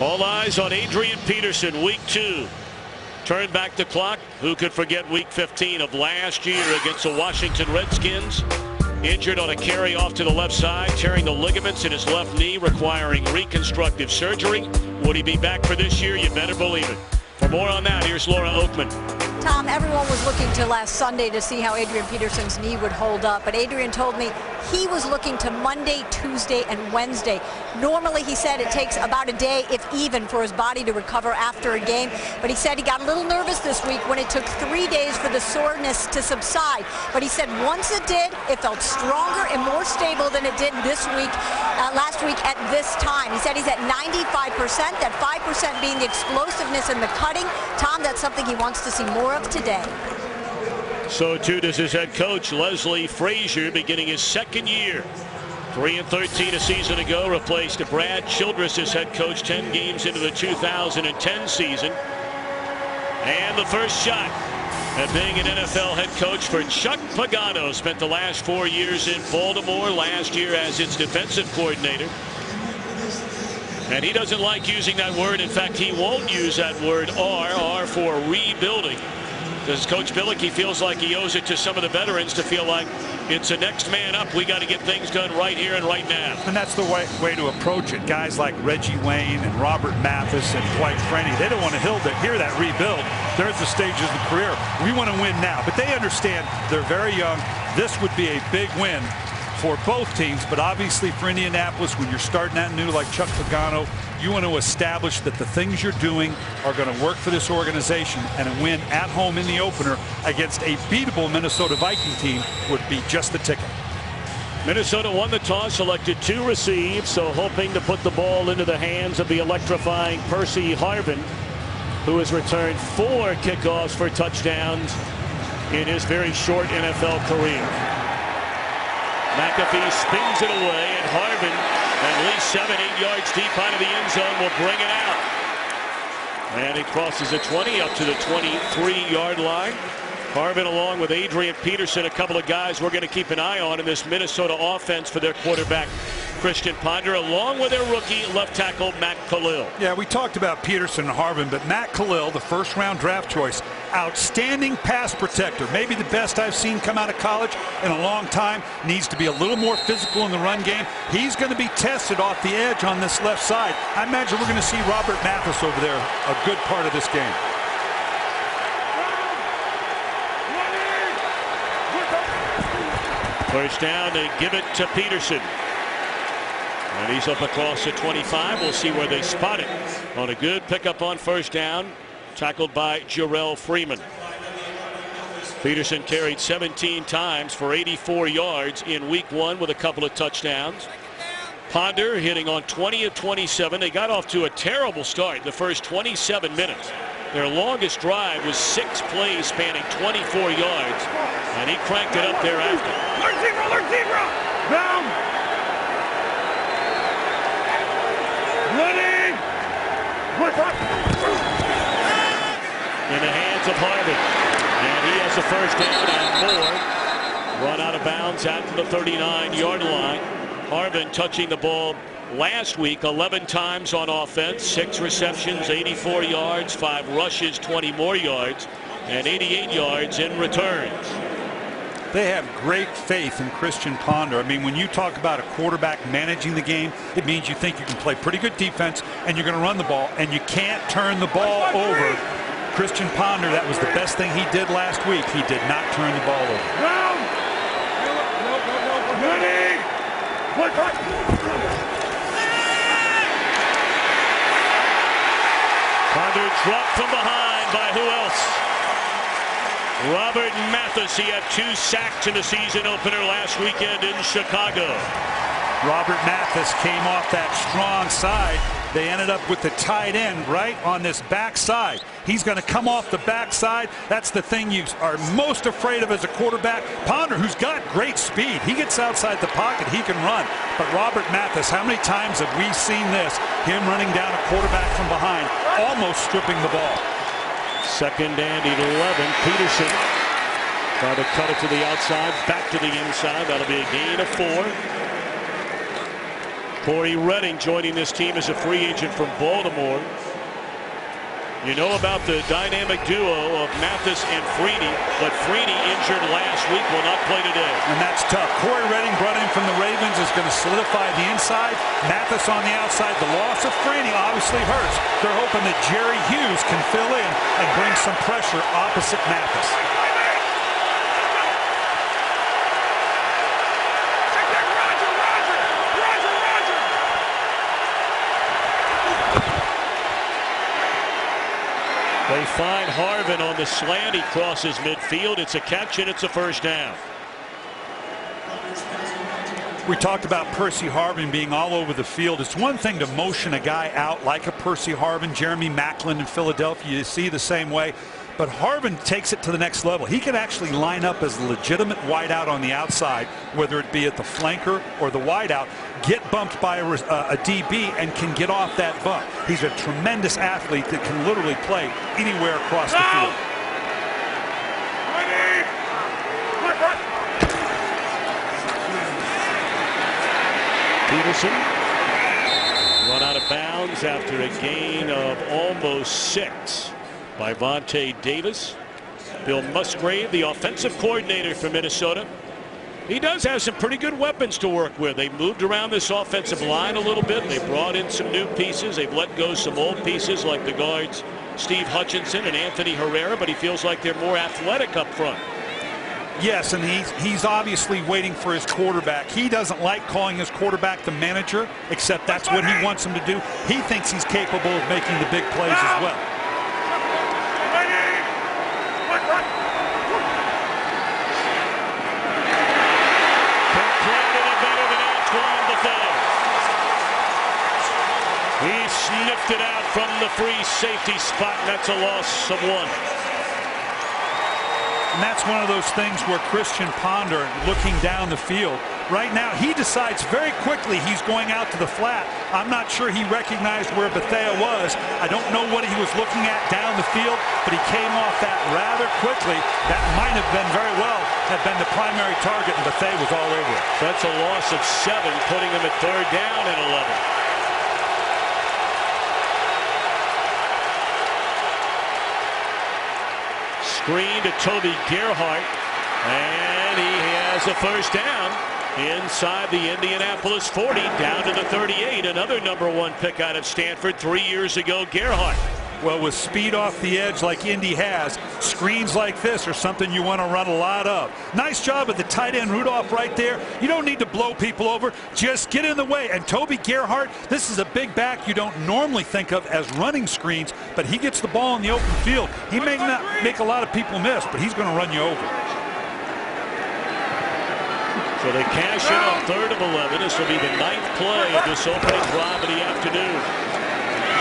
All eyes on Adrian Peterson, week 2. Turn back the clock. Who could forget week 15 of last year against the Washington Redskins? Injured on a carry off to the left side, tearing the ligaments in his left knee, requiring reconstructive surgery. Would he be back for this year? You better believe it. For more on that, here's Laura Oakman. Tom, everyone was looking to last Sunday to see how Adrian Peterson's knee would hold up, but Adrian told me he was looking to Monday, Tuesday, and Wednesday. Normally, he said it takes about a day, if even, for his body to recover after a game, but he said he got a little nervous this week when it took 3 days for the soreness to subside. But he said once it did, it felt stronger and more stable than it did this week, last week at this time. He said he's at 95%, that 5% being the explosiveness and the cutting. Tom, that's something he wants to see more of today. So too does his head coach, Leslie Frazier, beginning his second year. 3-13 a season ago, replaced Brad Childress as head coach 10 games into the 2010 season. And the first shot at being an NFL head coach for Chuck Pagano. Spent the last 4 years in Baltimore, last year as its defensive coordinator. And he doesn't like using that word. In fact, he won't use that word R for rebuilding. Because Coach Billick, he feels like he owes it to some of the veterans to feel like it's a next man up. We got to get things done right here and right now. And that's the way to approach it. Guys like Reggie Wayne and Robert Mathis and Dwight Freeney, they don't want to hear that rebuild. They're at the stages of the career. We want to win now. But they understand they're very young. This would be a big win for both teams, but obviously for Indianapolis, when you're starting out new like Chuck Pagano, you want to establish that the things you're doing are going to work for this organization, and a win at home in the opener against a beatable Minnesota Viking team would be just the ticket. Minnesota won the toss, selected to receive, so hoping to put the ball into the hands of the electrifying Percy Harvin, who has returned 4 kickoffs for touchdowns in his very short NFL career. McAfee spins it away, and Harvin, at least 7-8 yards deep out of the end zone, will bring it out. And he crosses the 20 up to the 23-yard line. Harvin, along with Adrian Peterson, a couple of guys we're going to keep an eye on in this Minnesota offense for their quarterback, Christian Ponder, along with their rookie left tackle, Matt Khalil. Yeah, we talked about Peterson and Harvin, but Matt Khalil, the first-round draft choice, outstanding pass protector, maybe the best I've seen come out of college in a long time. Needs to be a little more physical in the run game. He's going to be tested off the edge on this left side. I imagine we're going to see Robert Mathis over there a good part of this game. First down, they give it to Peterson. And he's up across the 25. We'll see where they spot it. On a good pickup on first down, tackled by Jarrell Freeman. Peterson carried 17 times for 84 yards in week 1 with a couple of touchdowns. Ponder hitting on 20 of 27. They got off to a terrible start the first 27 minutes. Their longest drive was 6 plays spanning 24 yards, and he cranked it up thereafter. Alert zebra! Down! Running! In the hands of Harvin, and he has a first down and more. Run out of bounds at the 39-yard line. Harvin touching the ball last week 11 times on offense, 6 receptions, 84 yards, 5 rushes, 20 more yards, and 88 yards in returns. They have great faith in Christian Ponder. I mean, when you talk about a quarterback managing the game, it means you think you can play pretty good defense and you're going to run the ball, and you can't turn the ball over. Christian Ponder, that was the best thing he did last week. He did not turn the ball over. Ponder dropped from behind by who else? Robert Mathis. He had 2 sacks in the season opener last weekend in Chicago. Robert Mathis came off that strong side, They ended up with the tight end right on this backside. He's going to come off the backside. That's the thing you are most afraid of as a quarterback. Ponder, who's got great speed, he gets outside the pocket, he can run. But Robert Mathis, how many times have we seen this? Him running down a quarterback from behind, almost stripping the ball. 2nd and 11. Peterson trying to cut it to the outside, back to the inside. That'll be a gain of 4. Corey Redding joining this team as a free agent from Baltimore. You know about the dynamic duo of Mathis and Freeney, but Freeney injured last week, will not play today. And that's tough. Corey Redding, brought in from the Ravens, is going to solidify the inside. Mathis on the outside. The loss of Freeney obviously hurts. They're hoping that Jerry Hughes can fill in and bring some pressure opposite Mathis. They find Harvin on the slant. He crosses midfield. It's a catch and it's a first down. We talked about Percy Harvin being all over the field. It's one thing to motion a guy out like a Percy Harvin, Jeremy Maclin in Philadelphia. You see the same way. But Harvin takes it to the next level. He can actually line up as a legitimate wideout on the outside, whether it be at the flanker or the wideout, get bumped by a DB and can get off that bump. He's a tremendous athlete that can literally play anywhere across the field. Peterson run out of bounds after a gain of almost 6 by Vontae Davis. Bill Musgrave, the offensive coordinator for Minnesota. He does have some pretty good weapons to work with. They moved around this offensive line a little bit. They brought in some new pieces. They've let go some old pieces like the guards Steve Hutchinson and Anthony Herrera, but he feels like they're more athletic up front. Yes, and he's obviously waiting for his quarterback. He doesn't like calling his quarterback the manager, except that's what he wants him to do. He thinks he's capable of making the big plays as well. He sniffed it out from the free safety spot, and that's a loss of 1. And that's one of those things where Christian Ponder, looking down the field, right now he decides very quickly he's going out to the flat. I'm not sure he recognized where Bethea was. I don't know what he was looking at down the field, but he came off that rather quickly. That might have been very well have been the primary target, and Bethea was all over it. That's a loss of 7, putting him at 3rd down and 11. Screen to Toby Gerhart, and he has a first down inside the Indianapolis 40, down to the 38. Another #1 pick out of Stanford 3 years ago, Gerhart. Well, with speed off the edge like Indy has, screens like this are something you want to run a lot of. Nice job at the tight end Rudolph right there. You don't need to blow people over. Just get in the way. And Toby Gerhart, this is a big back you don't normally think of as running screens, but he gets the ball in the open field. He may not make a lot of people miss, but he's going to run you over. So they cash in on 3rd and 11. This will be the 9th play of this opening drive of the afternoon.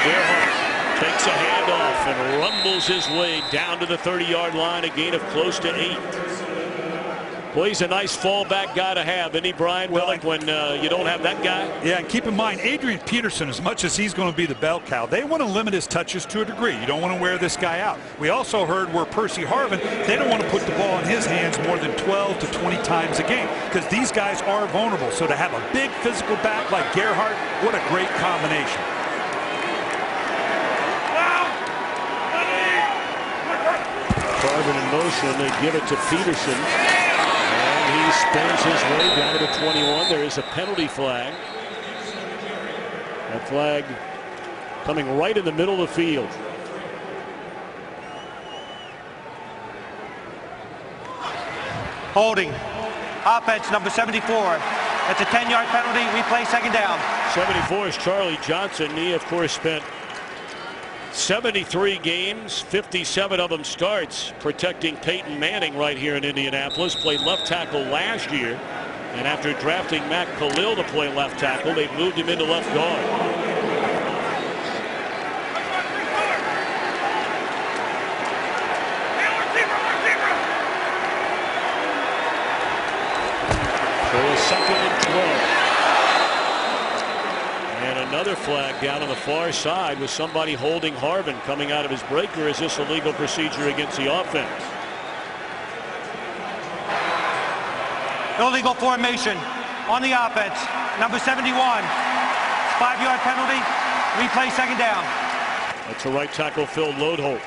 Gerhart takes a handoff and rumbles his way down to the 30-yard line, a gain of close to 8. Boy, he's a nice fallback guy to have, isn't he, Brian Willick, when you don't have that guy? Yeah, and keep in mind, Adrian Peterson, as much as he's going to be the bell cow, they want to limit his touches to a degree. You don't want to wear this guy out. We also heard where Percy Harvin, they don't want to put the ball in his hands more than 12 to 20 times a game, because these guys are vulnerable. So to have a big physical back like Gerhart, what a great combination. Harvin in motion, they give it to Peterson. And he spins his way down to the 21. There is a penalty flag. That flag coming right in the middle of the field. Holding. Offense number 74. That's a 10-yard penalty. Replay, 2nd down. 74 is Charlie Johnson. He, of course, spent 73 games, 57 of them starts, protecting Peyton Manning right here in Indianapolis. Played left tackle last year, and after drafting Matt Khalil to play left tackle, they moved him into left guard. another flag down on the far side with somebody holding Harvin coming out of his breaker. Is this a legal procedure against the offense? Illegal formation on the offense. Number 71. 5-yard penalty. Replay, second down. That's a right tackle Phil Lodeholt.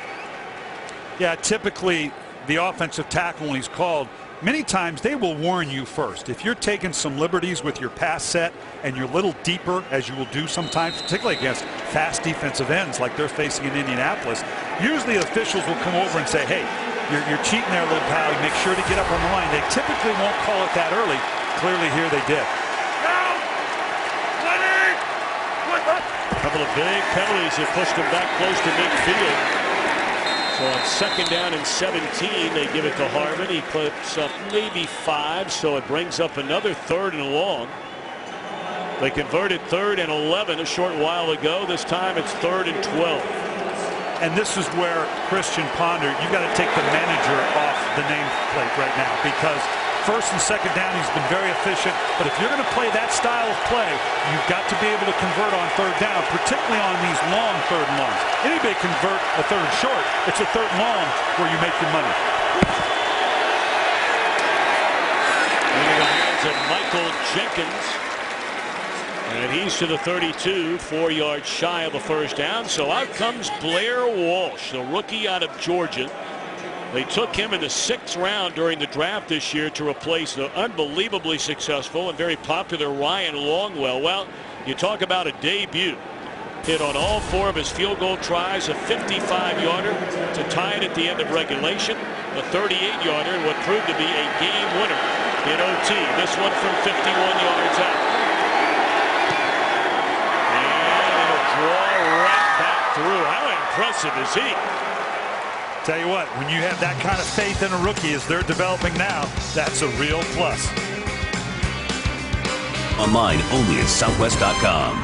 Yeah, typically the offensive tackle, when he's called, many times they will warn you first. If you're taking some liberties with your pass set and you're a little deeper, as you will do sometimes, particularly against fast defensive ends like they're facing in Indianapolis, usually officials will come over and say, hey, you're cheating there, little pal. You make sure to get up on the line. They typically won't call it that early. Clearly here they did. A couple of big penalties that pushed them back close to midfield. So on second down and 17, they give it to Harvin. He puts up maybe 5, so it brings up another 3rd and long. They converted 3rd and 11 a short while ago. This time it's 3rd and 12. And this is where Christian Ponder, you've got to take the manager off the nameplate right now, because first and second down he's been very efficient, but if you're going to play that style of play, you've got to be able to convert on 3rd down, particularly on these long 3rd and longs. Anybody convert a 3rd and short, it's a 3rd and long where you make your money. Into the hands of Michael Jenkins. And he's to the 32, 4 yards shy of a first down. So out comes Blair Walsh, the rookie out of Georgia. They took him in the 6th round during the draft this year to replace the unbelievably successful and very popular Ryan Longwell. Well, you talk about a debut. Hit on all 4 of his field goal tries, a 55-yarder to tie it at the end of regulation, a 38-yarder, and what proved to be a game winner in OT. This one from 51 yards out. Right back through. How impressive is he? Tell you what, when you have that kind of faith in a rookie as they're developing now, that's a real plus. Online only at Southwest.com.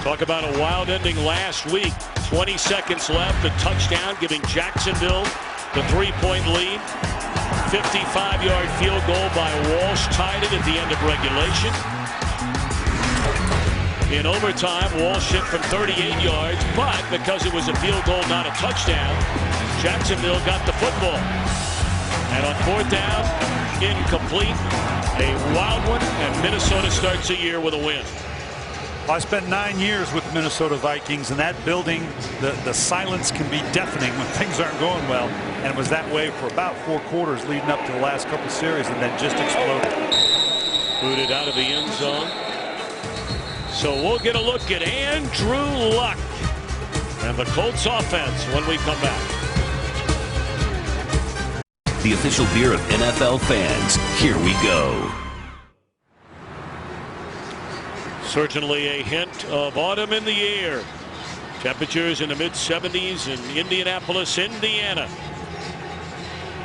Talk about a wild ending last week. 20 seconds left. A touchdown giving Jacksonville the 3-point lead. 55-yard field goal by Walsh tied it at the end of regulation. In overtime, Walsh hit from 38 yards, but because it was a field goal, not a touchdown, Jacksonville got the football. And on 4th down, incomplete. A wild one, and Minnesota starts the year with a win. I spent 9 years with the Minnesota Vikings, and that building, the silence can be deafening when things aren't going well. And it was that way for about 4 quarters leading up to the last couple of series, and then just exploded. Booted out of the end zone. So we'll get a look at Andrew Luck and the Colts offense when we come back. The official beer of NFL fans. Here we go. Certainly a hint of autumn in the air. Temperatures in the mid-70s in Indianapolis, Indiana.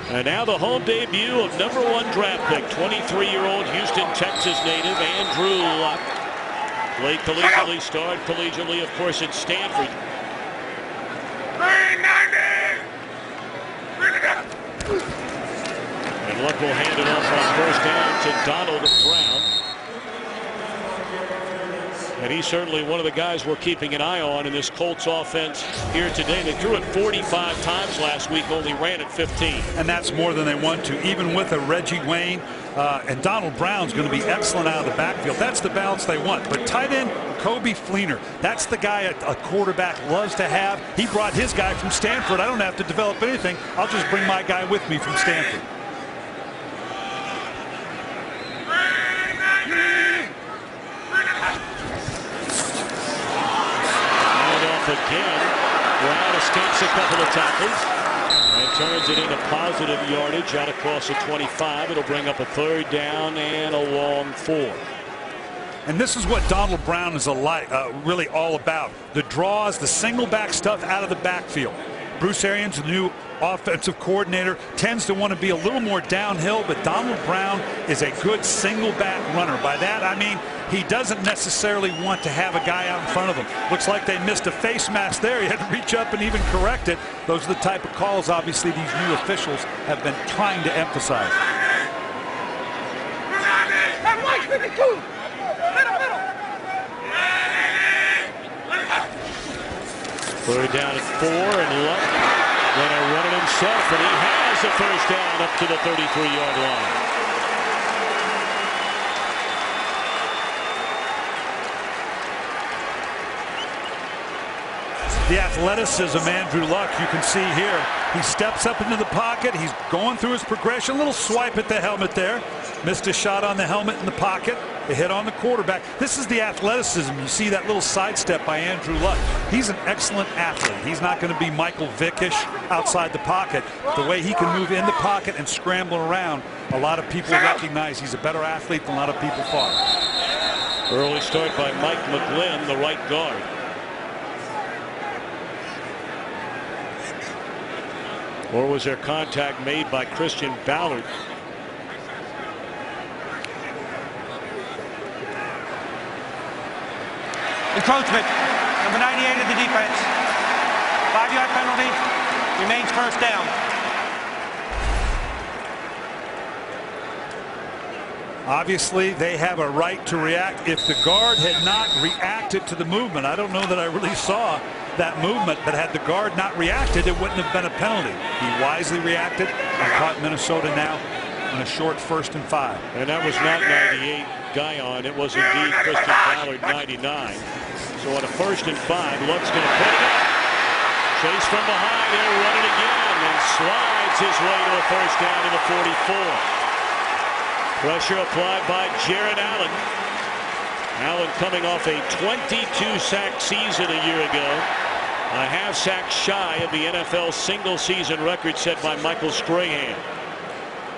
And now the home debut of #1 draft pick, 23-year-old Houston, Texas native Andrew Luck. Played collegiately, starred collegiately, of course, at Stanford. And Luck will hand it off on first down to Donald Brown. And he's certainly one of the guys we're keeping an eye on in this Colts offense here today. They threw it 45 times last week, only ran it 15. And that's more than they want to, even with a Reggie Wayne. And Donald Brown's going to be excellent out of the backfield. That's the balance they want. But tight end, Kobe Fleener, that's the guy a quarterback loves to have. He brought his guy from Stanford. I don't have to develop anything. I'll just bring my guy with me from Stanford. Again, Brown escapes a couple of tackles and turns it into positive yardage out across the 25. It'll bring up a 3rd down and a long 4. And this is what Donald Brown is really all about. The draws, the single back stuff out of the backfield. Bruce Arians, the new offensive coordinator, tends to want to be a little more downhill, but Donald Brown is a good single back runner. By that I mean he doesn't necessarily want to have a guy out in front of him. Looks like they missed a face mask there. He had to reach up and even correct it. Those are the type of calls obviously these new officials have been trying to emphasize. Third down at 4, and Luck gonna run it himself, and he has the first down up to the 33-yard line. The athleticism, Andrew Luck, you can see here. He steps up into the pocket. He's going through his progression. A little swipe at the helmet there. Missed a shot on the helmet in the pocket. A hit on the quarterback. This is the athleticism. You see that little sidestep by Andrew Luck. He's an excellent athlete. He's not going to be Michael Vickish outside the pocket. The way he can move in the pocket and scramble around, a lot of people recognize he's a better athlete than a lot of people thought. Early start by Mike McGlynn, the right guard. Or was there contact made by Christian Ballard? Encroachment. Number 98 of the defense. 5-yard penalty. Remains first down. Obviously, they have a right to react. If the guard had not reacted to the movement, I don't know that I really saw that movement, but had the guard not reacted, it wouldn't have been a penalty. He wisely reacted and caught Minnesota now on a short 1st and 5. And that was not 98 Guyon. It was indeed Christian Ballard, 99. So on a 1st and 5, Luck's going to put it up. Chase from behind. He'll run it again and slides his way to a first down to the 44. Pressure applied by Jared Allen. Allen coming off a 22-sack season a year ago. A half-sack shy of the NFL single-season record set by Michael Strahan.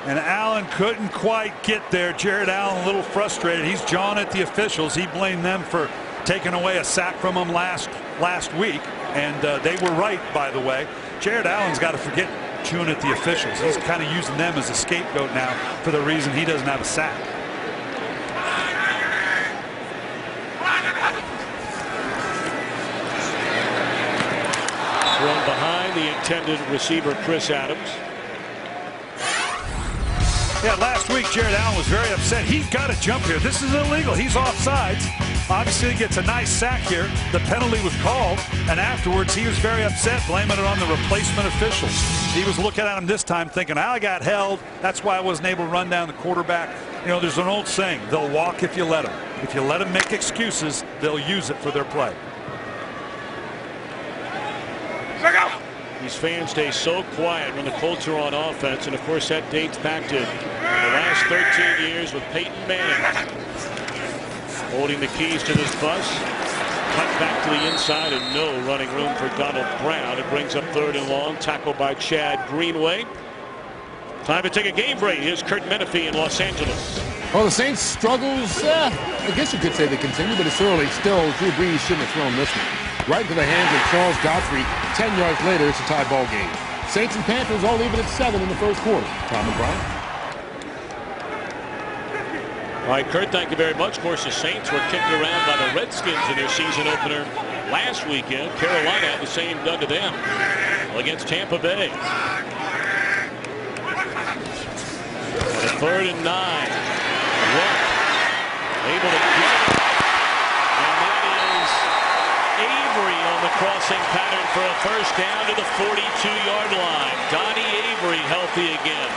And Allen couldn't quite get there. Jared Allen a little frustrated. He's jawing at the officials. He blamed them for taking away a sack from him last week. And they were right, by the way. Jared Allen's got to forget chewing at the officials. He's kind of using them as a scapegoat now for the reason he doesn't have a sack. Thrown behind the intended receiver, Chris Adams. Yeah, last week Jared Allen was very upset. He's got to jump here. This is illegal. He's offsides. Obviously, he gets a nice sack here. The penalty was called, and afterwards he was very upset, blaming it on the replacement officials. He was looking at him this time thinking, I got held. That's why I wasn't able to run down the quarterback. You know, there's an old saying, they'll walk if you let them. If you let them make excuses, they'll use it for their play. These fans stay so quiet when the Colts are on offense, and of course that dates back to the last 13 years with Peyton Manning holding the keys to this bus. Cut back to the inside and no running room for Donald Brown. It brings up 3rd and long, tackled by Chad Greenway. Time to take a game break. Here's Kurt Menefee in Los Angeles. Well, the Saints' struggles, I guess you could say they continue, but it's early. Still, Drew Brees shouldn't have thrown this one. Right into the hands of Charles Godfrey. 10 yards later, it's a tie ball game. Saints and Panthers all even at 7 in the first quarter. Tom and Brian. All right, Kurt, thank you very much. Of course, the Saints were kicked around by the Redskins in their season opener last weekend. Carolina had the same done to them against Tampa Bay. 3rd and 9. Luck able to get it. And that is Avery on the crossing pattern for a first down to the 42-yard line. Donnie Avery healthy again.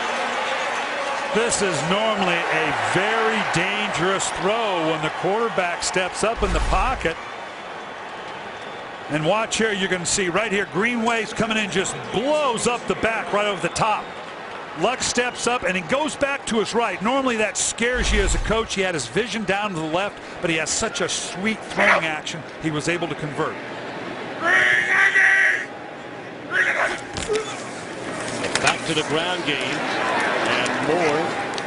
This is normally a very dangerous throw when the quarterback steps up in the pocket. And watch here, you're going to see right here, Greenway's coming in, just blows up the back right over the top. Luck steps up and he goes back to his right. Normally that scares you as a coach. He had his vision down to the left, but he has such a sweet throwing action. He was able to convert. Back to the ground game. And more.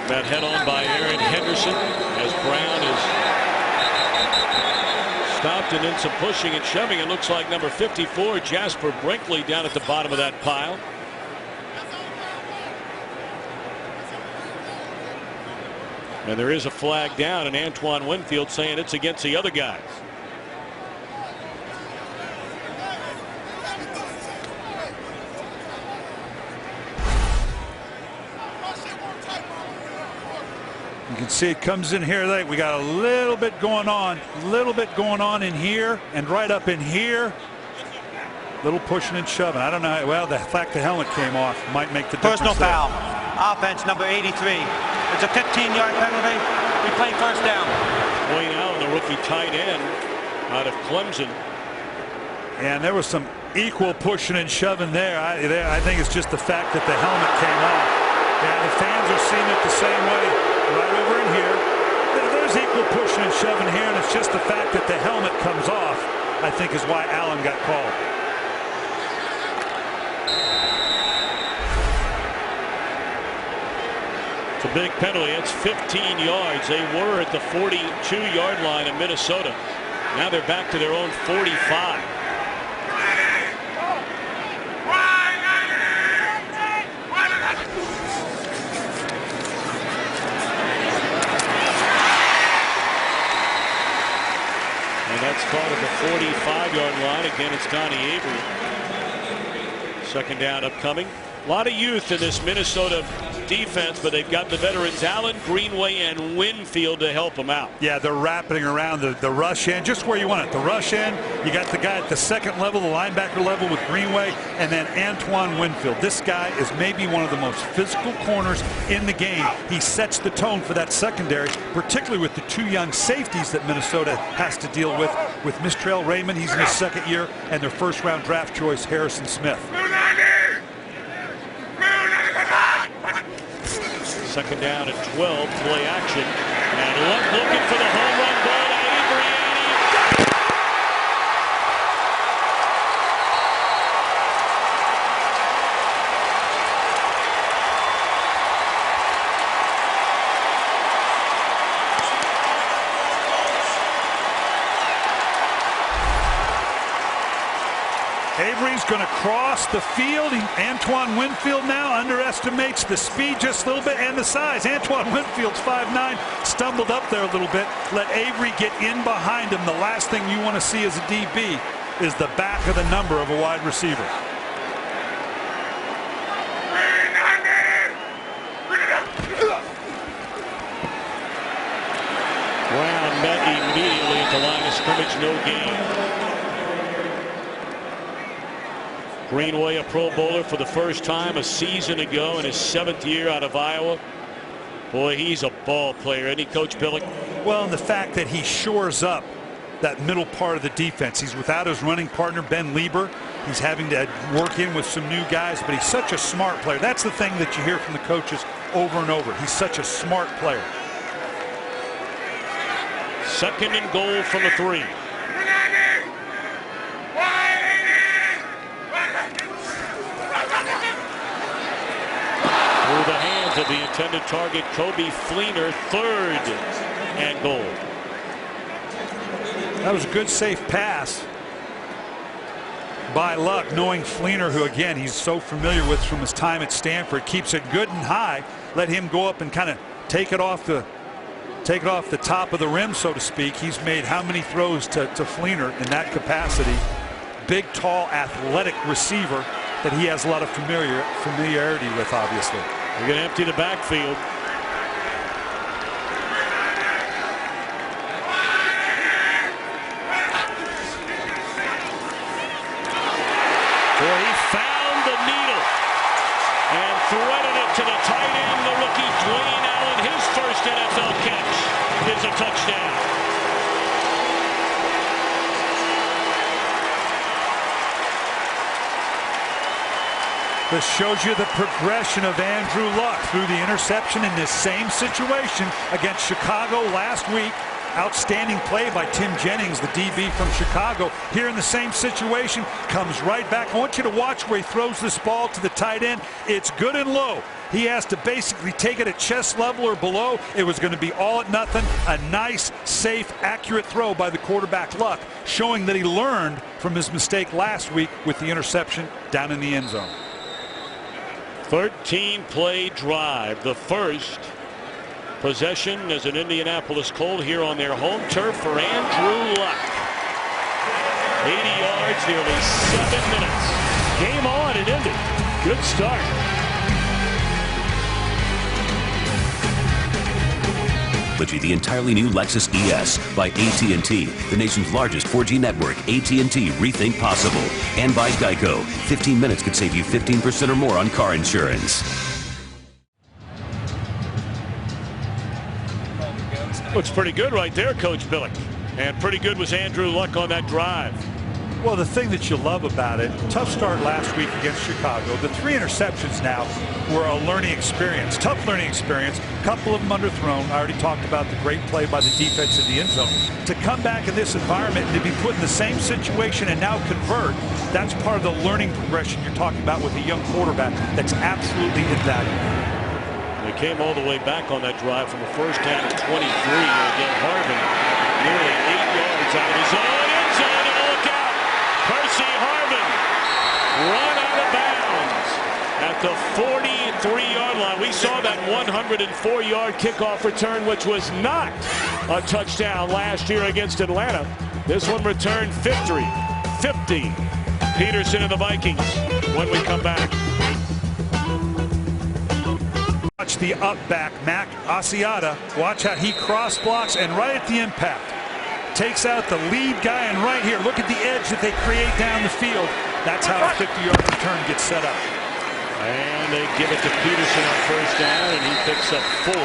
That head on by Aaron Henderson as Brown is stopped and then some pushing and shoving. It looks like number 54, Jasper Brinkley, down at the bottom of that pile. And there is a flag down, and Antoine Winfield saying it's against the other guys. You can see it comes in here late. We got a little bit going on in here and right up in here. Little pushing and shoving. I don't know. Well, the fact the helmet came off might make the difference. Personal foul. Offense number 83. It's a 15-yard penalty. We play first down. Wayne Allen, the rookie tight end out of Clemson. And there was some equal pushing and shoving there. I think it's just the fact that the helmet came off. Yeah, the fans are seeing it the same way right over in here. There's equal pushing and shoving here, and it's just the fact that the helmet comes off, I think, is why Allen got called. It's a big penalty. It's 15 yards. They were at the 42-yard line of Minnesota. Now they're back to their own 45. And that's caught at the 45-yard line. Again, it's Donnie Avery. Second down upcoming. A lot of youth in this Minnesota defense, but they've got the veterans Allen, Greenway, and Winfield to help them out. Yeah, they're wrapping around the rush end, just where you want it. The rush end, you got the guy at the second level, the linebacker level with Greenway, and then Antoine Winfield. This guy is maybe one of the most physical corners in the game. He sets the tone for that secondary, particularly with the two young safeties that Minnesota has to deal with Mistrell Raymond, he's in his second year, and their first-round draft choice, Harrison Smith. Second down at 12, play action. And Luck looking for the home run ball to Avery. Avery's going to cross the field. Antoine Winfield now underestimates the speed just a little bit and the size. Antoine Winfield's 5'9", stumbled up there a little bit. Let Avery get in behind him. The last thing you want to see as a DB is the back of the number of a wide receiver. Brown met immediately at the line of scrimmage, no gain. Greenway, a Pro Bowler for the first time a season ago in his 7th year out of Iowa. Boy, he's a ball player, isn't he, Coach Billick? Well, and the fact that he shores up that middle part of the defense. He's without his running partner, Ben Lieber. He's having to work in with some new guys, but he's such a smart player. That's the thing that you hear from the coaches over and over. He's such a smart player. Second and goal from the 3. Through the hands of the intended target, Kobe Fleener, 3rd and goal. That was a good, safe pass by Luck, knowing Fleener, who again he's so familiar with from his time at Stanford, keeps it good and high. Let him go up and kind of take it off the top of the rim, so to speak. He's made how many throws to Fleener in that capacity? Big, tall, athletic receiver that he has a lot of familiarity with, obviously. We're going to empty the backfield. Boy, he found the needle and threaded it to the tight end, the rookie Dwayne Allen. His first NFL catch is a touchdown. This shows you the progression of Andrew Luck through the interception in this same situation against Chicago last week. Outstanding play by Tim Jennings, the DB from Chicago. Here in the same situation, comes right back. I want you to watch where he throws this ball to the tight end. It's good and low. He has to basically take it at chest level or below. It was going to be all at nothing. A nice, safe, accurate throw by the quarterback Luck, showing that he learned from his mistake last week with the interception down in the end zone. 13-play drive, the first possession as an Indianapolis Colt here on their home turf for Andrew Luck. 80 yards, nearly 7 minutes. Game on in Indy. Good start. technology, the entirely new Lexus ES by AT&T, the nation's largest 4G network. AT&T Rethink Possible. And by Geico. 15 minutes could save you 15% or more on car insurance. Looks pretty good right there, Coach Billick. And pretty good was Andrew Luck on that drive. Well, the thing that you love about it, tough start last week against Chicago. The 3 interceptions now were a learning experience, tough learning experience. A couple of them underthrown. I already talked about the great play by the defense in the end zone. To come back in this environment and to be put in the same situation and now convert, that's part of the learning progression you're talking about with a young quarterback. That's absolutely invaluable. They came all the way back on that drive from the first down at 23. Again, Harvin nearly 8 yards out of his own end zone. And look out! Percy Harvin run out of bounds at the 43-yard line. We saw that 104-yard kickoff return, which was not a touchdown last year against Atlanta. This one returned 50. Peterson and the Vikings when we come back. Watch the up back, Mac Asiata. Watch how he cross blocks and right at the impact takes out the lead guy. And right here, look at the edge that they create down the field. That's how a 50-yard return gets set up. And they give it to Peterson on first down, and he picks up 4.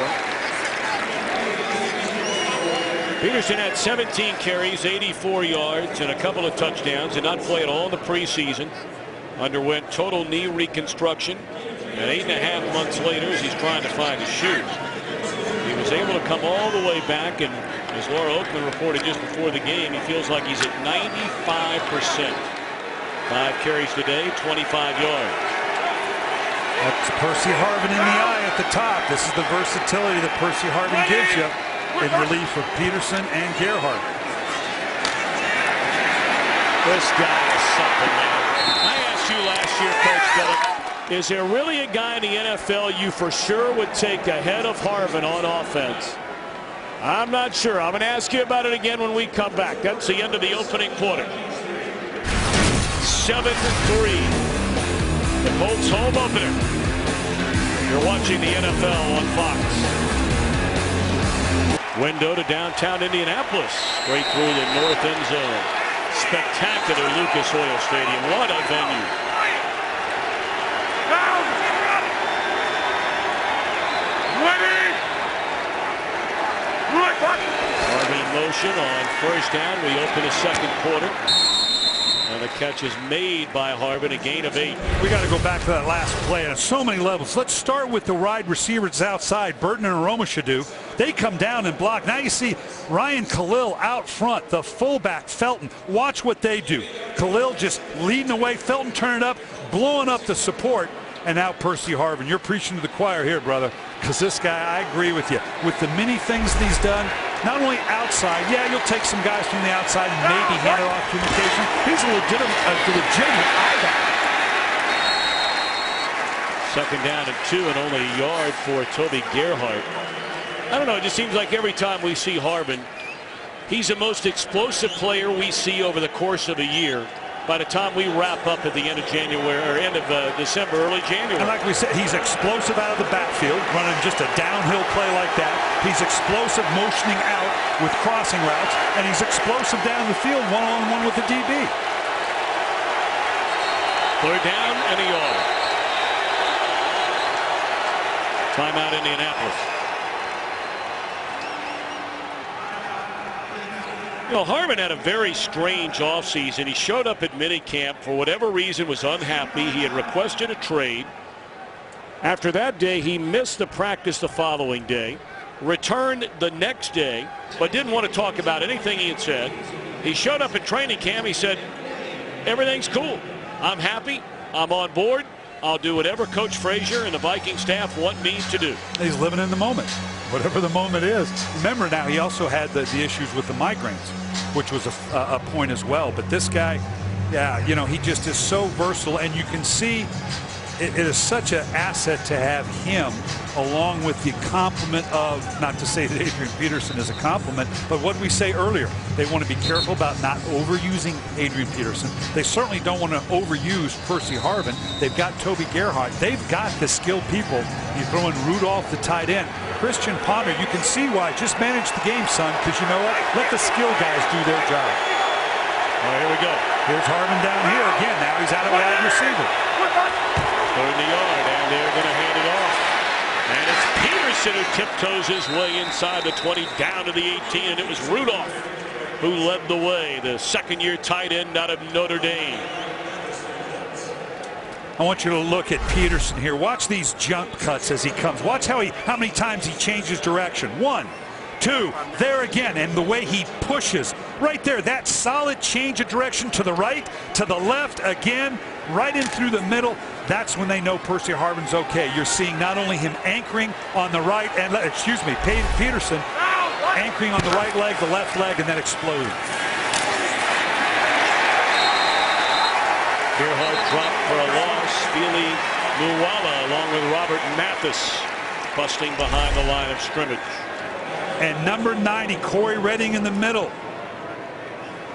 Peterson had 17 carries, 84 yards, and a couple of touchdowns. Did not play at all in the preseason. Underwent total knee reconstruction. And 8.5 months later, as he's trying to find his shoes, he was able to come all the way back. And as Laura Oakman reported just before the game, he feels like he's at 95%. 5 carries today, 25 yards. That's Percy Harvin in the eye at the top. This is the versatility that Percy Harvin gives you in relief of Peterson and Gerhardt. This guy is something, man. I asked you last year, Coach Billick, is there really a guy in the NFL you for sure would take ahead of Harvin on offense? I'm not sure. I'm going to ask you about it again when we come back. That's the end of the opening quarter. 7-3. The Colts home opener. You're watching the NFL on Fox. Window to downtown Indianapolis. Straight through the north end zone. Spectacular Lucas Oil Stadium. What a venue. Harvin in motion on first down. We open the second quarter. And the catch is made by Harvin, a gain of 8. We got to go back to that last play on so many levels. Let's start with the wide receivers outside. Burton and Aromashadu. They come down and block. Now you see Ryan Khalil out front, the fullback Felton. Watch what they do. Khalil just leading away. Felton turning up, blowing up the support. And now Percy Harvin. You're preaching to the choir here, brother. Because this guy, I agree with you. With the many things that he's done, not only outside, yeah, you'll take some guys from the outside and maybe hand it off to him occasionally. He's a legitimate eye-back. Second down and 2 and only a yard for Toby Gerhardt. I don't know, it just seems like every time we see Harvin, he's the most explosive player we see over the course of a year. By the time we wrap up at the end of January or end of December, early January. And like we said, he's explosive out of the backfield, running just a downhill play like that. He's explosive motioning out with crossing routes, and he's explosive down the field one-on-one with the DB. Third down and a yard. Timeout Indianapolis. You know, Harvin had a very strange offseason. He showed up at minicamp, for whatever reason was unhappy. He had requested a trade. After that day, he missed the practice the following day, returned the next day, but didn't want to talk about anything he had said. He showed up at training camp. He said, everything's cool. I'm happy. I'm on board. I'll do whatever Coach Frazier and the Viking staff want me to do. He's living in the moment, whatever the moment is. Remember now, he also had the issues with the migraines, which was a point as well. But this guy, yeah, you know, he just is so versatile, and you can see it is such an asset to have him along with the complement of, not to say that Adrian Peterson is a compliment, but what we say earlier, they want to be careful about not overusing Adrian Peterson. They certainly don't want to overuse Percy Harvin. They've got Toby Gerhardt. They've got the skilled people. You throw in Rudolph, the tight end. Christian Ponder, you can see why. Just manage the game, son, because you know what? Let the skill guys do their job. Well, here we go. Here's Harvin down here again. Now he's out of wide receiver. Third in the yard, and they're going to hand it off. And it's Peterson who tiptoes his way inside the 20 down to the 18, and it was Rudolph who led the way, the second-year tight end out of Notre Dame. I want you to look at Peterson here. Watch these jump cuts as he comes. Watch how many times he changes direction. 1, 2, there again, and the way he pushes. Right there, that solid change of direction to the right, to the left, again, right in through the middle. That's when they know Percy Harvin's okay. You're seeing not only him anchoring on the right, and Peterson anchoring on the right leg, the left leg, and then exploding. Gerhardt dropped for a loss. Fili Muwala along with Robert Mathis busting behind the line of scrimmage. And number 90, Corey Redding in the middle.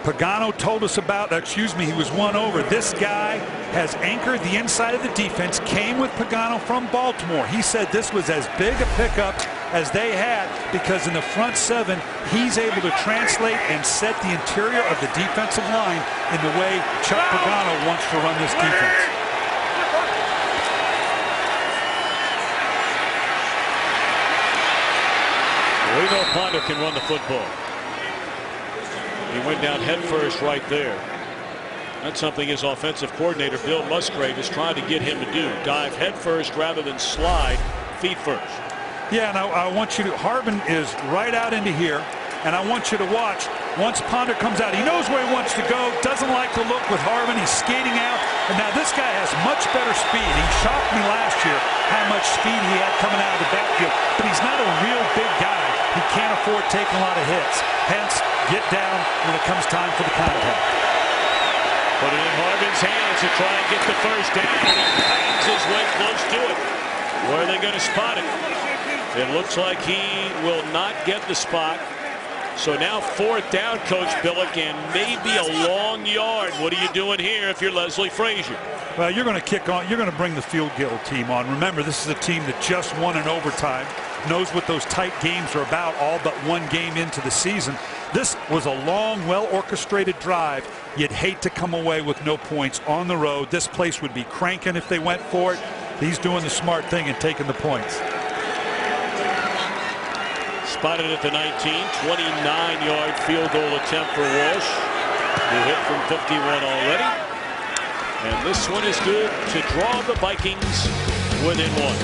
Pagano told us about, he was one over. This guy has anchored the inside of the defense, came with Pagano from Baltimore. He said this was as big a pickup as they had because in the front seven, he's able to translate and set the interior of the defensive line in the way Chuck Pagano wants to run this defense. We know Ponder can run the football. He went down headfirst right there. That's something his offensive coordinator, Bill Musgrave, is trying to get him to do. Dive headfirst rather than slide feet first. Yeah, and I want you to, Harvin is right out into here, and I want you to watch. Once Ponder comes out, he knows where he wants to go, doesn't like to look with Harvin. He's skating out, and now this guy has much better speed. He shocked me last year how much speed he had coming out of the backfield, but he's not a real big guy. He can't afford taking a lot of hits. Hence, get down when it comes time for the contact. Put it in Harvin's hands to try and get the first down. He bangs his way close to it. Where are they going to spot it? It looks like he will not get the spot. So now 4th down, Coach Billick, and maybe a long yard. What are you doing here if you're Leslie Frazier? Well, you're going to kick on. You're going to bring the field goal team on. Remember, this is a team that just won in overtime, knows what those tight games are about, all but one game into the season. This was a long, well-orchestrated drive. You'd hate to come away with no points on the road. This place would be cranking if they went for it. He's doing the smart thing and taking the points. Spotted at the 19, 29-yard field goal attempt for Walsh, who hit from 51 already. And this one is good to draw the Vikings within one.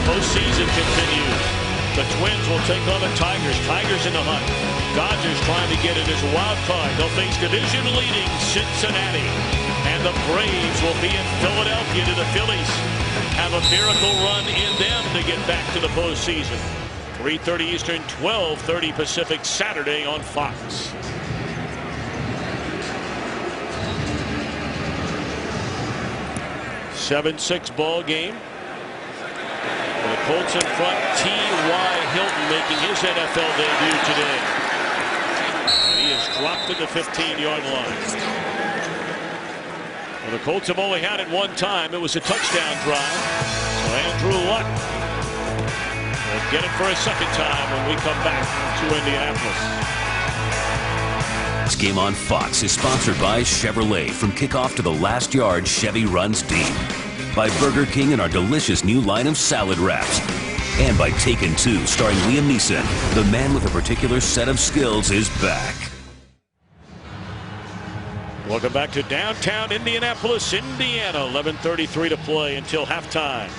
Postseason continues. The Twins will take on the Tigers. Tigers in the hunt. Dodgers trying to get it as a wild card. They'll face division-leading Cincinnati. And the Braves will be in Philadelphia to the Phillies. Have a miracle run in them to get back to the postseason. 3:30 Eastern, 12:30 Pacific, Saturday on Fox. (7-6) ball game. The Colts in front. T.Y. Hilton making his NFL debut today. And he is dropped at the 15-yard line. Well, the Colts have only had it one time. It was a touchdown drive. So Andrew Luck will get it for a second time when we come back to Indianapolis. This game on Fox is sponsored by Chevrolet. From kickoff to the last yard, Chevy runs deep. By Burger King and our delicious new line of salad wraps. And by Taken 2, starring Liam Neeson. The man with a particular set of skills is back. Welcome back to downtown Indianapolis, Indiana. 11:33 to play until halftime.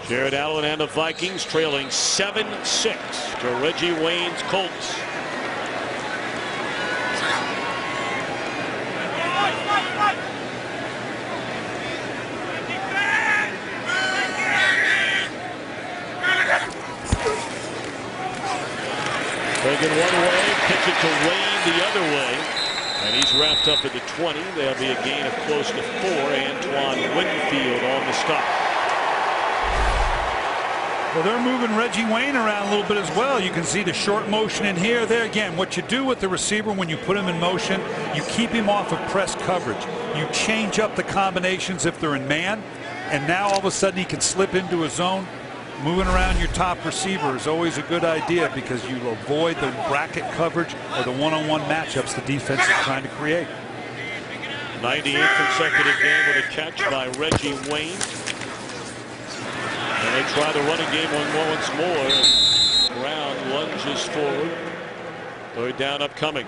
Jared Allen and the Vikings trailing 7-6 to Reggie Wayne's Colts. Taken one way, pitch it to Wayne the other way. And he's wrapped up at the 20. There'll be a gain of close to 4. Antoine Winfield on the stop. Well, they're moving Reggie Wayne around a little bit as well. You can see the short motion in here. There again, what you do with the receiver when you put him in motion, you keep him off of press coverage. You change up the combinations if they're in man, and now all of a sudden he can slip into a zone. Moving around your top receiver is always a good idea because you avoid the bracket coverage or the one-on-one matchups the defense is trying to create. 98th consecutive game with a catch by Reggie Wayne. And they try the running game once more. Brown lunges forward. Third down upcoming.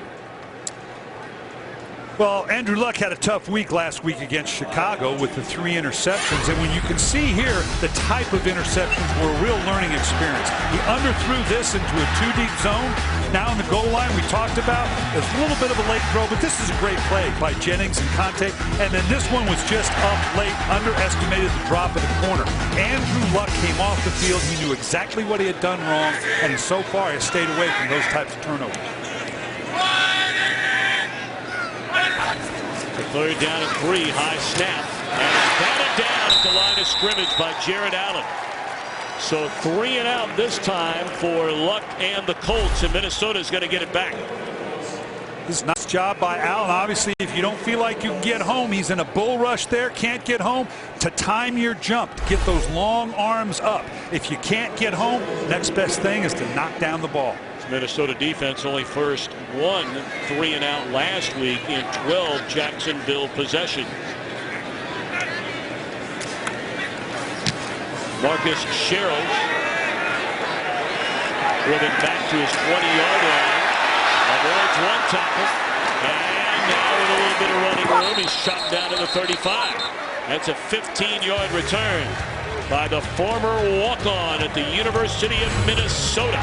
Well, Andrew Luck had a tough week last week against Chicago with the 3 interceptions. And when you can see here, the type of interceptions were a real learning experience. He underthrew this into a 2-deep zone. Now in the goal line we talked about, there's a little bit of a late throw, but this is a great play by Jennings and Conte. And then this one was just up late, underestimated the drop of the corner. Andrew Luck came off the field. He knew exactly what he had done wrong, and so far has stayed away from those types of turnovers. Third down and 3, high snap, and it's batted down at the line of scrimmage by Jared Allen. So 3 and out this time for Luck and the Colts, and Minnesota is going to get it back. This is a nice job by Allen. Obviously, if you don't feel like you can get home, he's in a bull rush there, can't get home, to time your jump, to get those long arms up. If you can't get home, next best thing is to knock down the ball. Minnesota defense only first 1 3 and out last week in 12 Jacksonville possessions. Marcus Sherrill driven back to his 20-yard line. Avoids 1 tackle, and now with a little bit of running room, he's shot down to the 35. That's a 15-yard return by the former walk-on at the University of Minnesota.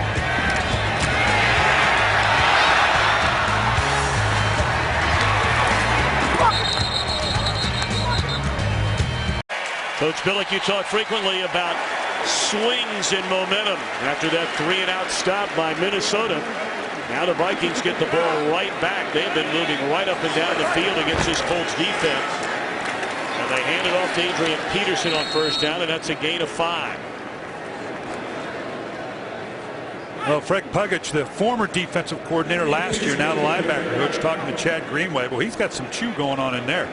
Coach Billick, you talk frequently about swings in momentum after that 3 and out stop by Minnesota. Now the Vikings get the ball right back. They've been moving right up and down the field against this Colts defense. And they hand it off to Adrian Peterson on first down, and that's a gain of 5. Well, Fred Puggich, the former defensive coordinator last year, now the linebacker coach, talking to Chad Greenway. Well, he's got some chew going on in there.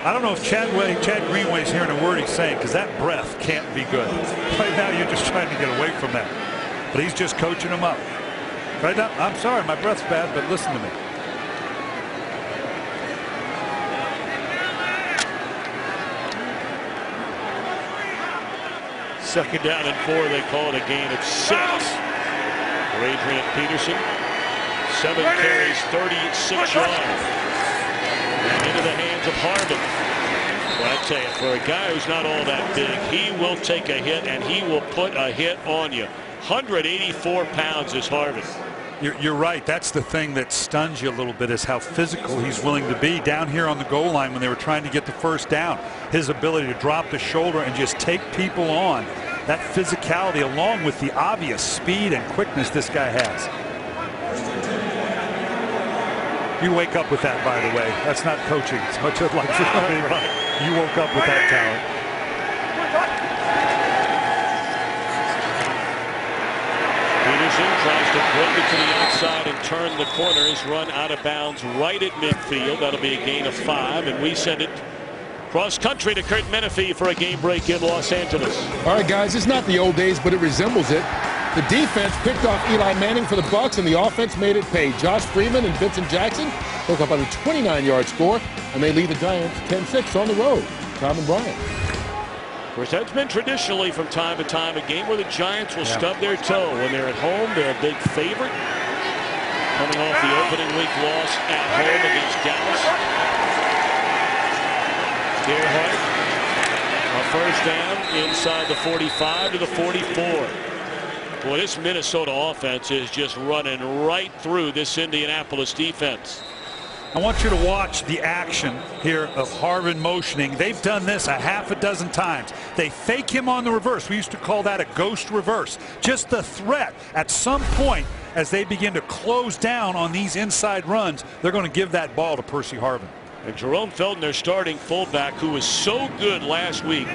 I don't know if Chad Greenway's hearing a word he's saying, because that breath can't be good. Right now, you're just trying to get away from that. But he's just coaching him up. Right now, I'm sorry, my breath's bad, but listen to me. Second down and 4, they call it a gain of 6 for Adrian Peterson. 7 carries, 36 yards. And into the hands of Harvin. Well, I tell you, for a guy who's not all that big, he will take a hit, and he will put a hit on you. 184 pounds is Harvin. You're right. That's the thing that stuns you a little bit, is how physical he's willing to be. Down here on the goal line when they were trying to get the first down, his ability to drop the shoulder and just take people on. That physicality, along with the obvious speed and quickness this guy has. You wake up with that, by the way. That's not coaching. As much as I'd like for you to be, you woke up with that talent. Peterson tries to break it to the outside and turn the corner. He's run out of bounds right at midfield. That'll be a gain of 5, and we send it cross country to Kurt Menefee for a game break in Los Angeles. All right, guys, it's not the old days, but it resembles it. The defense picked off Eli Manning for the Bucs, and the offense made it pay. Josh Freeman and Vincent Jackson broke up on a 29-yard score, and they lead the Giants 10-6 on the road. Tom and Brian. Of course, that's been traditionally from time to time a game where the Giants will stub their toe. When they're at home, they're a big favorite. Coming off the opening week loss at home against Dallas. Gerhardt, a first down inside the 45 to the 44. Boy, this Minnesota offense is just running right through this Indianapolis defense. I want you to watch the action here of Harvin motioning. They've done this a half a dozen times. They fake him on the reverse. We used to call that a ghost reverse. Just the threat at some point as they begin to close down on these inside runs, they're going to give that ball to Percy Harvin. And Jerome Felton, their starting fullback, who was so good last week.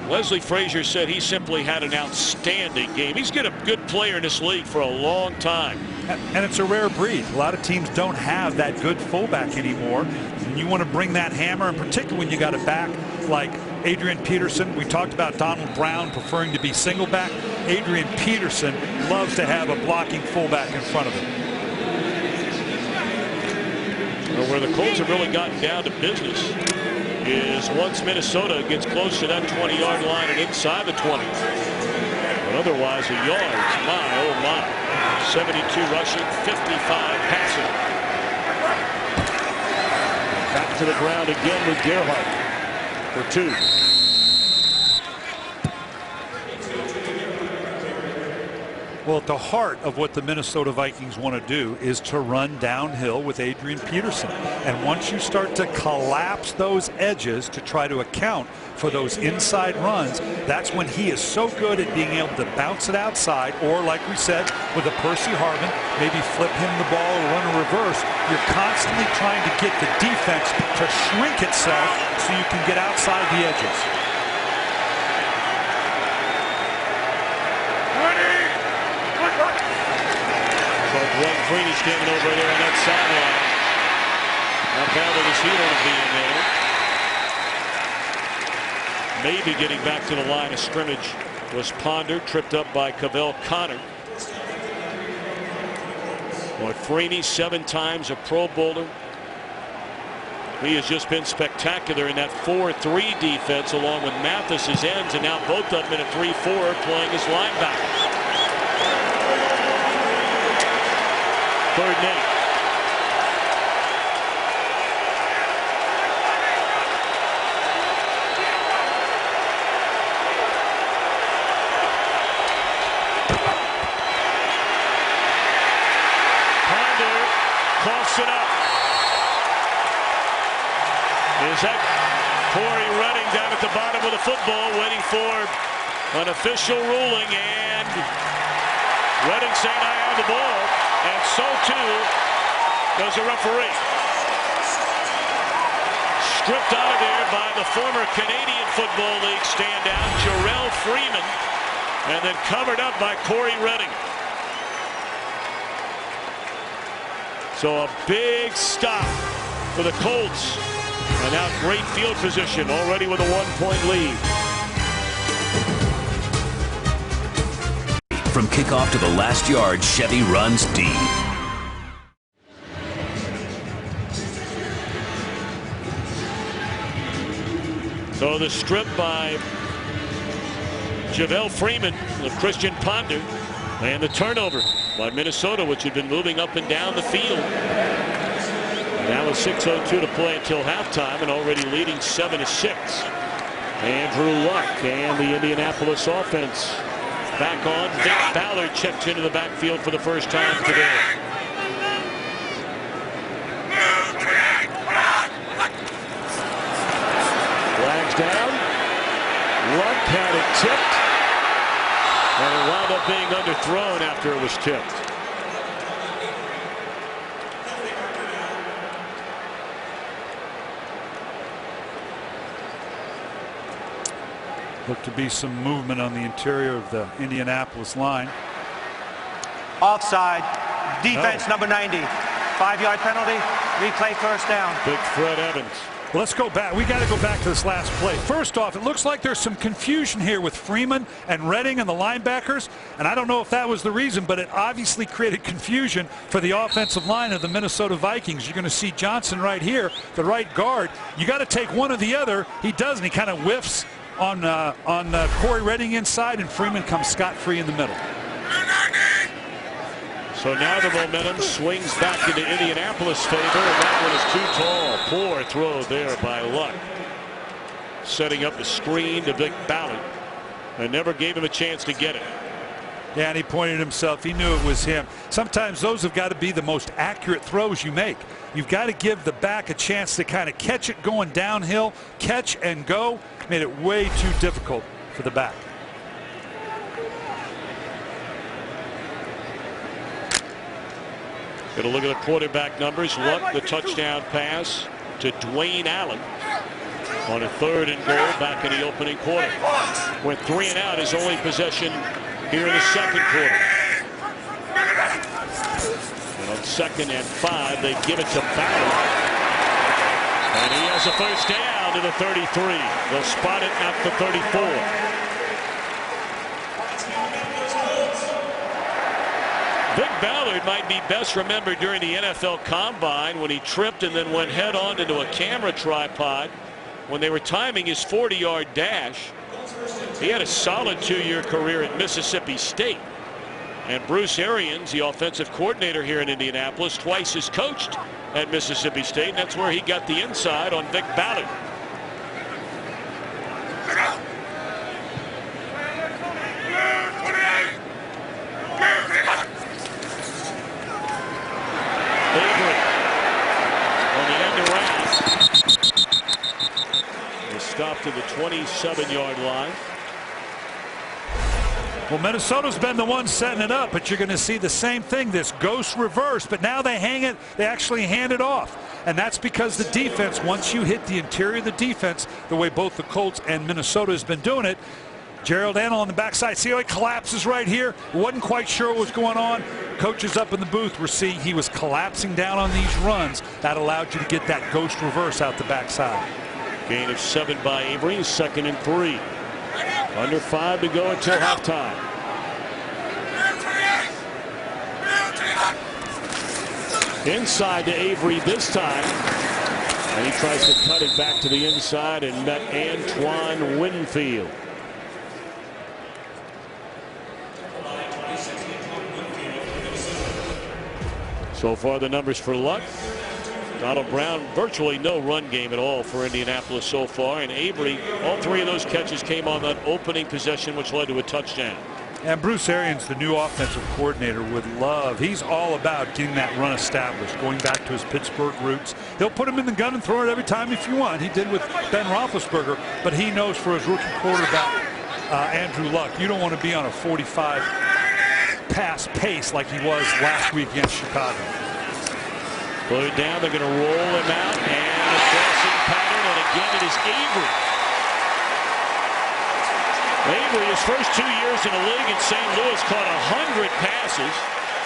Leslie Frazier said he simply had an outstanding game. He's been a good player in this league for a long time. And it's a rare breed. A lot of teams don't have that good fullback anymore. And you want to bring that hammer, and particularly when you got a back like Adrian Peterson. We talked about Donald Brown preferring to be single back. Adrian Peterson loves to have a blocking fullback in front of him. Well, where the Colts have really gotten down to business is once Minnesota gets close to that 20-yard line and inside the 20. But otherwise, the yards, my, oh my. 72 rushing, 55 passing. Back to the ground again with Gerhardt for 2. Well, at the heart of what the Minnesota Vikings want to do is to run downhill with Adrian Peterson. And once you start to collapse those edges to try to account for those inside runs, that's when he is so good at being able to bounce it outside, or like we said, with a Percy Harvin, maybe flip him the ball or run a reverse. You're constantly trying to get the defense to shrink itself so you can get outside the edges. Greg Freeney standing over there on that sideline. Not bad with his heel on being there. Maybe getting back to the line of scrimmage was Ponder, tripped up by Cavell Connor. Boy, Freeney, 7 times a Pro Bowler. He has just been spectacular in that 4-3 defense along with Mathis's ends, and now both of them in a 3-4 playing as linebackers. 3rd and 8. Ponder coughs it up. Is that Corey Redding down at the bottom of the football waiting for an official ruling, and Redding saying I have the ball. And so too does a referee. Stripped out of there by the former Canadian Football League standout Jarrell Freeman, and then covered up by Corey Redding. So a big stop for the Colts, and now great field position already with a 1-point lead. From kickoff to the last yard, Chevy runs deep. So the strip by Javale Freeman of Christian Ponder, and the turnover by Minnesota, which had been moving up and down the field. Now with 6:02 to play until halftime, and already leading 7-6. Andrew Luck and the Indianapolis offense back on. Vic Ballard checks into the backfield for the first time today. Flags down. Luck had it tipped, and it wound up being underthrown after it was tipped. Looked to be some movement on the interior of the Indianapolis line. Offside. Defense number 90. 5-yard penalty. Replay, first down. Big Fred Evans. Well, let's go back. We got to go back to this last play. First off, it looks like there's some confusion here with Freeman and Redding and the linebackers. And I don't know if that was the reason, but it obviously created confusion for the offensive line of the Minnesota Vikings. You're going to see Johnson right here, the right guard. You got to take one or the other. He doesn't. He kind of whiffs on Corey Redding inside, and Freeman comes scot-free in the middle. So now the momentum swings back into Indianapolis' favor, and that one is too tall. Poor throw there by Luck. Setting up the screen to Vic Ballard, and never gave him a chance to get it. Yeah, and he pointed himself. He knew it was him. Sometimes those have got to be the most accurate throws you make. You've got to give the back a chance to kind of catch it going downhill, catch and go. Made it way too difficult for the back. Going to look at the quarterback numbers. Luck, the touchdown pass to Dwayne Allen on a 3rd and goal back in the opening quarter. Went 3 and out, his only possession here in the second quarter. And on 2nd and 5, they give it to Ballard. And he has a first down to the 33. They'll spot it at the 34. Vic Ballard might be best remembered during the NFL Combine when he tripped and then went head-on into a camera tripod when they were timing his 40-yard dash. He had a solid 2-year career at Mississippi State. And Bruce Arians, the offensive coordinator here in Indianapolis, twice has coached at Mississippi State, and that's where he got the inside on Vic Ballard. Avery on the end around. They stopped to the 27-yard line. Well, Minnesota's been the one setting it up, but you're going to see the same thing, this ghost reverse, but now they hang it, they actually hand it off. And that's because the defense, once you hit the interior of the defense, the way both the Colts and Minnesota has been doing it, Gerald Annell on the backside, see how he collapses right here? Wasn't quite sure what was going on. Coaches up in the booth were seeing he was collapsing down on these runs. That allowed you to get that ghost reverse out the backside. Gain of 7 by Avery, 2nd and 3. Under 5 to go until halftime. Inside to Avery this time. And he tries to cut it back to the inside and met Antoine Winfield. So far the numbers for Luck. Donald Brown, virtually no run game at all for Indianapolis so far. And Avery, all 3 of those catches came on that opening possession, which led to a touchdown. And Bruce Arians, the new offensive coordinator, would love, he's all about getting that run established, going back to his Pittsburgh roots. He'll put him in the gun and throw it every time if you want. He did with Ben Roethlisberger, but he knows for his rookie quarterback, Andrew Luck, you don't want to be on a 45 pass pace like he was last week against Chicago. Third down, they're going to roll him out, and a crossing pattern, and again it is Avery. Avery, his first 2 years in the league in St. Louis, caught 100 passes.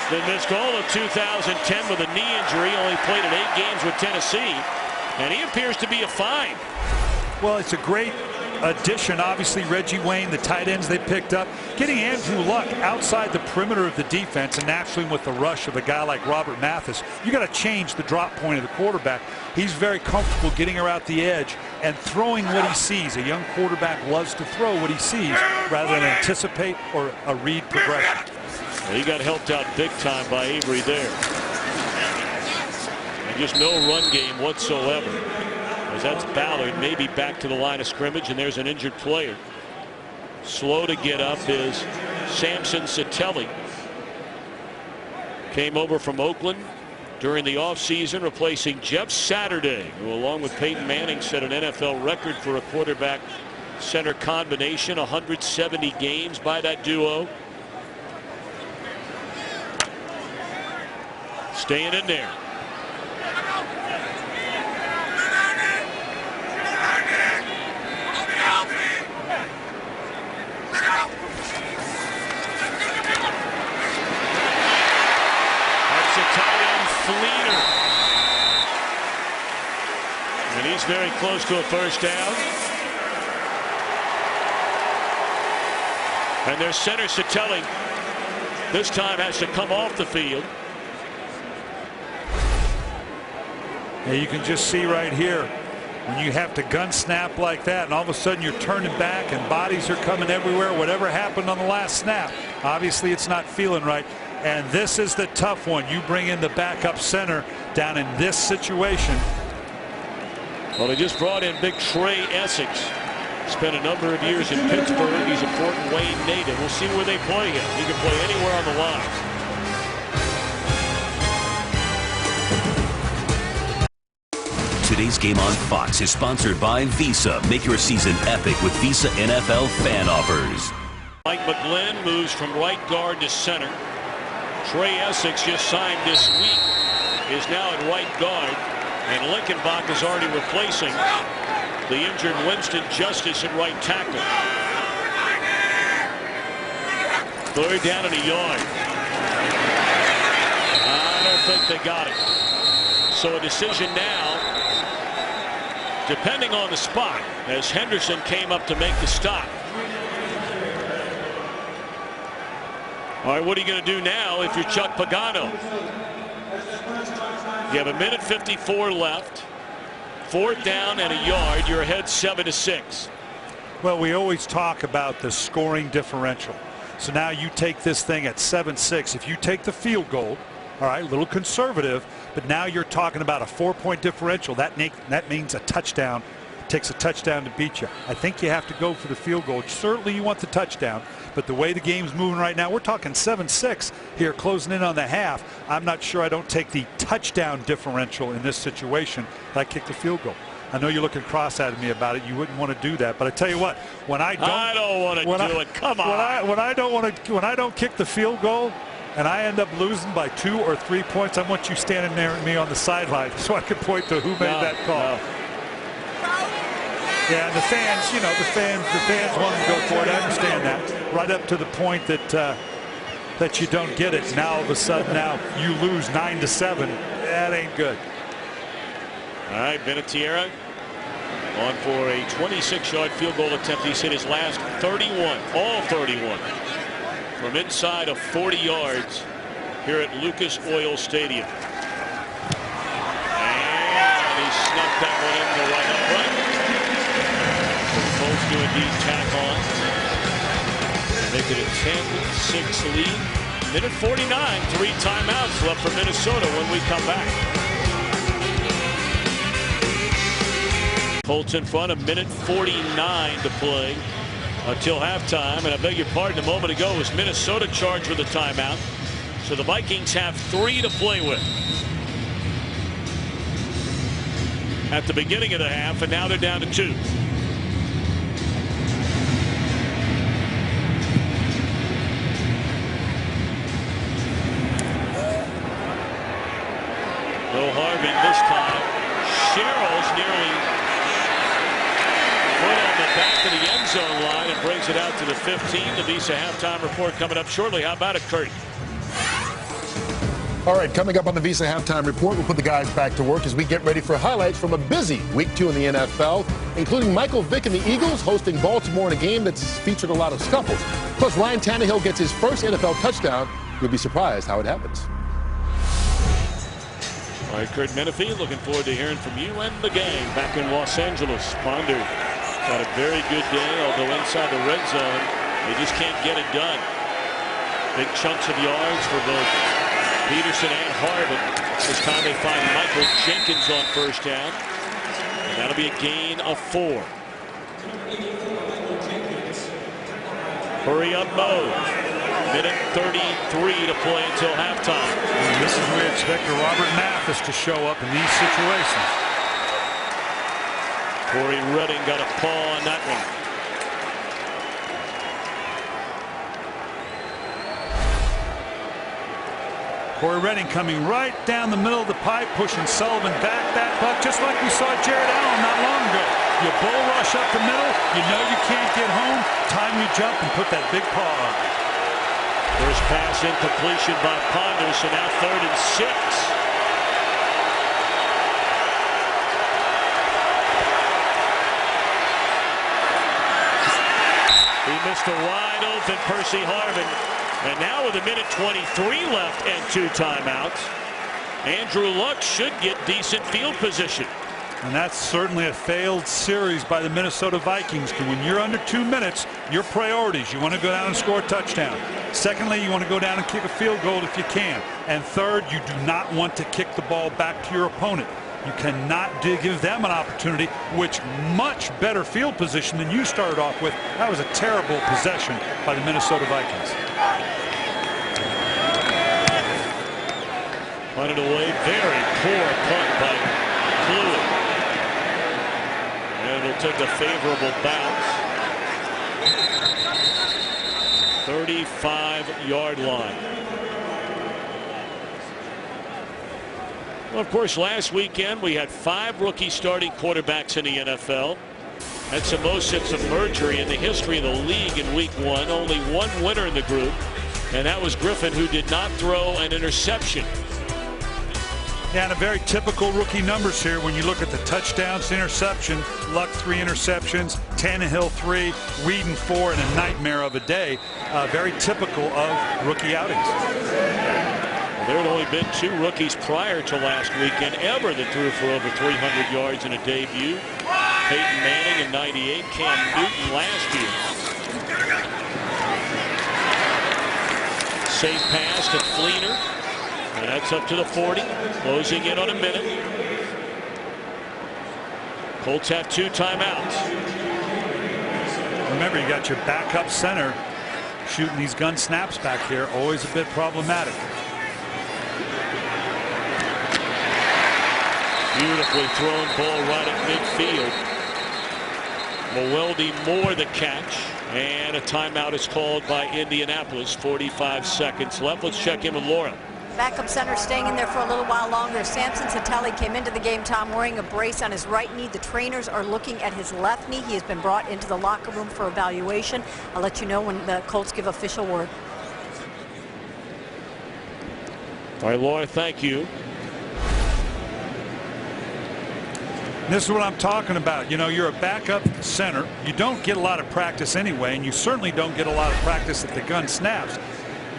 Then missed all of 2010 with a knee injury, only played in 8 games with Tennessee, and he appears to be a find. Well, it's a great addition. Obviously, Reggie Wayne, the tight ends they picked up. Getting Andrew Luck outside the perimeter of the defense, and naturally with the rush of a guy like Robert Mathis, you got to change the drop point of the quarterback. He's very comfortable getting her out the edge and throwing what he sees. A young quarterback loves to throw what he sees rather than anticipate or a read progression. Well, he got helped out big time by Avery there. And just no run game whatsoever. As that's Ballard maybe back to the line of scrimmage, and there's an injured player. Slow to get up is Samson Satelli. Came over from Oakland during the offseason, replacing Jeff Saturday, who along with Peyton Manning set an NFL record for a quarterback center combination, 170 games by that duo. Staying in there. And he's very close to a first down. And their center Satelli this time has to come off the field. Yeah, you can just see right here when you have to gun snap like that, and all of a sudden you're turning back and bodies are coming everywhere. Whatever happened on the last snap, obviously it's not feeling right. And this is the tough one. You bring in the backup center down in this situation. Well, they just brought in big Trey Essex Spent a number of years in Pittsburgh. He's a Fort Wayne native. We'll see where they play him. He can play anywhere on the line. Today's game on Fox is sponsored by Visa. Make your season epic with Visa NFL fan offers. Mike McGlynn moves from right guard to center. Trey Essex just signed this week. Is now at right guard. And Linkenbach is already replacing the injured Winston Justice at right tackle. Third down and a yard. I don't think they got it. So a decision now, depending on the spot, as Henderson came up to make the stop. All right, what are you going to do now if you're Chuck Pagano? You have 1:54 left. Fourth down and a yard. You're ahead 7-6. Well, we always talk about the scoring differential. So now you take this thing at 7-6. If you take the field goal, all right, a little conservative, but now you're talking about a 4-point differential. That means a touchdown. It takes a touchdown to beat you. I think you have to go for the field goal. Certainly you want the touchdown, but the way the game's moving right now, we're talking 7-6 here, closing in on the half. I'm not sure I don't take the touchdown differential in this situation. I kick the field goal. I know you're looking cross at me about it. You wouldn't want to do that, but I tell you what, when I don't want to do it. Come on. When I don't kick the field goal, and I end up losing by 2 or 3 points, I want you standing there with me on the sideline so I can point to who made that call. No. Yeah, and the fans, you know, the fans want to go for it. I understand that. Right up to the point that you don't get it. Now all of a sudden, now you lose 9-7. That ain't good. All right, Vinatieri on for a 26-yard field goal attempt. He's hit his last 31, all 31, from inside of 40 yards here at Lucas Oil Stadium. And he snuck that one in the right upright. Colts do indeed tack on. Make it a 10-6 lead. Minute 49, 3 timeouts left for Minnesota when we come back. Colts in front, 1:49 to play until halftime. And I beg your pardon, a moment ago was Minnesota charged with a timeout. So the Vikings have 3 to play with at the beginning of the half, and now they're down to 2. No Harvin this time. Sherrill's nearly put on the back of the end zone line and brings it out to the 15. The Visa halftime report coming up shortly. How about it, Kurt? All right, coming up on the Visa halftime report, we'll put the guys back to work as we get ready for highlights from a busy week 2 in the NFL, including Michael Vick and the Eagles hosting Baltimore in a game that's featured a lot of scuffles. Plus, Ryan Tannehill gets his first NFL touchdown. You'll be surprised how it happens. All right, Kurt Menefee, looking forward to hearing from you and the gang back in Los Angeles. Ponder had a very good day, although inside the red zone, they just can't get it done. Big chunks of yards for both Peterson and Harvin. This time they find Michael Jenkins on first down. And that'll be a gain of 4. Hurry up mode. Minute 33 to play until halftime. And this is where we expect Robert Mathis to show up in these situations. Corey Redding got a paw on that one. Corey Redding coming right down the middle of the pipe, pushing Sullivan back that buck, just like we saw Jared Allen not long ago. You bull rush up the middle, you know you can't get home, time you jump and put that big paw on. First pass incompletion by Ponder, so now 3rd and 6. He missed a wide open Percy Harvin. And now with 1:23 left and 2 timeouts, Andrew Luck should get decent field position. And that's certainly a failed series by the Minnesota Vikings. When you're under 2 minutes, your priorities, you want to go down and score a touchdown. Secondly, you want to go down and kick a field goal if you can. And third, you do not want to kick the ball back to your opponent. You cannot give them an opportunity, which much better field position than you started off with. That was a terrible possession by the Minnesota Vikings. Punted away, very poor punt by Cluey. And it'll take a favorable bounce. 35-yard line. Well, of course, last weekend we had 5 rookie starting quarterbacks in the NFL. That's the most since the merger in the history of the league in week 1. Only one winner in the group, and that was Griffin, who did not throw an interception. Yeah, and a very typical rookie numbers here when you look at the touchdowns, interception, Luck 3 interceptions, Tannehill 3, Whedon 4, and a nightmare of a day. Very typical of rookie outings. There had only been 2 rookies prior to last weekend ever that threw for over 300 yards in a debut. Peyton Manning in '98, Cam Newton last year. Safe pass to Fleener. And that's up to the 40. Closing in on a minute. Colts have 2 timeouts. Remember, you got your backup center shooting these gun snaps back here. Always a bit problematic. Beautifully thrown ball right at midfield. Mwelde Moore the catch. And a timeout is called by Indianapolis. 45 seconds left. Let's check in with Laura. Backup center staying in there for a little while longer. Samson Sattelli came into the game, Tom, wearing a brace on his right knee. The trainers are looking at his left knee. He has been brought into the locker room for evaluation. I'll let you know when the Colts give official word. All right, Laura, thank you. This is what I'm talking about. You know, you're a backup center. You don't get a lot of practice anyway, and you certainly don't get a lot of practice at the gun snaps.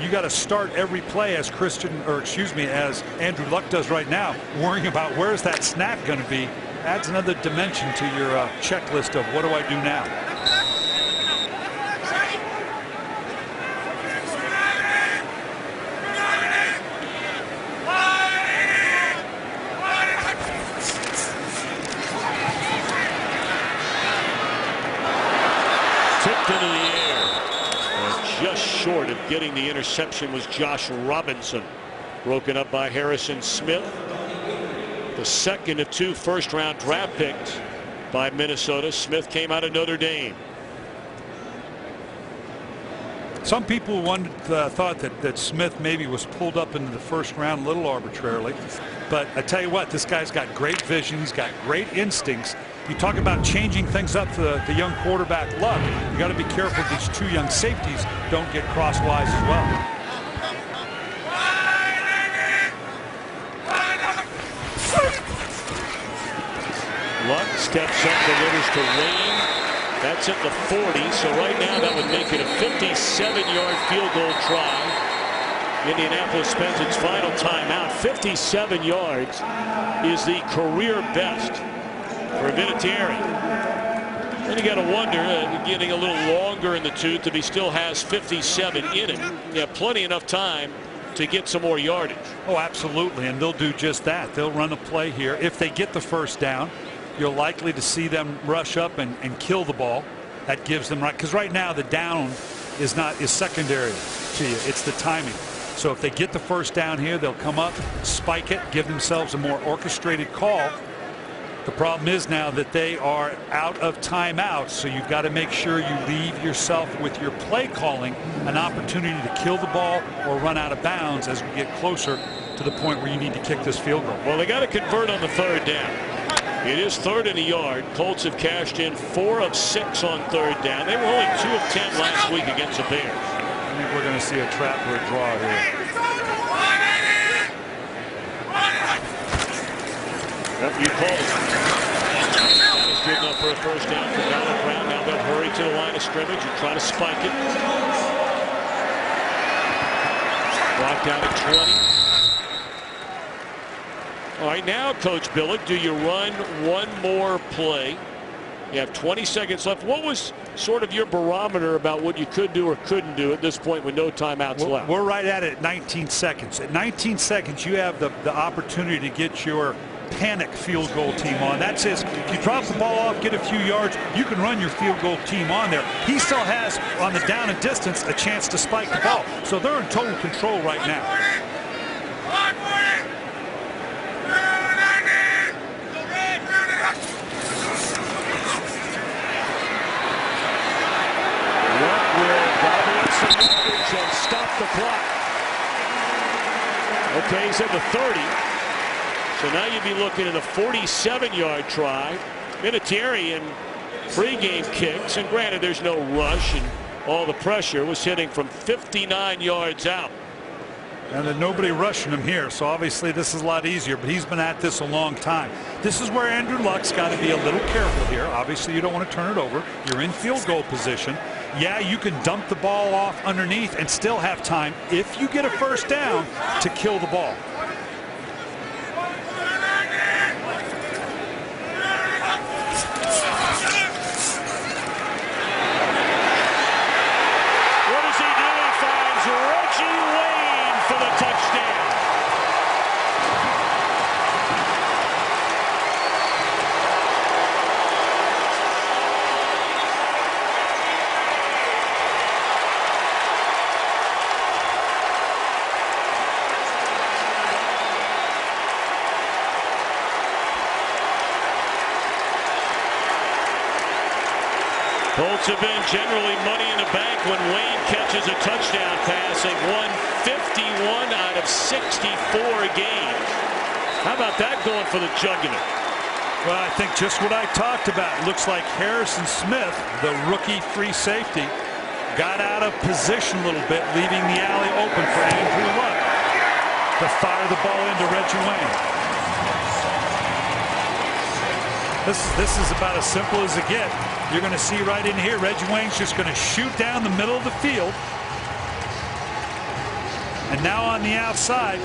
You got to start every play as as Andrew Luck does right now, worrying about where's that snap going to be. Adds another dimension to your checklist of what do I do now. Tipped into the air. Just short of getting the interception was Josh Robinson. Broken up by Harrison Smith. The second of 2 first-round draft picks by Minnesota. Smith came out of Notre Dame. Some people thought that Smith maybe was pulled up into the first round a little arbitrarily. But I tell you what, this guy's got great vision. He's got great instincts. You talk about changing things up for the young quarterback Luck. You got to be careful these 2 young safeties don't get crosswise as well. Luck steps up, delivers to Wayne. That's at the 40. So right now that would make it a 57-yard field goal try. Indianapolis spends its final timeout. 57 yards is the career best for Vinatieri. Then you got to wonder, getting a little longer in the tooth, if he still has 57 in it. You have plenty enough time to get some more yardage. Oh, absolutely, and they'll do just that. They'll run a play here. If they get the first down, you're likely to see them rush up and kill the ball. That gives them because right now the down is secondary to you. It's the timing. So if they get the first down here, they'll come up, spike it, give themselves a more orchestrated call. The problem is now that they are out of timeouts, so you've got to make sure you leave yourself with your play calling an opportunity to kill the ball or run out of bounds as we get closer to the point where you need to kick this field goal. Well, they got to convert on the 3rd down. It is 3rd and a yard. Colts have cashed in 4 of 6 on 3rd down. They were only 2 of 10 last week against the Bears. I think we're going to see a trap or a draw here. Yep, you called it. That is good enough for a first down for Donald Brown. Now they'll hurry to the line of scrimmage and try to spike it. Blocked out at 20. All right, now, Coach Billick, do you run one more play? You have 20 seconds left. What was sort of your barometer about what you could do or couldn't do at this point with no timeouts left? We're right at it at 19 seconds. At 19 seconds, you have the opportunity to get your panic field goal team on. That says if you drop the ball off, get a few yards, you can run your field goal team on there. He still has, on the down and distance, a chance to spike the ball. So they're in total control right now. And stop the clock. Okay, he's at the 30. So now you'd be looking at a 47-yard try. Vinatieri in pregame kicks, and granted there's no rush and all the pressure, was hitting from 59 yards out. And then nobody rushing him here, so obviously this is a lot easier, but he's been at this a long time. This is where Andrew Luck's got to be a little careful here. Obviously you don't want to turn it over. You're in field goal position. Yeah, you can dump the ball off underneath and still have time, if you get a first down, to kill the ball. What does he do? He finds Reggie Wayne for the touchdown. Colts have been generally money in the bank when Wayne catches a touchdown pass. They've won 51 out of 64 games. How about that going for the jugular? Well, I think just what I talked about. Looks like Harrison Smith, the rookie free safety, got out of position a little bit, leaving the alley open for Andrew Luck to fire the ball into Reggie Wayne. This is about as simple as it gets. You're going to see right in here, Reggie Wayne's just going to shoot down the middle of the field. And now on the outside,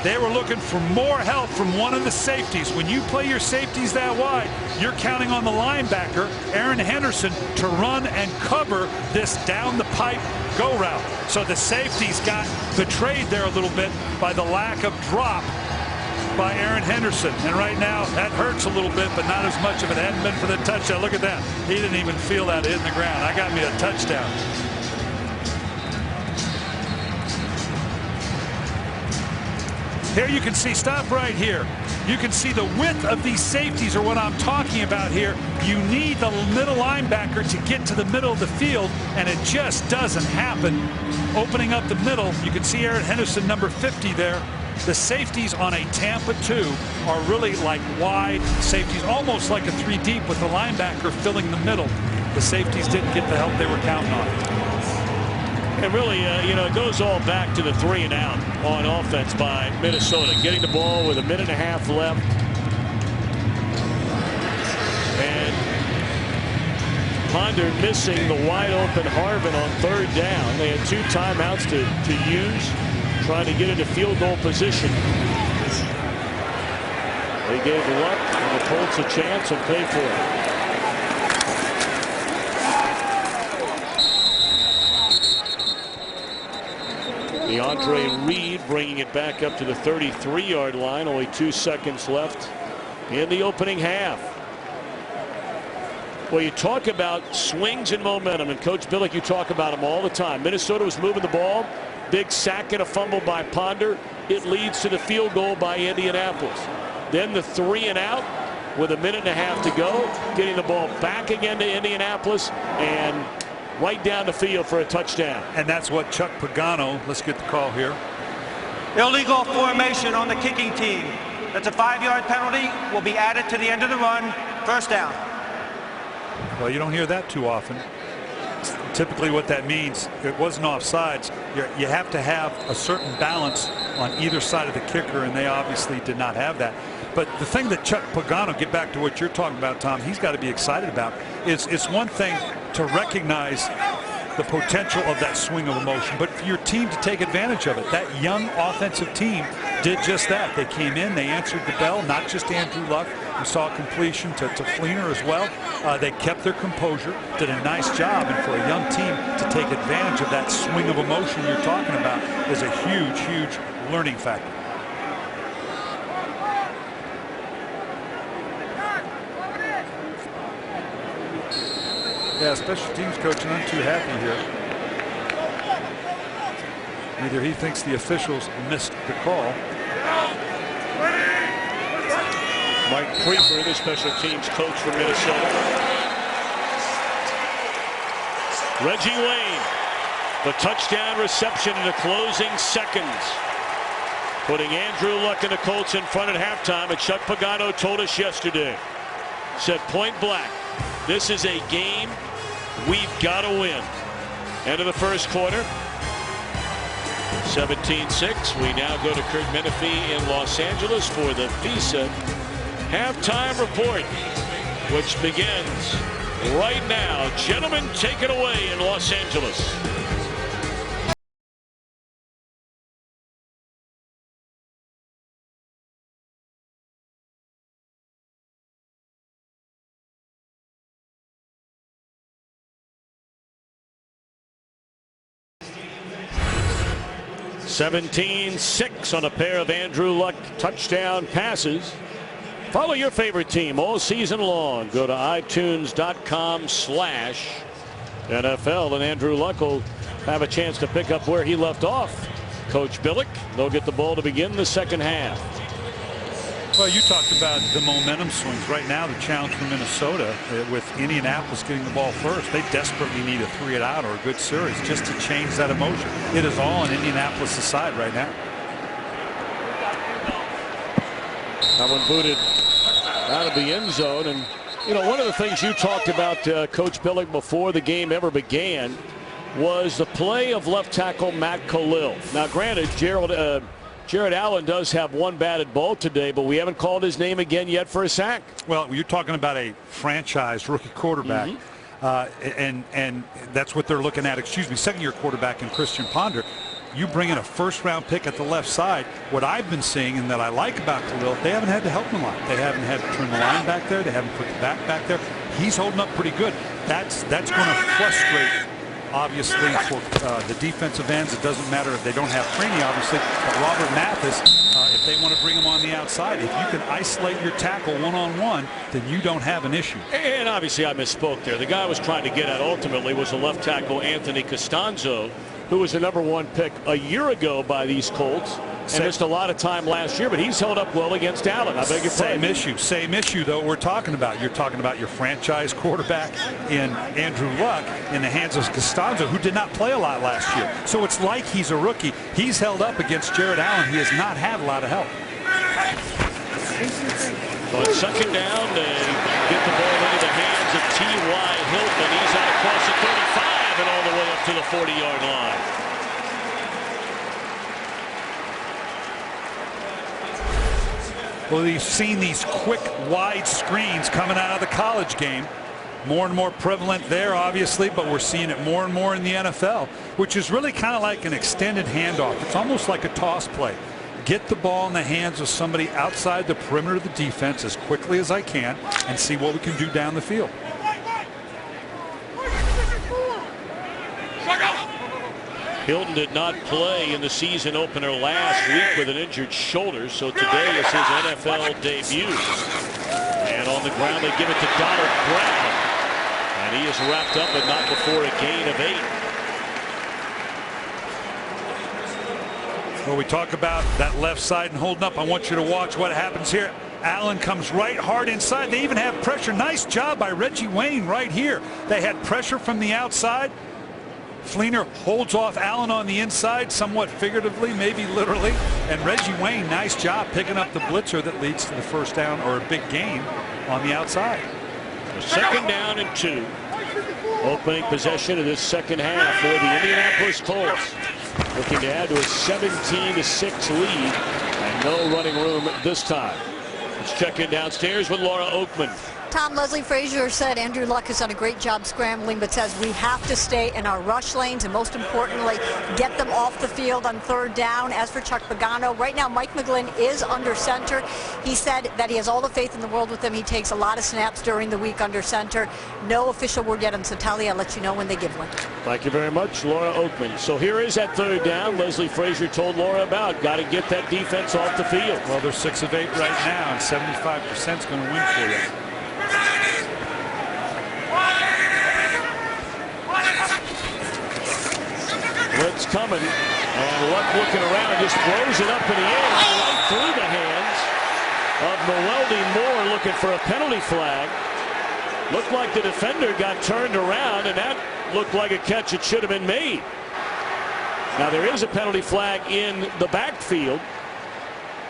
they were looking for more help from one of the safeties. When you play your safeties that wide, you're counting on the linebacker, Aaron Henderson, to run and cover this down the pipe go route. So the safeties got betrayed there a little bit by the lack of drop by Aaron Henderson. And right now, that hurts a little bit, but not as much if it hadn't been for the touchdown. Look at that. He didn't even feel that hitting the ground. I got me a touchdown. Here you can see, stop right here. You can see the width of these safeties are what I'm talking about here. You need the middle linebacker to get to the middle of the field, and it just doesn't happen. Opening up the middle, you can see Aaron Henderson, number 50 there. The safeties on a Tampa 2 are really like wide safeties, almost like a 3 deep with the linebacker filling the middle. The safeties didn't get the help they were counting on. And really, you know, it goes all back to the 3 and out on offense by Minnesota, getting the ball with a minute and a half left. And Ponder missing the wide open Harvin on 3rd down. They had 2 timeouts to use, trying to get into field goal position. They gave Luck and the Colts a chance and paid for it. DeAndre Reed bringing it back up to the 33-yard line. Only 2 seconds left in the opening half. Well, you talk about swings and momentum, and Coach Billick, you talk about them all the time. Minnesota was moving the ball. Big sack and a fumble by Ponder. It leads to the field goal by Indianapolis. Then the 3 and out with a minute and a half to go. Getting the ball back again to Indianapolis and right down the field for a touchdown. And that's what Chuck Pagano, let's get the call here. Illegal formation on the kicking team. That's a 5-yard penalty. Will be added to the end of the run. First down. Well, you don't hear that too often. Typically what that means, it wasn't offsides. You have to have a certain balance on either side of the kicker, and they obviously did not have that. But the thing that Chuck Pagano, get back to what you're talking about, Tom, he's got to be excited about is it's one thing to recognize the potential of that swing of emotion, but for your team to take advantage of it. That young offensive team did just that. They came in, they answered the bell, not just Andrew Luck. We saw a completion to Fleener as well. They kept their composure, did a nice job, and for a young team to take advantage of that swing of emotion you're talking about is a huge, huge learning factor. Yeah, special teams coach not too happy here. Either he thinks the officials missed the call. Mike Prefer, the special teams coach for Minnesota. Reggie Wayne, the touchdown reception in the closing seconds, putting Andrew Luck and the Colts in front at halftime. And Chuck Pagano told us yesterday, said point blank, this is a game we've got to win. End of the first quarter. 17-6. We now go to Kurt Menefee in Los Angeles for the Visa halftime report, which begins right now. Gentlemen, take it away in Los Angeles. (17-6) on a pair of Andrew Luck touchdown passes. Follow your favorite team all season long. Go to iTunes.com/NFL, and Andrew Luck will have a chance to pick up where he left off. Coach Billick, they'll get the ball to begin the second half. Well, you talked about the momentum swings. Right now, the challenge for Minnesota with Indianapolis getting the ball first. They desperately need a 3-and-out or a good series just to change that emotion. It is all on Indianapolis' side right now. That one booted out of the end zone. And, you know, one of the things you talked about, Coach Billick, before the game ever began was the play of left tackle Matt Khalil. Now, granted, Jared Allen does have one batted ball today, but we haven't called his name again yet for a sack. Well, you're talking about a franchise rookie quarterback. And that's what they're looking at. Excuse me, second-year quarterback in Christian Ponder. You bring in a first-round pick at the left side. What I've been seeing and that I like about Khalil, they haven't had to help him a lot. They haven't had to turn the line back there. They haven't put the back there. He's holding up pretty good. That's going to frustrate, obviously, for the defensive ends. It doesn't matter if they don't have training, obviously. But Robert Mathis, if they want to bring him on the outside, if you can isolate your tackle one-on-one, then you don't have an issue. And obviously, I misspoke there. The guy I was trying to get at ultimately was the left tackle Anthony Costanzo, who was the #1 pick a year ago by these Colts and missed a lot of time last year, but he's held up well against Allen. I beg your pardon. Same issue, though, we're talking about. You're talking about your franchise quarterback in Andrew Luck in the hands of Costanzo, who did not play a lot last year. So it's like he's a rookie. He's held up against Jared Allen. He has not had a lot of help. On second down, they get the ball into the hands of T.Y. Hilton. He's out across the 35 and all the way up to the 40-yard line. Well, we've seen these quick, wide screens coming out of the college game. More and more prevalent there, obviously, but we're seeing it more and more in the NFL, which is really kind of like an extended handoff. It's almost like a toss play. Get the ball in the hands of somebody outside the perimeter of the defense as quickly as I can and see what we can do down the field. Hilton did not play in the season opener last week with an injured shoulder, so today is his NFL debut. And on the ground, they give it to Donald Brown. And he is wrapped up, but not before a gain of 8. Well, we talk about that left side and holding up. I want you to watch what happens here. Allen comes right hard inside. They even have pressure. Nice job by Reggie Wayne right here. They had pressure from the outside. Fleener holds off Allen on the inside, somewhat figuratively, maybe literally. And Reggie Wayne, nice job picking up the blitzer that leads to the first down or a big gain on the outside. Second down and 2. Opening possession of this second half for the Indianapolis Colts. Looking to add to a 17-6 lead. And no running room this time. Let's check in downstairs with Laura Oakman. Tom, Leslie Frazier said Andrew Luck has done a great job scrambling, but says we have to stay in our rush lanes and most importantly, get them off the field on third down. As for Chuck Pagano, right now Mike McGlynn is under center. He said that he has all the faith in the world with him. He takes a lot of snaps during the week under center. No official word yet on Satali. I'll let you know when they give one. Thank you very much, Laura Oakman. So here is that third down Leslie Frazier told Laura about. Got to get that defense off the field. Well, they're 6 of 8 right now, and 75% is going to win for you. Blitz coming, and Luck looking around, just throws it up in the air right through the hands of Noeldi Moore, looking for a penalty flag. Looked like the defender got turned around, and that looked like a catch that should have been made. Now there is a penalty flag in the backfield.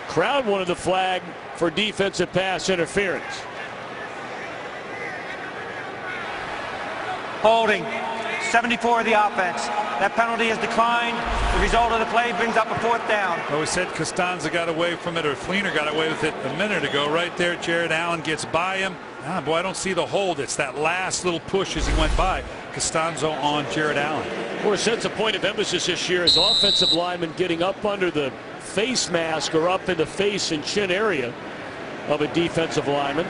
Crowd wanted the flag for defensive pass interference. Holding. 74 of the offense. That penalty is declined. The result of the play brings up a 4th down. Well, we said Costanza got away from it, or Fleener got away with it a minute ago. Right there, Jared Allen gets by him. Boy, I don't see the hold. It's that last little push as he went by. Costanzo on Jared Allen. Of course, that's a point of emphasis this year, is offensive linemen getting up under the face mask or up in the face and chin area of a defensive lineman.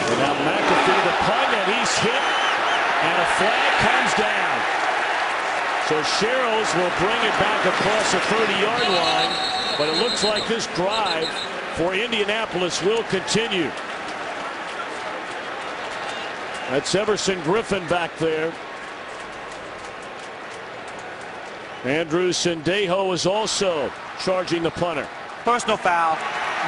And now McAfee, the punt, and he's hit, and a flag comes down. So Sherrills will bring it back across the 30-yard line, but it looks like this drive for Indianapolis will continue. That's Everson Griffin back there. Andrew Sendejo is also charging the punter. Personal foul.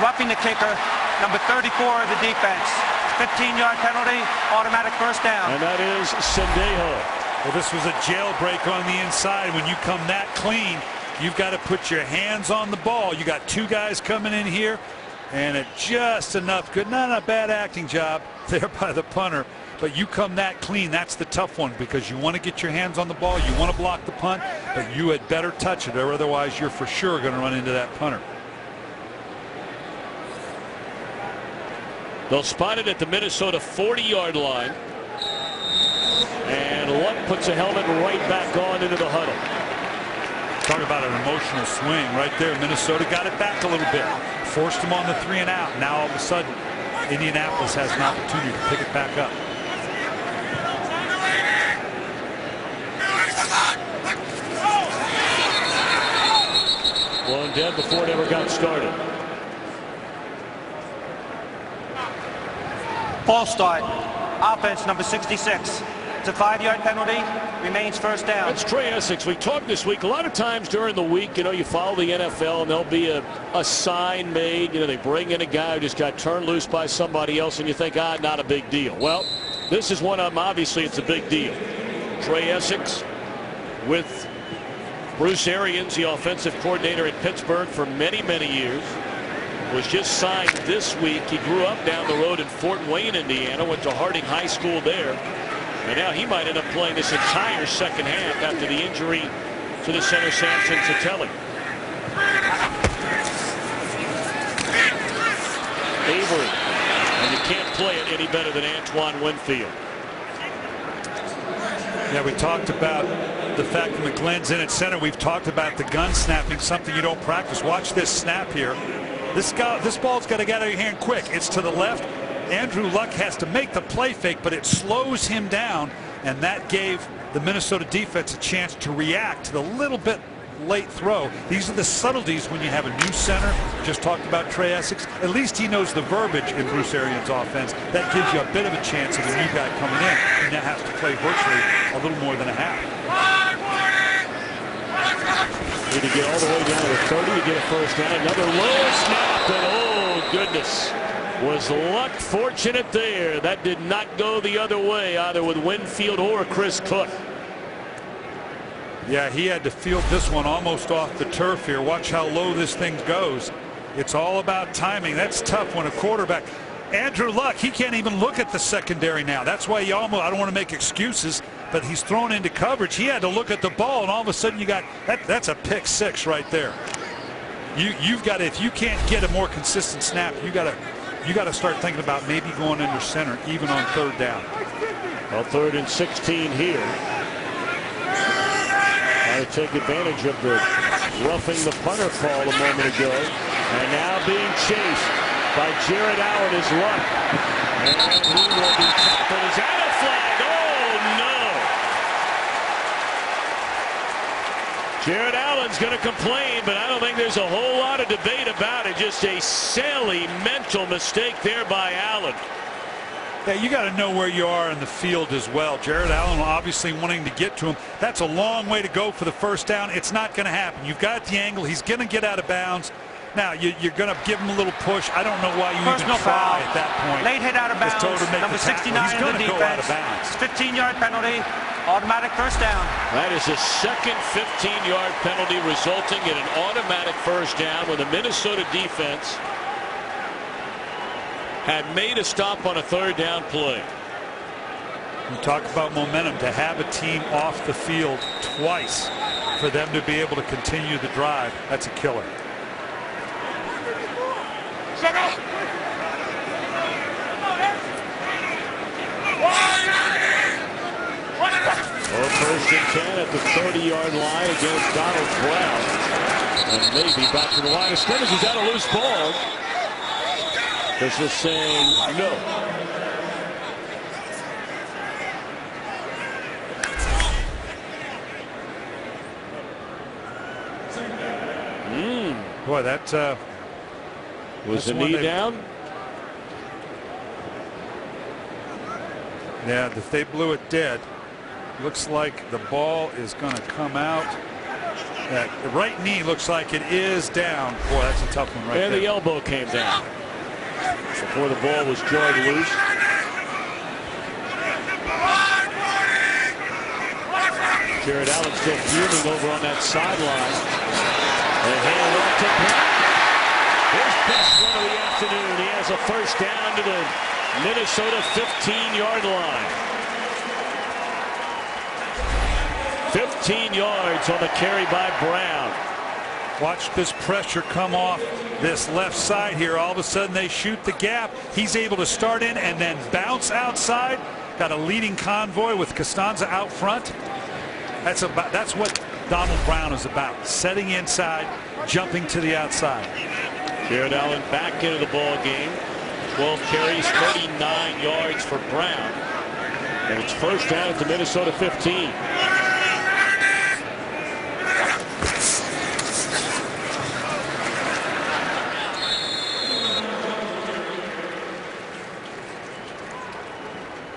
Roughing the kicker. Number 34 of the defense. 15-yard penalty. Automatic 1st down. And that is Sendejo. Well, this was a jailbreak on the inside. When you come that clean, you've got to put your hands on the ball. You got 2 guys coming in here, and it just enough good. Not a bad acting job there by the punter. But you come that clean, that's the tough one, because you want to get your hands on the ball, you want to block the punt, but you had better touch it, or otherwise you're for sure going to run into that punter. They'll spot it at the Minnesota 40-yard line. And Luck puts a helmet right back on into the huddle. Talk about an emotional swing right there. Minnesota got it back a little bit. Forced them on the 3 and out. Now all of a sudden, Indianapolis has an opportunity to pick it back up. Blown dead before it ever got started. False start. Offense number 66. It's a 5-yard penalty. Remains 1st down. That's Trey Essex. We talked this week. A lot of times during the week, you follow the NFL and there'll be a sign made. They bring in a guy who just got turned loose by somebody else, and you think, not a big deal. Well, this is one of them. Obviously, it's a big deal. Trey Essex with Bruce Arians, the offensive coordinator at Pittsburgh for many, many years, was just signed this week. He grew up down the road in Fort Wayne, Indiana, went to Harding High School there. And now he might end up playing this entire second half after the injury to the center, Samson Satelli. Avery. And you can't play it any better than Antoine Winfield. Yeah, we talked about the fact that McGlynn's in at center. We've talked about the gun snapping, something you don't practice. Watch this snap here. This ball's got to get out of your hand quick. It's to the left. Andrew Luck has to make the play fake, but it slows him down, and that gave the Minnesota defense a chance to react to the little bit late throw. These are the subtleties when you have a new center. Just talked about Trey Essex. At least he knows the verbiage in Bruce Arians' offense. That gives you a bit of a chance of a new guy coming in. He now has to play virtually a little more than a half. Need to get all the way down to the 30 to get a 1st down. Another low snap, and oh goodness. Was Luck fortunate there? That did not go the other way, either with Winfield or Chris Cook. Yeah, he had to field this one almost off the turf here. Watch how low this thing goes. It's all about timing. That's tough when a quarterback. Andrew Luck, he can't even look at the secondary now. That's why he almost, I don't want to make excuses, but he's thrown into coverage. He had to look at the ball, and all of a sudden you got, that's a pick 6 right there. You've got to, if you can't get a more consistent snap, you got to start thinking about maybe going under center, even on 3rd down. Well, 3rd and 16 here. Trying to take advantage of the roughing the punter call a moment ago. And now being chased by Jared Allen is Luck. And he will be tackled. Is that a flag? Oh, no. Jared Allen's going to complain, but I don't think there's a whole lot of debate about it. Just a silly mental mistake there by Allen. Yeah, you got to know where you are in the field as well. Jared Allen obviously wanting to get to him. That's a long way to go for the first down. It's not going to happen. You've got the angle. He's going to get out of bounds. Now, you're going to give him a little push. I don't know why you even try at that point. Late hit out of bounds. Number 69 He's going in the to go out of defense. bounds. 15-yard penalty. Automatic first down. That is a second 15-yard penalty resulting in an automatic first down when the Minnesota defense had made a stop on a third down play. You talk about momentum. To have a team off the field twice for them to be able to continue the drive, that's a killer. Well, first and 10 at the 30-yard line against Donald Brown. And maybe back to the line of scrimmage. He's got a loose ball. This is saying no. Boy, that was the knee down? Yeah, if they blew it dead, looks like the ball is going to come out. That the right knee looks like it is down. Boy, that's a tough one right there. And the elbow came down before the ball was jarred loose. Jared Allen still fuming over on that sideline. And hand off to Brown. His best run of the afternoon. He has a first down to the Minnesota 15-yard line. 15 yards on the carry by Brown. Watch this pressure come off this left side here. All of a sudden they shoot the gap. He's able to start in and then bounce outside. Got a leading convoy with Costanza out front. That's what Donald Brown is about. Setting inside, jumping to the outside. Jared Allen back into the ball game. 12 carries, 39 yards for Brown. And it's first down at the Minnesota 15.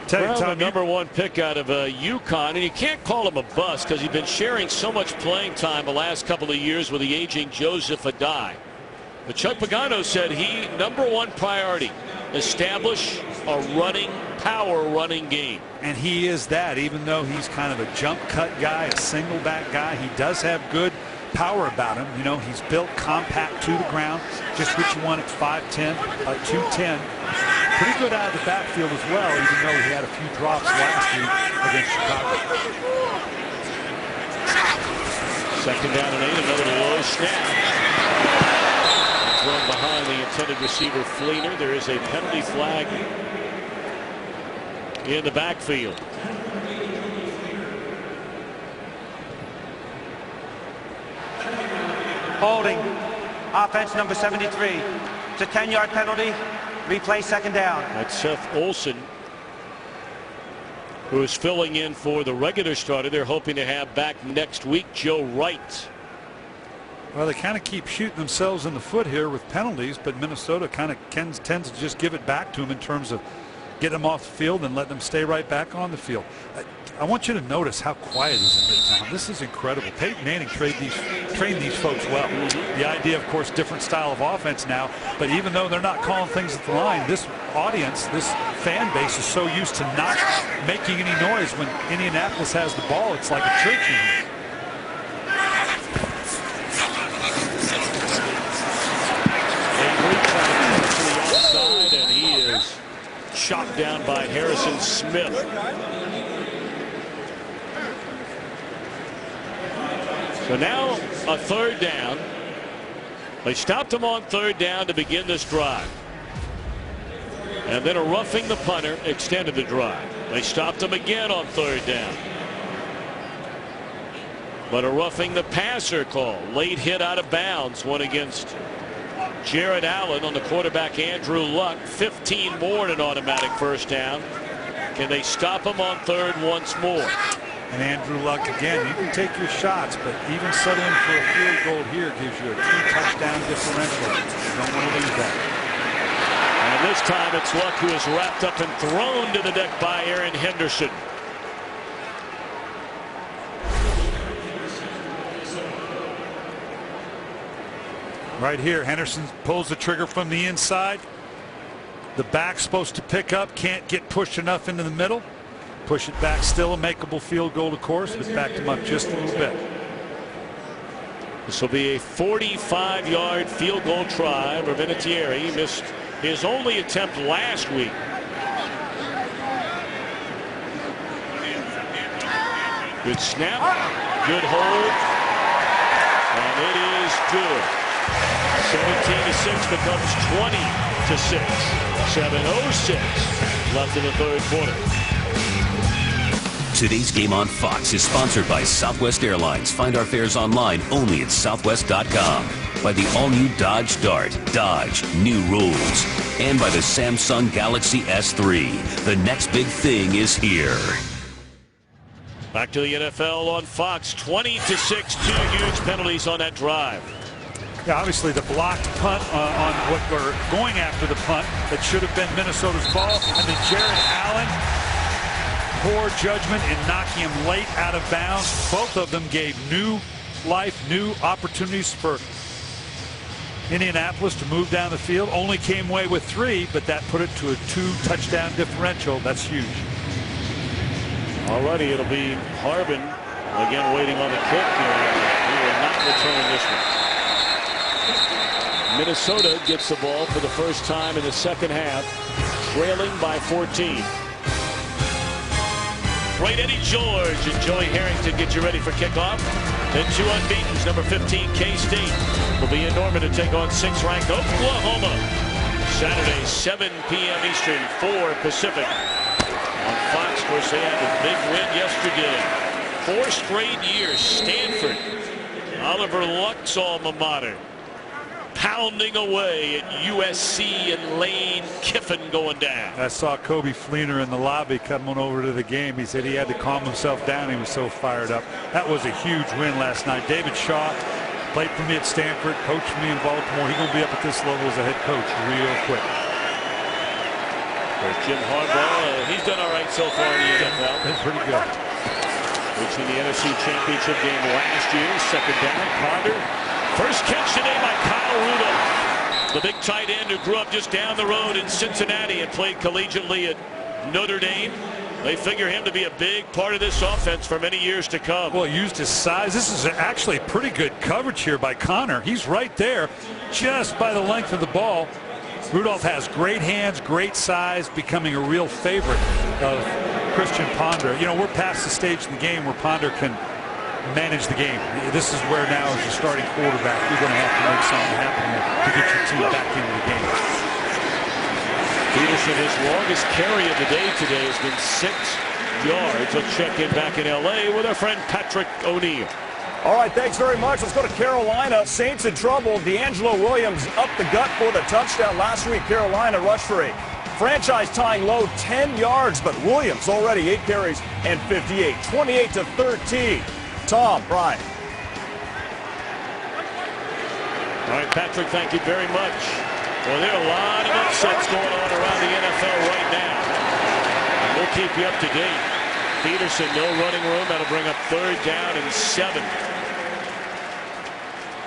Brown, the number one pick out of UConn, and you can't call him a bust because he's been sharing so much playing time the last couple of years with the aging Joseph Adai. But Chuck Pagano said number one priority, establish a power running game. And he is that, even though he's kind of a jump cut guy, a single back guy. He does have good power about him. You know, he's built compact to the ground, just what you want at 5'10", 210. Pretty good out of the backfield as well, even though he had a few drops last week against Chicago. Second down and 8, another low snap. Thrown behind the intended receiver Fleener. There is a penalty flag in the backfield. Holding. Offense number 73. It's a 10-yard penalty. Replay second down. That's Seth Olson, who is filling in for the regular starter. They're hoping to have back next week Joe Wright. Well, they kind of keep shooting themselves in the foot here with penalties, but Minnesota kind of tends to just give it back to them in terms of getting them off the field and letting them stay right back on the field. I want you to notice how quiet it is in Midtown. This is incredible. Peyton Manning trained these folks well. The idea, of course, different style of offense now, but even though they're not calling things at the line, this audience, this fan base is so used to not making any noise when Indianapolis has the ball. It's like a church in here. And he is chopped down by Harrison Smith. So now a third down. They stopped him on third down to begin this drive. And then a roughing the punter extended the drive. They stopped him again on third down. But a roughing the passer call. Late hit out of bounds. One against Jared Allen on the quarterback Andrew Luck. 15 more in an automatic first down. Can they stop him on third once more? And Andrew Luck again, you can take your shots, but even settling for a field goal here gives you a 2-touchdown differential. You don't want to lose that. And And this time it's Luck who is wrapped up and thrown to the deck by Aaron Henderson. Right here, Henderson pulls the trigger from the inside. The back's supposed to pick up, can't get pushed enough into the middle. Push it back, still a makeable field goal, of course, but backed him up just a little bit. This will be a 45-yard field goal try for Vinatieri. He missed his only attempt last week. Good snap, good hold, and it is good. 17-6 becomes 20-6. 7:06 left in the third quarter. Today's game on Fox is sponsored by Southwest Airlines. Find our fares online only at southwest.com. By the all-new Dodge Dart. Dodge, new rules. And by the Samsung Galaxy S3. The next big thing is here. Back to the NFL on Fox. 20-6. 2 huge penalties on that drive. Yeah, obviously the blocked punt on what we're going after the punt that should have been Minnesota's ball, and then Jared Allen, poor judgment in knocking him late out of bounds. Both of them gave new life, new opportunities for Indianapolis to move down the field. Only came away with 3, but that put it to a 2-touchdown differential. That's huge. Alrighty, it'll be Harbin again waiting on the kick, and he will not return this one. Minnesota gets the ball for the first time in the second half, trailing by 14. Right, Eddie George and Joey Harrington get you ready for kickoff. Then 2 unbeatens, number 15 K-State will be in Norman to take on 6th-ranked Oklahoma. Saturday, 7 p.m. Eastern, 4 Pacific. On Fox, of course, they had a big win yesterday. 4 straight years, Stanford, Oliver Luck's alma mater, pounding away at USC and Lane Kiffin going down. I saw Kobe Fleener in the lobby coming over to the game. He said he had to calm himself down. He was so fired up. That was a huge win last night. David Shaw played for me at Stanford, coached for me in Baltimore. He's going to be up at this level as a head coach real quick. There's Jim Harbaugh. He's done all right so far in the NFL. Been pretty good. Reaching the NFC Championship game last year. Second down, Ponder. First catch today by Kyle Rudolph, the big tight end who grew up just down the road in Cincinnati and played collegiately at Notre Dame. They figure him to be a big part of this offense for many years to come. Well, he used his size. This is actually pretty good coverage here by Connor. He's right there just by the length of the ball. Rudolph has great hands, great size, becoming a real favorite of Christian Ponder. You know, we're past the stage in the game where Ponder can manage the game. This is where now as the starting quarterback you're going to have to make something happen to get your team back into the game. Peterson, his longest carry of the day today has been 6 yards. Let's check in back in LA with our friend Patrick O'Neill. All right, thanks very much. Let's go to Carolina. Saints in trouble. D'Angelo Williams up the gut for the touchdown last week. Carolina rushed for a franchise-tying low 10 yards, but Williams already 8 carries and 58. 28-13. Tom, Brian. All right, Patrick, thank you very much. Well, there are a lot of upsets going on around the NFL right now. And we'll keep you up to date. Peterson, no running room. That'll bring up 3rd down and 7.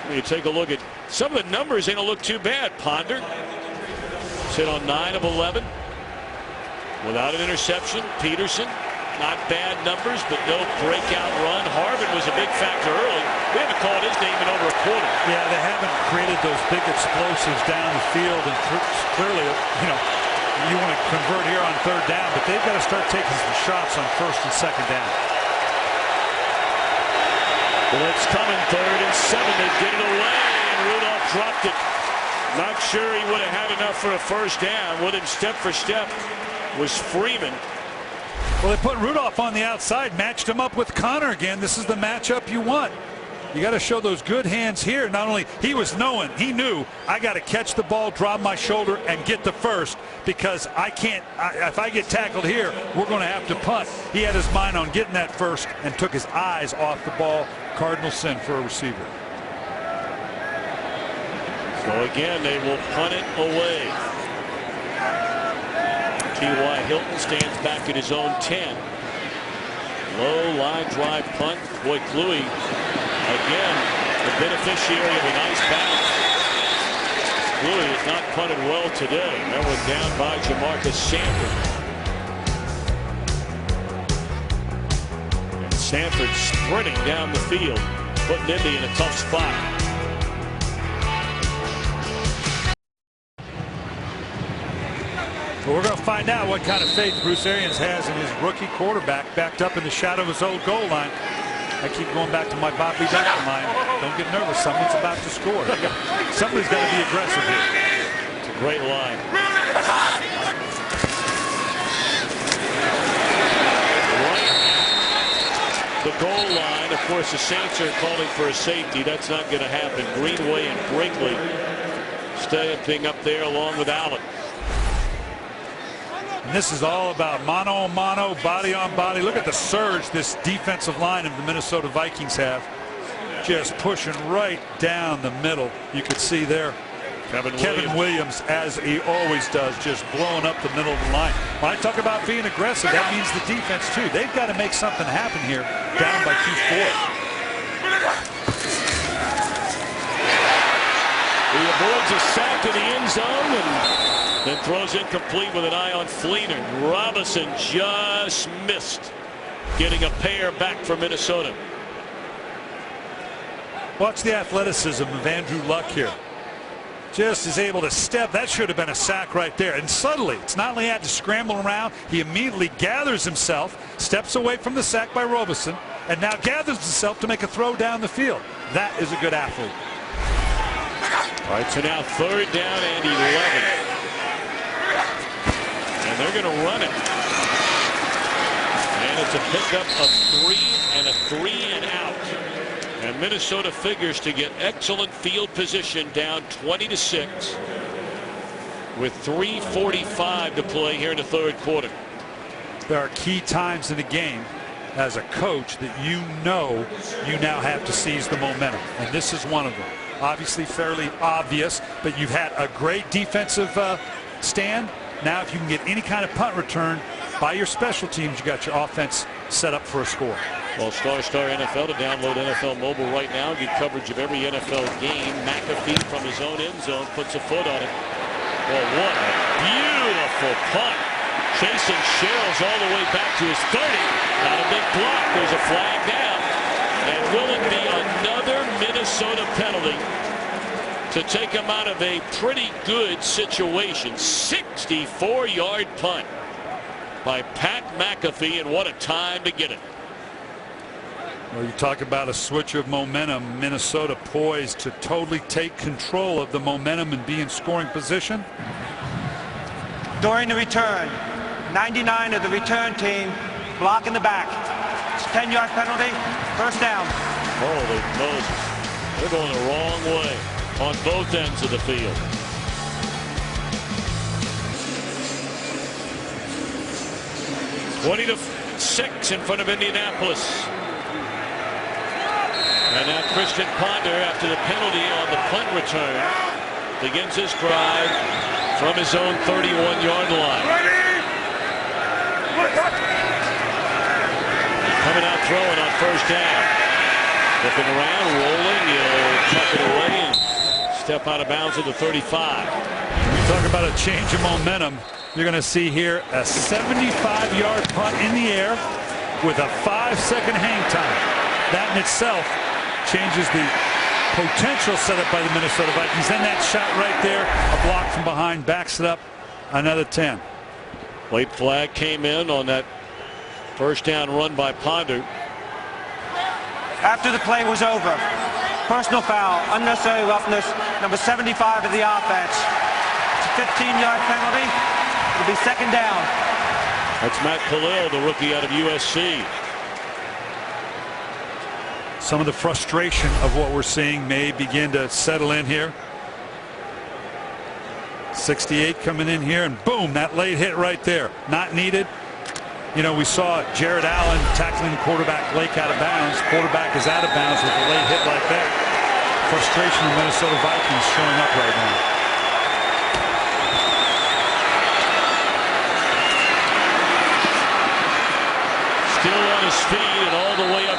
When you take a look at some of the numbers, they don't look too bad. Ponder hit on 9 of 11 without an interception. Peterson, not bad numbers, but no breakout run. Harvin was a big factor early. We haven't called his name in over a quarter. Yeah, they haven't created those big explosives down the field, and clearly, you know, you want to convert here on 3rd down, but they've got to start taking some shots on 1st and 2nd down. Blitz coming, 3rd and 7. They get it away, and Rudolph dropped it. Not sure he would have had enough for a 1st down. With him step for step was Freeman. Well, they put Rudolph on the outside, matched him up with Connor again. This is the matchup you want. You got to show those good hands here. Not only he knew I got to catch the ball, drop my shoulder, and get the 1st, because I can't. If I get tackled here, we're going to have to punt. He had his mind on getting that 1st and took his eyes off the ball. Cardinal sin for a receiver. So again, they will punt it away. T.Y. Hilton stands back at his own 10. Low line drive punt. Boy, Kluwe again the beneficiary of a nice bounce. Kluwe has not punted well today. That one down by Jamarcus Sanford. And Sanford sprinting down the field, putting Indy in a tough spot. Well, we're going to find out what kind of faith Bruce Arians has in his rookie quarterback backed up in the shadow of his old goal line. I keep going back to my Bobby Beckton line. Don't get nervous. Someone's about to score. Somebody's got to be aggressive here. It's a great line. Right at the goal line. Of course, the Saints are calling for a safety. That's not going to happen. Greenway and Brinkley stepping up there along with Allen. And this is all about mano on mano, body on body. Look at the surge this defensive line of the Minnesota Vikings have. Just pushing right down the middle. You could see there Kevin Williams, as he always does, just blowing up the middle of the line. When I talk about being aggressive, that means the defense too. They've got to make something happen here, down by 2-4. He avoids a sack in the end zone and then throws incomplete with an eye on Fleener. Robinson just missed getting a pair back for Minnesota. Watch the athleticism of Andrew Luck here. Just is able to step. That should have been a sack right there. And suddenly, it's not only had to scramble around, he immediately gathers himself, steps away from the sack by Robinson, and now gathers himself to make a throw down the field. That is a good athlete. All right, so now 3rd down and 11. And they're going to run it. And it's a pickup of 3 and a 3 and out. And Minnesota figures to get excellent field position down 20-6 with 3:45 to play here in the 3rd quarter. There are key times in the game as a coach that you now have to seize the momentum. And this is one of them. Obviously fairly obvious, but you've had a great defensive stand. Now if you can get any kind of punt return by your special teams, you got your offense set up for a score. Well, Star NFL to download NFL Mobile right now. Get coverage of every NFL game. McAfee from his own end zone puts a foot on it. Well, what a beautiful punt. Chasing Sherrills all the way back to his 30. Not a big block. There's a flag down. And will it be another Minnesota penalty to take him out of a pretty good situation? 64-yard punt by Pat McAfee, and what a time to get it. Well, you talk about a switch of momentum. Minnesota poised to totally take control of the momentum and be in scoring position. During the return, 99 of the return team block in the back. It's a 10-yard penalty, 1st down. Holy Moses. They're going the wrong way on both ends of the field. (20-6) in front of Indianapolis. And now Christian Ponder, after the penalty on the punt return, begins his drive from his own 31-yard line. Coming out throwing on 1st down. Looking around, rolling, tuck it away and step out of bounds at the 35. You talk about a change of momentum. You're going to see here a 75-yard punt in the air with a 5-second hang time. That in itself changes the potential setup by the Minnesota Vikings. Then that shot right there, a block from behind, backs it up, another 10. Late flag came in on that 1st down run by Ponder. After the play was over, personal foul, unnecessary roughness, number 75 of the offense. It's a 15-yard penalty. It'll be 2nd down. That's Matt Khalil, the rookie out of USC. Some of the frustration of what we're seeing may begin to settle in here. 68 coming in here, and boom, that late hit right there. Not needed. You know, we saw Jared Allen tackling the quarterback late out of bounds. Quarterback is out of bounds with a late hit like that. Frustration of Minnesota Vikings showing up right now.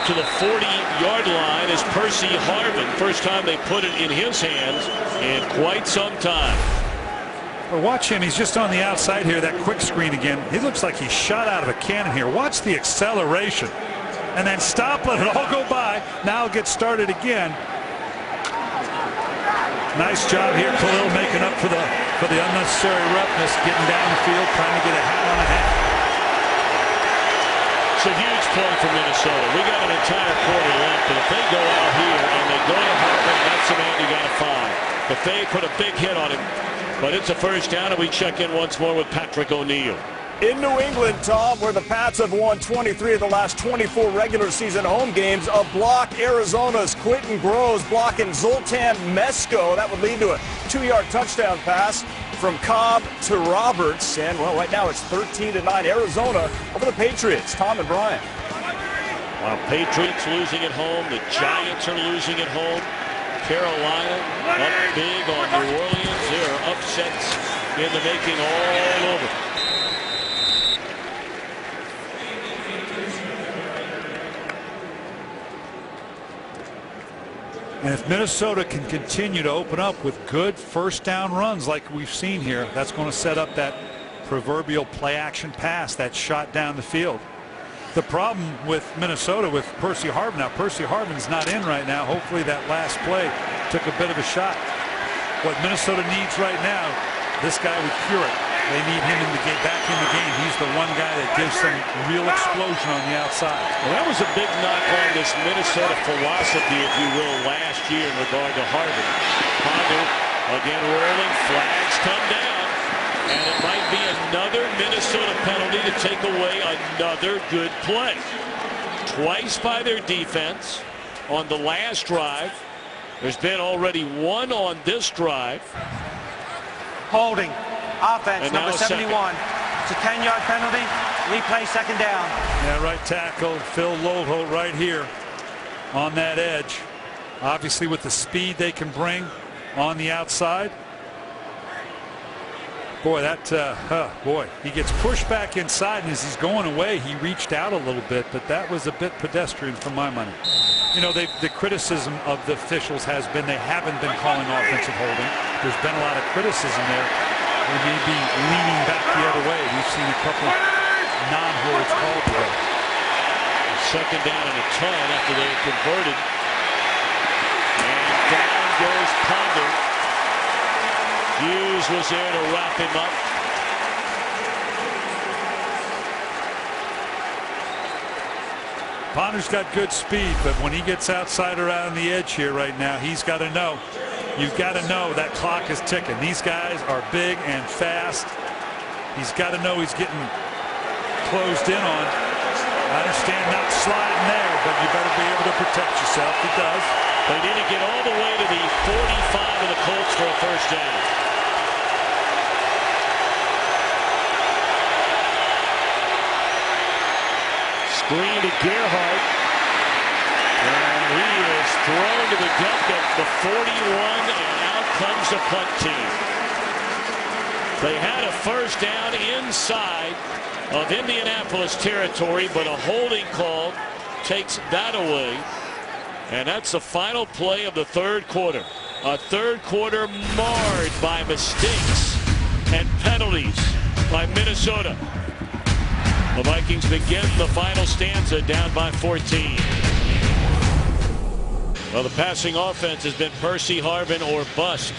to the 40-yard line is Percy Harvin. First time they put it in his hands in quite some time. Well, watch him. He's just on the outside here. That quick screen again. He looks like he's shot out of a cannon here. Watch the acceleration. And then stop, let it all go by. Now get started again. Nice job here, Khalil, making up for the unnecessary roughness, getting down the field, trying to get a hat on a hat. It's a huge play for Minnesota. We got an entire quarter left, but if they go out here and they go to Harvin, that's the man you got to find. But they put a big hit on him, but it's a first down, and we check in once more with Patrick O'Neill. In New England, Tom, where the Pats have won 23 of the last 24 regular season home games, a block Arizona's Quentin Groves blocking Zoltan Mesko. That would lead to a 2-yard touchdown pass from Cobb to Roberts. And, well, right now it's 13-9 Arizona over the Patriots. Tom and Brian. While Patriots losing at home, the Giants are losing at home. Carolina up big on New Orleans. There are upsets in the making all over. And if Minnesota can continue to open up with good first down runs like we've seen here, that's going to set up that proverbial play action pass, that shot down the field. The problem with Minnesota with Percy Harvin, now Percy Harvin's not in right now. Hopefully that last play took a bit of a shot. What Minnesota needs right now, this guy would cure it. They need him back in the game. He's the one guy that gives some real explosion on the outside. Well, that was a big knock on this Minnesota philosophy, if you will, last year in regard to Harvin. Ponder again rolling, flags come down, and it might be another Minnesota penalty to take away another good play. Twice by their defense on the last drive. There's been already one on this drive. Holding. Offense, and number 71. It's a 10-yard penalty. Replay, second down. Yeah, right tackle, Phil Loho right here on that edge. Obviously with the speed they can bring on the outside. Boy, he gets pushed back inside, and as he's going away, he reached out a little bit, but that was a bit pedestrian for my money. You know, the criticism of the officials has been they haven't been calling offensive holding. There's been a lot of criticism there. They may be leaning back the other way. We've seen a couple non-holds called today. Second down and a ton after they converted. And down goes Ponder. Hughes was there to wrap him up. Ponder's got good speed, but when he gets outside around the edge here right now, he's got to know. You've got to know that clock is ticking. These guys are big and fast. He's got to know he's getting closed in on. I understand not sliding there, but you better be able to protect yourself. He does. They need to get all the way to the 45 of the Colts for a first down. Screen to Gerhardt. And he is thrown to the deck at the 41, and out comes the punt team. They had a first down inside of Indianapolis territory, but a holding call takes that away. And that's the final play of the third quarter. A third quarter marred by mistakes and penalties by Minnesota. The Vikings begin the final stanza down by 14. Well, the passing offense has been Percy Harvin or bust.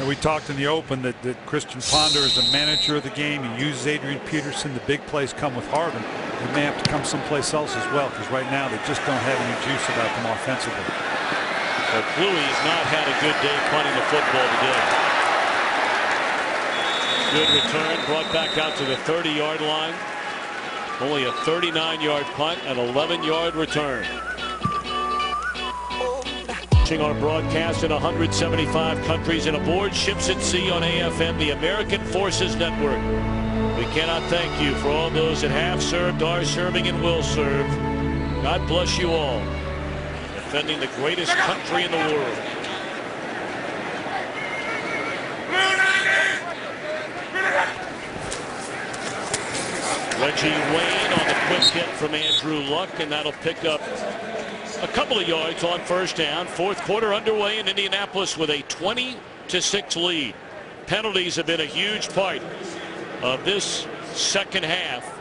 And we talked in the open that Christian Ponder is the manager of the game. He uses Adrian Peterson. The big plays come with Harvin. They may have to come someplace else as well, because right now they just don't have any juice about them offensively. But Bluey has not had a good day punting the football today. Good return, brought back out to the 30-yard line. Only a 39-yard punt, an 11-yard return. Watching our broadcast in 175 countries and aboard ships at sea on AFM, the American Forces Network. We cannot thank you for all those that have served, are serving, and will serve. God bless you all. Defending the greatest country in the world. Reggie Wayne on the quick hit from Andrew Luck, and that'll pick up a couple of yards on first down. Fourth quarter underway in Indianapolis with a 20-6 lead. Penalties have been a huge part of this second half.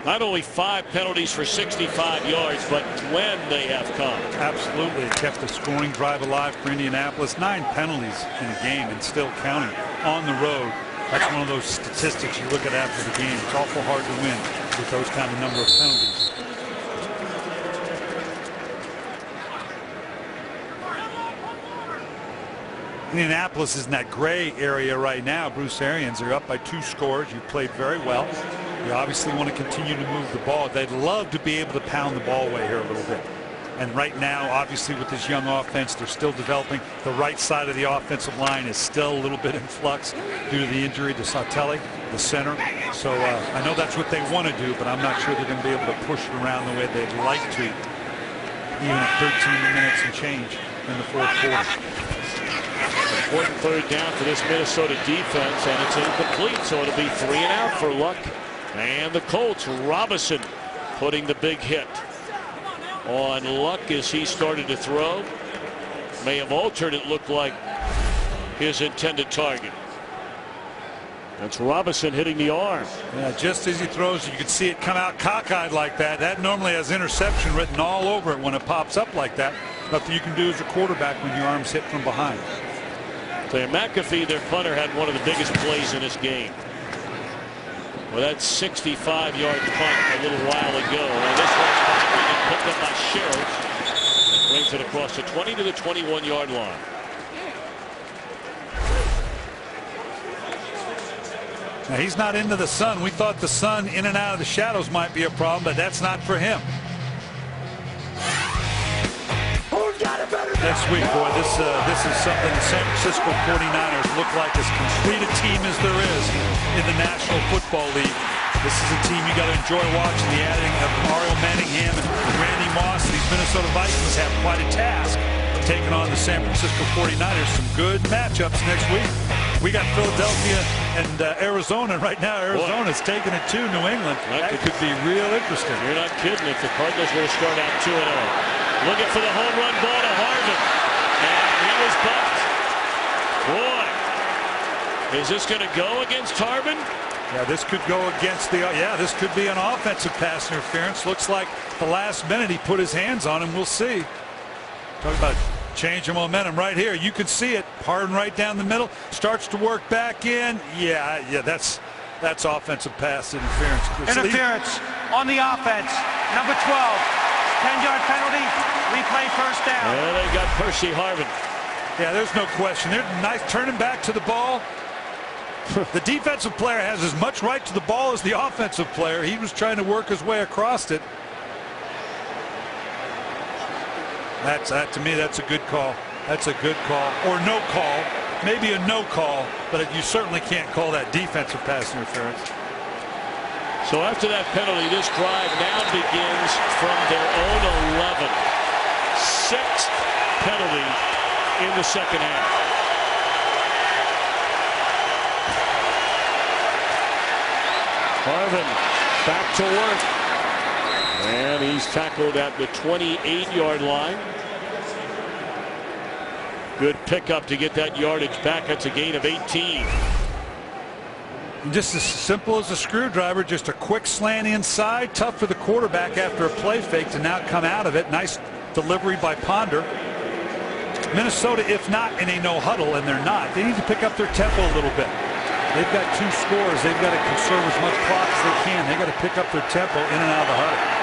Not only 5 penalties for 65 yards, but when they have come. Absolutely. It kept the scoring drive alive for Indianapolis. 9 penalties in a game and still counting on the road. That's one of those statistics you look at after the game. It's awful hard to win with those kind of number of penalties. Indianapolis is in that gray area right now. Bruce Arians are up by 2 scores. You played very well. You obviously want to continue to move the ball. They'd love to be able to pound the ball away here a little bit. And right now, obviously, with this young offense, they're still developing. The right side of the offensive line is still a little bit in flux due to the injury to Sautelli, the center. So I know that's what they want to do, but I'm not sure they're going to be able to push it around the way they'd like to, even at 13 minutes and change in the fourth quarter. Important third down for this Minnesota defense, and it's incomplete, so it'll be 3 and out for Luck. And the Colts, Robinson putting the big hit on Luck as he started to throw. May have altered, it looked like, his intended target. That's Robinson hitting the arm. Yeah, just as he throws, you can see it come out cockeyed like that. That normally has interception written all over it when it pops up like that. Nothing you can do as a quarterback when your arm's hit from behind. So McAfee, their punter, had one of the biggest plays in this game. Well, that 65-yard punt a little while ago. And this one's picked up by Sherrills. And brings it across the 20 to the 21-yard line. Now, he's not into the sun. We thought the sun in and out of the shadows might be a problem, but that's not for him. Next week, boy, this is something the San Francisco 49ers look like as complete a team as there is in the National Football League. This is a team you got to enjoy watching. The adding of Mario Manningham and Randy Moss. These Minnesota Vikings have quite a task taking on the San Francisco 49ers. Some good matchups next week. We got Philadelphia and Arizona. Right now, Arizona's taking it to New England. That could be real interesting. You're not kidding if the Cardinals were to start out 2-0. Looking for the home run ball to Harvin. And he was bumped. Boy, is this going to go against Harvin? Yeah, this could go against the, this could be an offensive pass interference. Looks like the last minute he put his hands on him. We'll see. Talk about change of momentum right here. You could see it. Harden right down the middle. Starts to work back in. Yeah, that's offensive pass interference. Interference on the offense. Number 12. 10-yard penalty, replay first down. And they got Percy Harvin. Yeah, there's no question. They're nice turning back to the ball. The defensive player has as much right to the ball as the offensive player. He was trying to work his way across it. To me, that's a good call. That's a good call. Or no call. Maybe a no call, but you certainly can't call that defensive pass interference. So after that penalty, this drive now begins from their own 11. 6th penalty in the second half. Harvin back to work. And he's tackled at the 28-yard line. Good pickup to get that yardage back. That's a gain of 18. Just as simple as a screwdriver, just a quick slant inside. Tough for the quarterback after a play fake to now come out of it. Nice delivery by Ponder. Minnesota, if not in a no huddle, and they're not, they need to pick up their tempo a little bit. They've got 2 scores. They've got to conserve as much clock as they can. They've got to pick up their tempo in and out of the huddle.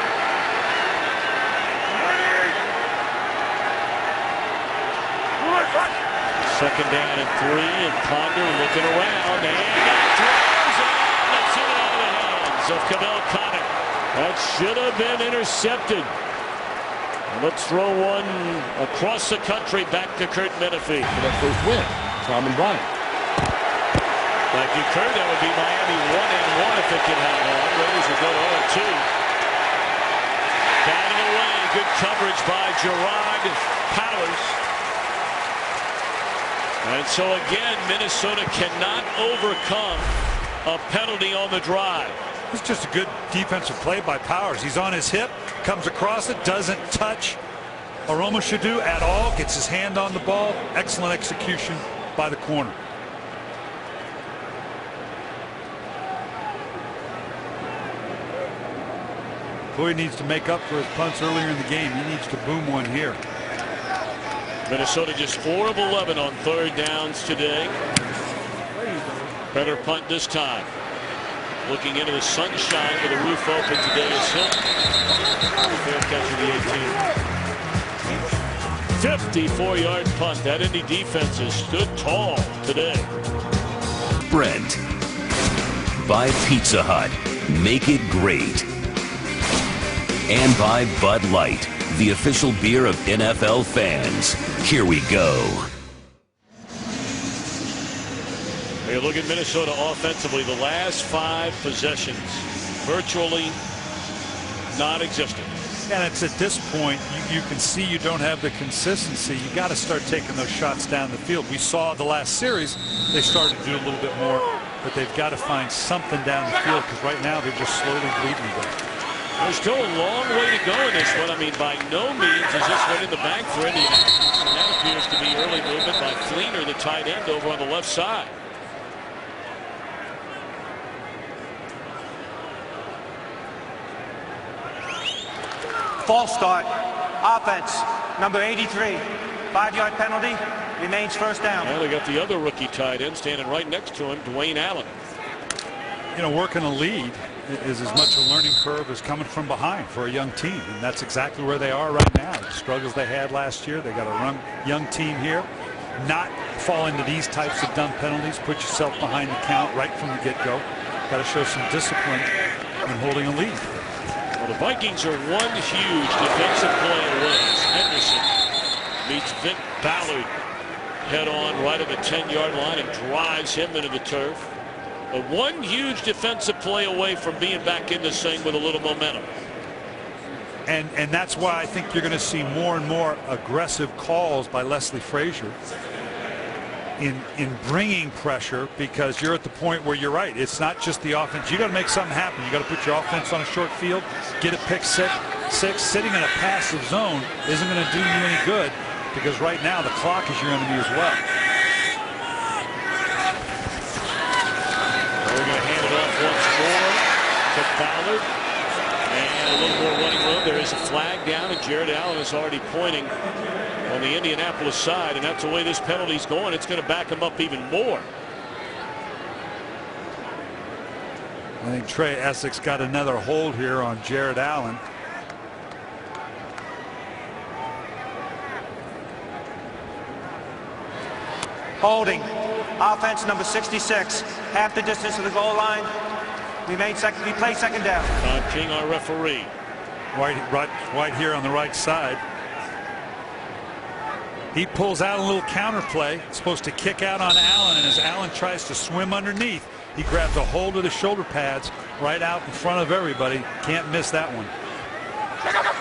Second down and 3, and Ponder looking around, and throws it, and it's in and out of the hands of Cabell Connor. That should have been intercepted. And let's throw one across the country back to Kurt Menefee. For that first win, Tom and Brian. Thank you, Kurt. That would be Miami 1-1 if it can hang on. Raiders will go to 0-2. Batting away, good coverage by Gerard Powers. And so again, Minnesota cannot overcome a penalty on the drive. It's just a good defensive play by Powers. He's on his hip, comes across it, doesn't touch Aroma Shadu at all, gets his hand on the ball. Excellent execution by the corner. Floyd needs to make up for his punts earlier in the game. He needs to boom one here. Minnesota just 4 of 11 on third downs today. Better punt this time. Looking into the sunshine with the roof open today is Hilton. Fair catch of the 18. 54-yard punt. That Indy defense has stood tall today. Brent. By Pizza Hut. Make it great. And by Bud Light, the official beer of NFL fans. Here we go. Hey, look at Minnesota offensively. The last 5 possessions virtually non-existent. And it's at this point you can see you don't have the consistency. You got to start taking those shots down the field. We saw the last series they started to do a little bit more, but they've got to find something down the field because right now they're just slowly bleeding away. There's still a long way to go in this one. I mean, by no means is this one in the bank for Indianapolis. And that appears to be early movement by Fleener, the tight end, over on the left side. False start. Offense, number 83. 5-yard penalty. Remains first down. Well, they got the other rookie tight end standing right next to him, Dwayne Allen. You know, working a lead is as much a learning curve as coming from behind for a young team, and that's exactly where they are right now. The struggles they had last year, they got a young team here. Not fall into these types of dumb penalties. Put yourself behind the count right from the get-go. Got to show some discipline in holding a lead. Well, the Vikings are one huge defensive play away. Henderson meets Vint Ballard head on right at the 10-yard line and drives him into the turf. But one huge defensive play away from being back in this thing with a little momentum. And that's why I think you're going to see more and more aggressive calls by Leslie Frazier in bringing pressure, because you're at the point where you're right. It's not just the offense. You got to make something happen. You got to put your offense on a short field, get a pick six. Sitting in a passive zone isn't going to do you any good, because right now the clock is your enemy as well. We're going to hand it off once more to Ballard. And a little more running room. There is a flag down, and Jared Allen is already pointing on the Indianapolis side, and that's the way this penalty's going. It's going to back him up even more. I think Trey Essex got another hold here on Jared Allen. Holding. Offense number 66. Half the distance to the goal line. We play second down. Todd King, our referee. White here on the right side. He pulls out a little counter play. It's supposed to kick out on Allen, and as Allen tries to swim underneath, he grabs a hold of the shoulder pads right out in front of everybody. Can't miss that one.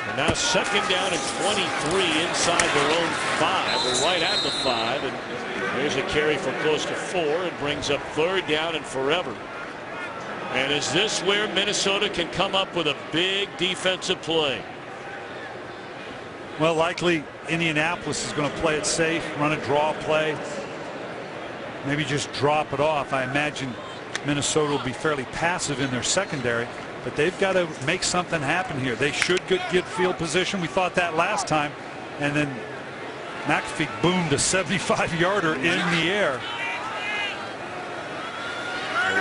And now second down and 23 inside their own 5. We're right at the 5, and there's a carry for close to 4. It brings up third down and forever. And is this where Minnesota can come up with a big defensive play? Well, likely Indianapolis is going to play it safe, run a draw play, maybe just drop it off. I imagine Minnesota will be fairly passive in their secondary, but they've got to make something happen here. They should get field position. We thought that last time, and then McAfee boomed a 75-yarder in the air.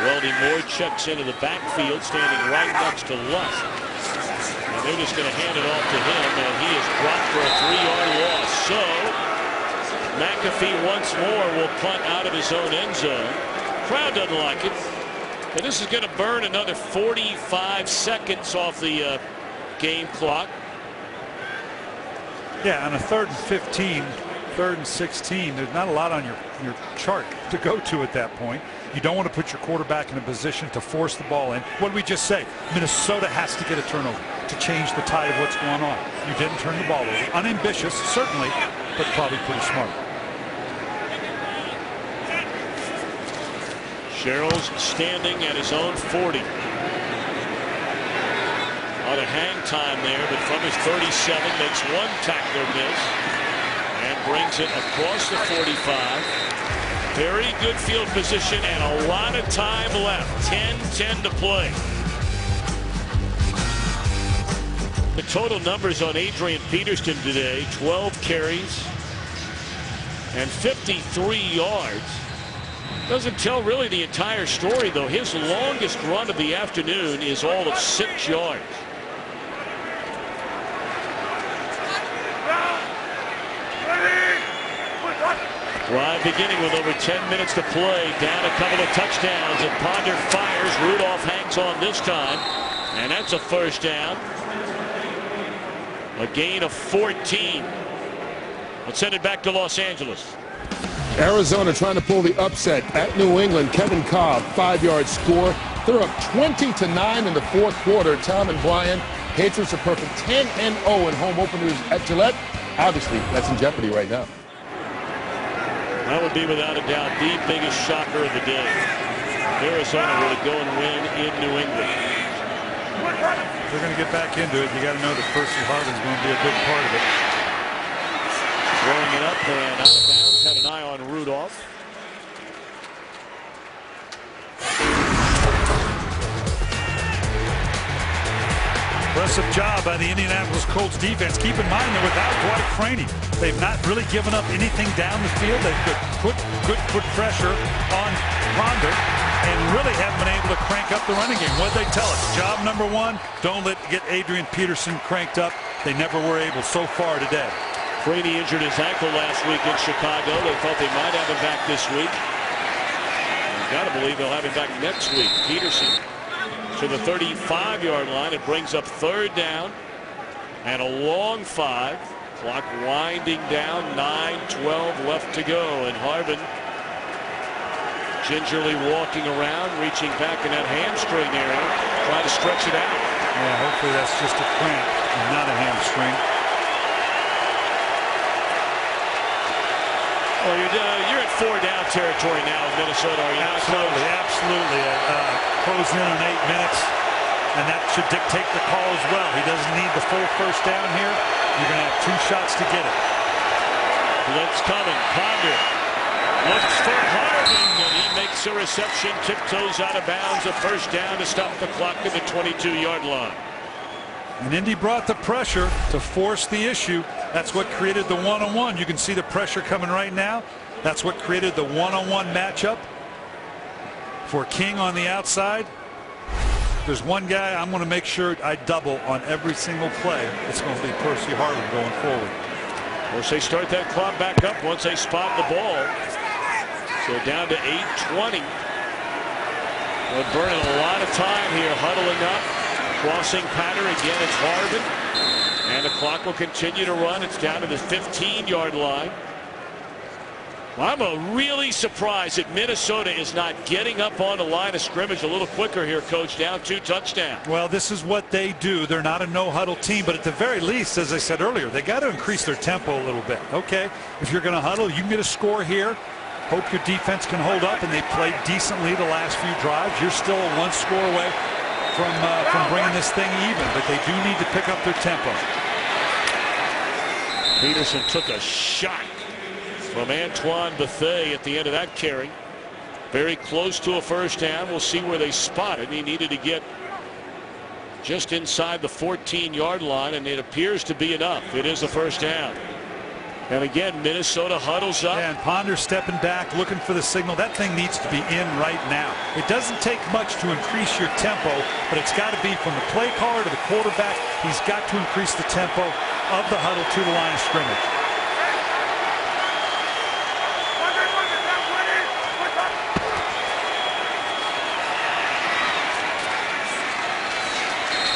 Welding Moore checks into the backfield, standing right next to Lusk. And they're just going to hand it off to him, and he is dropped for a 3-yard loss. So McAfee once more will punt out of his own end zone. Crowd doesn't like it. And this is going to burn another 45 seconds off the game clock. Yeah, on a 3rd and 15, 3rd and 16, there's not a lot on your chart to go to at that point. You don't want to put your quarterback in a position to force the ball in. What did we just say? Minnesota has to get a turnover to change the tide of what's going on. You didn't turn the ball over. Unambitious, certainly, but probably pretty smart. Sherrill's standing at his own 40. lot of hang time there, but from his 37 makes one tackler miss and brings it across the 45. Very good field position and a lot of time left. 10-10 to play. The total numbers on Adrian Peterson today: 12 carries and 53 yards. Doesn't tell really the entire story, though. His longest run of the afternoon is all of 6 yards. Drive beginning with over 10 minutes to play. Down a couple of touchdowns, and Ponder fires. Rudolph hangs on this time, and that's a first down. A gain of 14. Let's send it back to Los Angeles. Arizona trying to pull the upset at New England. Kevin Cobb, 5-yard score. They're up 20-9 in the fourth quarter. Tom and Brian, Patriots are perfect 10-0 in home openers at Gillette. Obviously, that's in jeopardy right now. That would be without a doubt the biggest shocker of the day. Arizona will go and win in New England. If they're going to get back into it, you got to know that Percy Harvin's going to be a big part of it. Throwing it up and out of bounds. Had an eye on Rudolph. Impressive job by the Indianapolis Colts defense. Keep in mind they're without Dwight Freeney. They've not really given up anything down the field. They've put good pressure on Ponder and really haven't been able to crank up the running game. What'd they tell us? Job number one, don't get Adrian Peterson cranked up. They never were able so far today. Freeney injured his ankle last week in Chicago. They thought they might have him back this week. You've got to believe they'll have him back next week. Peterson to the 35-yard line. It brings up third down and a long 5. Clock winding down. 9-12 left to go, and Harvin gingerly walking around, reaching back in that hamstring area, trying to stretch it out. Yeah, hopefully that's just a cramp and not a hamstring. Well, you're at 4-down territory now in Minnesota, are you not? Absolutely, absolutely. Closing in on 8 minutes, and that should dictate the call as well. He doesn't need the full first down here. You're going to have 2 shots to get it. Blitz coming. Ponder looks for Harvin, and he makes a reception, tiptoes out of bounds. A first down to stop the clock at the 22-yard line. And Indy brought the pressure to force the issue. That's what created the one-on-one. You can see the pressure coming right now. That's what created the one-on-one matchup for King on the outside. There's one guy I'm going to make sure I double on every single play. It's going to be Percy Harvin going forward. Of course, they start that clock back up once they spot the ball. So down to 8:20. We're burning a lot of time here, huddling up. Crossing pattern again. It's Harvin, and the clock will continue to run. It's down to the 15-yard line. I'm really surprised that Minnesota is not getting up on the line of scrimmage a little quicker here, Coach. Down 2 touchdowns. Well, this is what they do. They're not a no-huddle team, but at the very least, as I said earlier, they got to increase their tempo a little bit. Okay, if you're going to huddle, you can get a score here. Hope your defense can hold up, and they played decently the last few drives. You're still a 1 score away from bringing this thing even, but they do need to pick up their tempo. Peterson took a shot from Antoine Bethea at the end of that carry. Very close to a first down. We'll see where they spot it. He needed to get just inside the 14-yard line, and it appears to be enough. It is a first down. And again, Minnesota huddles up. Yeah, and Ponder stepping back, looking for the signal. That thing needs to be in right now. It doesn't take much to increase your tempo, but it's got to be from the play caller to the quarterback. He's got to increase the tempo of the huddle to the line of scrimmage.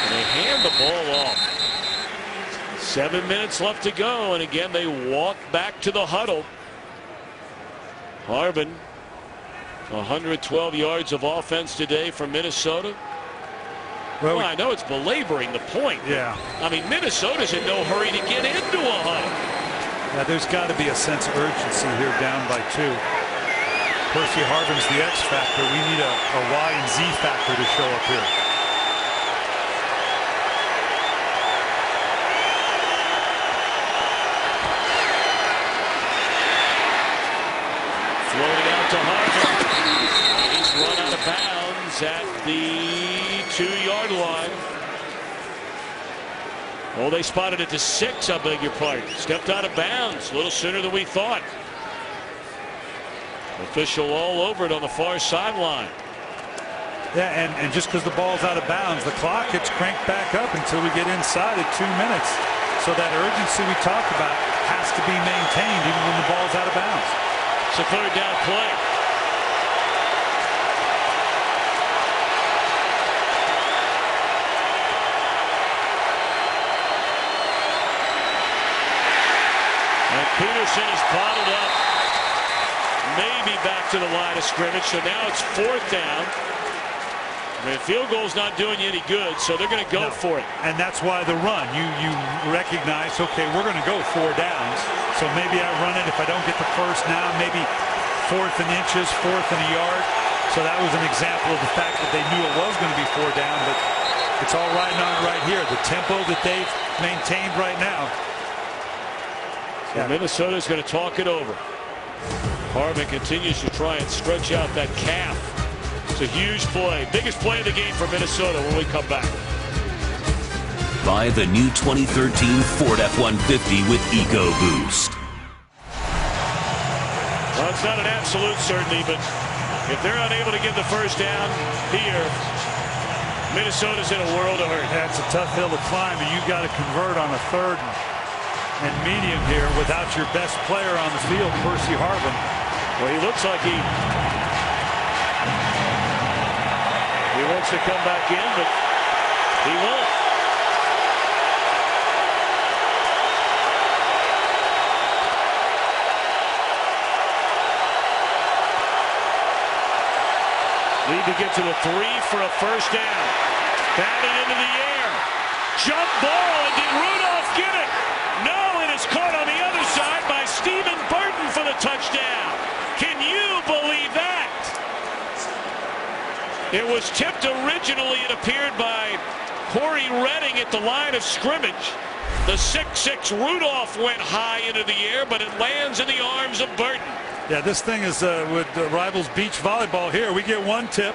And they hand the ball off. 7 minutes left to go, and again they walk back to the huddle. Harvin, 112 yards of offense today for Minnesota. Well, I know it's belaboring the point. Yeah. I mean, Minnesota's in no hurry to get into a huddle. Yeah, there's got to be a sense of urgency here, down by 2. Percy Harvin's the X factor. We need a Y and Z factor to show up here. bounds at the 2-yard line. Oh, they spotted it to 6, I beg your pardon. Stepped out of bounds a little sooner than we thought. Official all over it on the far sideline. Yeah, and just because the ball's out of bounds, the clock gets cranked back up until we get inside at 2 minutes. So that urgency we talked about has to be maintained even when the ball's out of bounds. It's a 3rd down play. And Peterson is bottled up. Maybe back to the line of scrimmage. So now it's 4th down. I mean, field goal's not doing you any good, so they're going to go for it. And that's why the run. You recognize, okay, we're going to go 4 downs. So maybe I run it. If I don't get the first down, maybe 4th and inches, 4th and a yard. So that was an example of the fact that they knew it was going to be 4 down, but it's all riding on right here. The tempo that they've maintained right now. So Minnesota's going to talk it over. Harmon continues to try and stretch out that calf. It's a huge play. Biggest play of the game for Minnesota when we come back. Buy the new 2013 Ford F-150 with EcoBoost. Well, it's not an absolute certainty, but if they're unable to get the first down here, Minnesota's in a world of hurt. That's a tough hill to climb, and you've got to convert on a 3rd and medium here without your best player on the field, Percy Harvin. Well, he looks like he wants to come back in, but he won't. Need to get to the 3 for a first down. Batted into the air. Jump ball, and did Rudolph get it? No, it is caught on the other side by Stephen Burton for the touchdown. Can you believe that? It was tipped originally, it appeared, by Corey Redding at the line of scrimmage. The 6'6" Rudolph went high into the air, but it lands in the arms of Burton. Yeah, this thing is with Rivals Beach Volleyball here. We get 1 tip.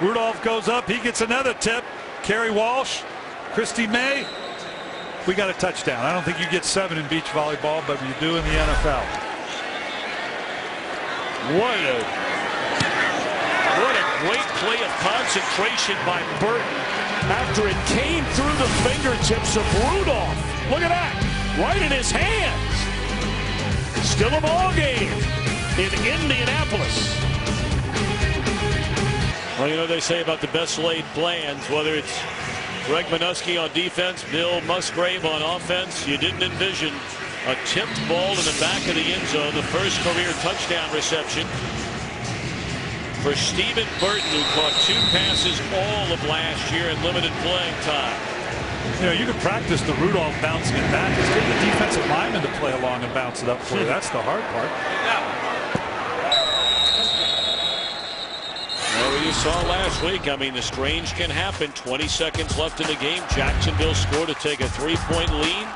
Rudolph goes up. He gets another tip. Kerry Walsh, Christy May. We got a touchdown. I don't think you get 7 in beach volleyball, but you do in the NFL. What a great play of concentration by Burton after it came through the fingertips of Rudolph. Look at that, right in his hands. Still a ball game in Indianapolis. Well, you know, they say about the best laid plans, whether it's Greg Minuski on defense, Bill Musgrave on offense, you didn't envision a tipped ball in the back of the end zone, the first career touchdown reception for Stephen Burton, who caught 2 passes all of last year in limited playing time. You know, you can practice the Rudolph bouncing it back. It's getting the defensive lineman to play along and bounce it up for you. That's the hard part. Well, you saw last week, I mean, the strange can happen. 20 seconds left in the game. Jacksonville scored to take a 3-point lead.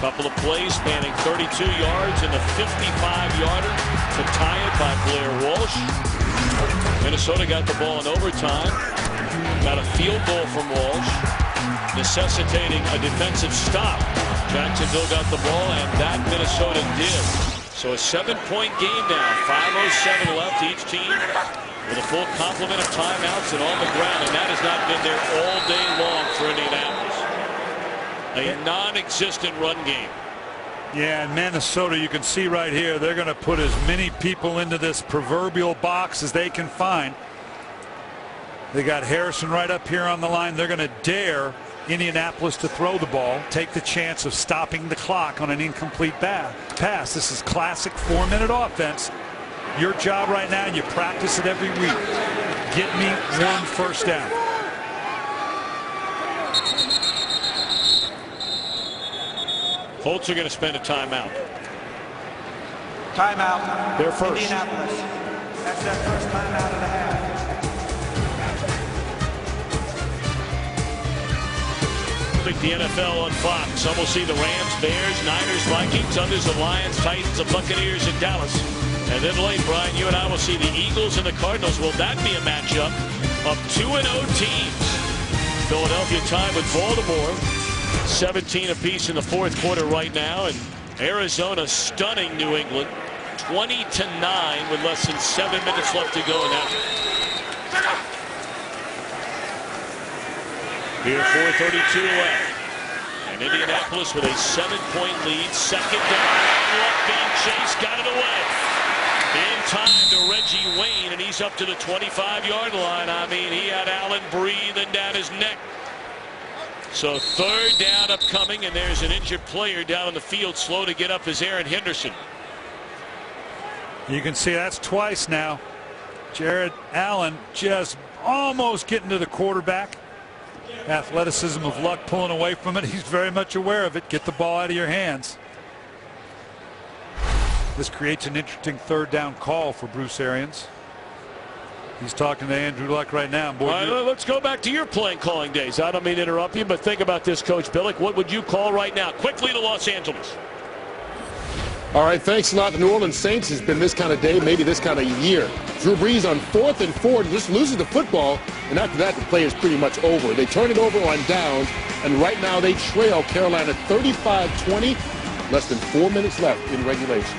Couple of plays spanning 32 yards and a 55-yarder to tie it by Blair Walsh. Minnesota got the ball in overtime. Got a field goal from Walsh, necessitating a defensive stop. Jacksonville got the ball, and that Minnesota did. So a 7-point game now. 5:07 left. Each team with a full complement of timeouts and on the ground, and that has not been there all day long for Indianapolis. A non-existent run game. Yeah, in Minnesota, you can see right here, they're going to put as many people into this proverbial box as they can find. They got Harrison right up here on the line. They're going to dare Indianapolis to throw the ball, take the chance of stopping the clock on an incomplete pass. This is classic 4-minute offense. Your job right now, you practice it every week. Get me 1 first down. Colts are going to spend a timeout. Timeout. They're first. Indianapolis. That's their first timeout of the half. The NFL on Fox. Some will see the Rams, Bears, Niners, Vikings. Others the Lions, Titans, the Buccaneers, and Dallas. And then late, Brian, you and I will see the Eagles and the Cardinals. Will that be a matchup of 2-0 teams? Philadelphia tied with Baltimore, 17 apiece in the fourth quarter right now, and Arizona stunning New England 20-9 with less than 7 minutes left to go in that. Here, 4:32 left. And Indianapolis with a 7-point lead. Second down. Luck being chased. Got it away. In time to Reggie Wayne, and he's up to the 25-yard line. I mean, he had Allen breathing down his neck. So third down upcoming, and there's an injured player down on the field. Slow to get up is Aaron Henderson. You can see that's twice now. Jared Allen just almost getting to the quarterback. Athleticism of Luck pulling away from it. He's very much aware of it. Get the ball out of your hands. This creates an interesting third down call for Bruce Arians. He's talking to Andrew Luck right now. Boy, let's go back to your playing calling days. I don't mean to interrupt you, but think about this, Coach Billick. What would you call right now? Quickly to Los Angeles. All right, thanks a lot. The New Orleans Saints has been this kind of day, maybe this kind of year. Drew Brees on 4th and 4 just loses the football, and after that the play is pretty much over. They turn it over on downs, and right now they trail Carolina 35-20. Less than 4 minutes left in regulation.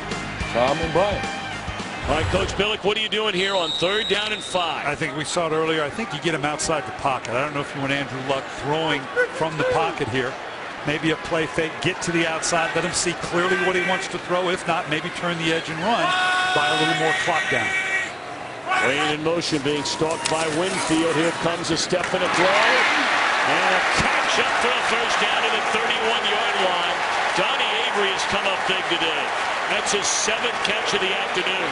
Tom and Brian. All right, Coach Billick, what are you doing here on 3rd down and 5? I think we saw it earlier. I think you get him outside the pocket. I don't know if you want Andrew Luck throwing from the pocket here. Maybe a play fake, get to the outside, let him see clearly what he wants to throw. If not, maybe turn the edge and run, buy a little more clock down. Wayne in motion, being stalked by Winfield. Here comes a step and a throw. And a catch up for a first down to the 31-yard line. Donnie Avery has come up big today. That's his 7th catch of the afternoon.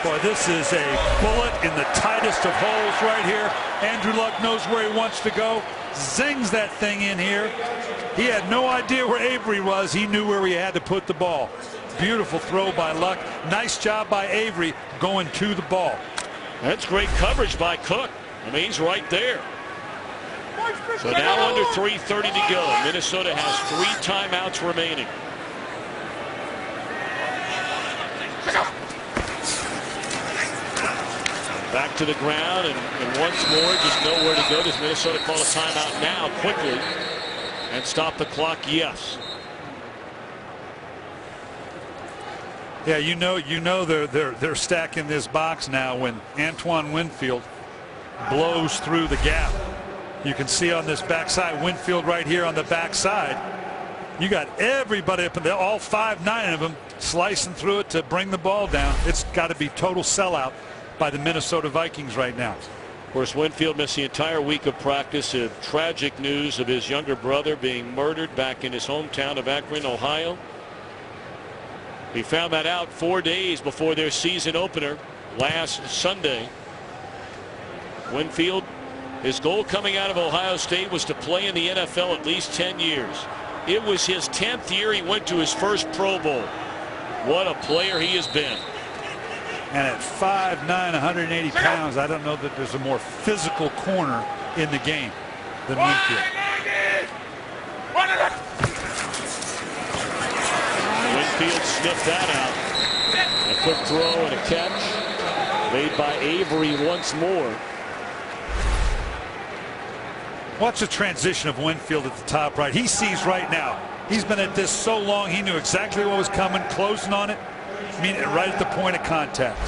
Boy, this is a bullet in the tightest of holes right here. Andrew Luck knows where he wants to go. Zings that thing in here. He had no idea where Avery was. He knew where he had to put the ball. Beautiful throw by Luck. Nice job by Avery going to the ball. That's great coverage by Cook. I mean, he's right there. So now under 3:30 to go. Minnesota has 3 timeouts remaining. Back to the ground, and once more, just nowhere to go. Does Minnesota call a timeout now quickly and stop the clock? Yes. Yeah, you know they're stacking this box now when Antoine Winfield blows through the gap. You can see on this backside, Winfield right here on the backside. You got everybody up in there, all 5'9" of them, slicing through it to bring the ball down. It's got to be total sellout by the Minnesota Vikings right now. Of course, Winfield missed the entire week of practice. Tragic news of his younger brother being murdered back in his hometown of Akron, Ohio. He found that out 4 days before their season opener last Sunday. Winfield, his goal coming out of Ohio State was to play in the NFL at least 10 years. It was his 10th year. He went to his first Pro Bowl. What a player he has been. And at 5'9", 180 pounds, I don't know that there's a more physical corner in the game than Winfield. Winfield sniffed that out. A quick throw and a catch made by Avery once more. Watch the transition of Winfield at the top right. He sees right now. He's been at this so long, he knew exactly what was coming, closing on it. I mean, right at the point of contact.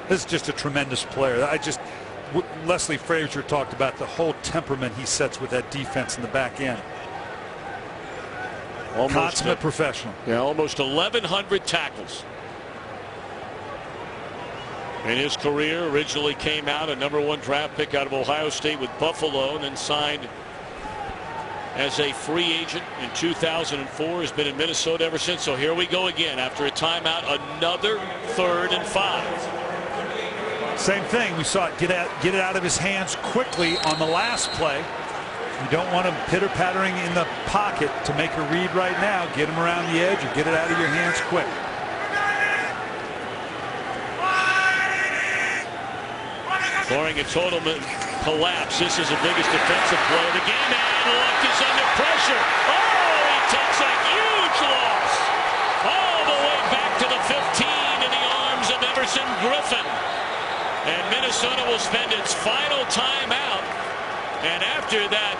This is just a tremendous player. Leslie Frazier talked about the whole temperament he sets with that defense in the back end. Consummate professional. Yeah, almost 1,100 tackles in his career. Originally came out a #1 draft pick out of Ohio State with Buffalo, and then signed as a free agent in 2004. Has been in Minnesota ever since. So here we go again after a timeout. Another 3rd and 5. Same thing. We saw it get it out of his hands quickly on the last play. You don't want him pitter-pattering in the pocket to make a read right now. Get him around the edge or get it out of your hands quick. Barring a total collapse, this is the biggest defensive play of the game, and Luck is under pressure. Oh, he takes a huge loss all the way back to the 15, and final timeout. And after that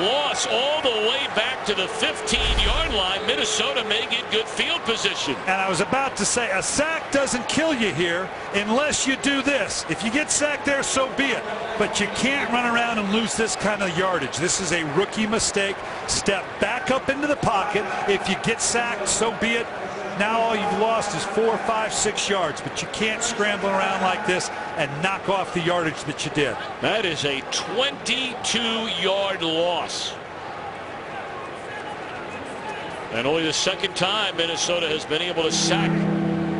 loss all the way back to the 15-yard line, Minnesota may get good field position. And I was about to say, a sack doesn't kill you here unless you do this. If you get sacked there, so be it. But you can't run around and lose this kind of yardage. This is a rookie mistake. Step back up into the pocket. If you get sacked, so be it. Now all you've lost is 4, 5, 6 yards, but you can't scramble around like this and knock off the yardage that you did. That is a 22-yard loss. And only the second time Minnesota has been able to sack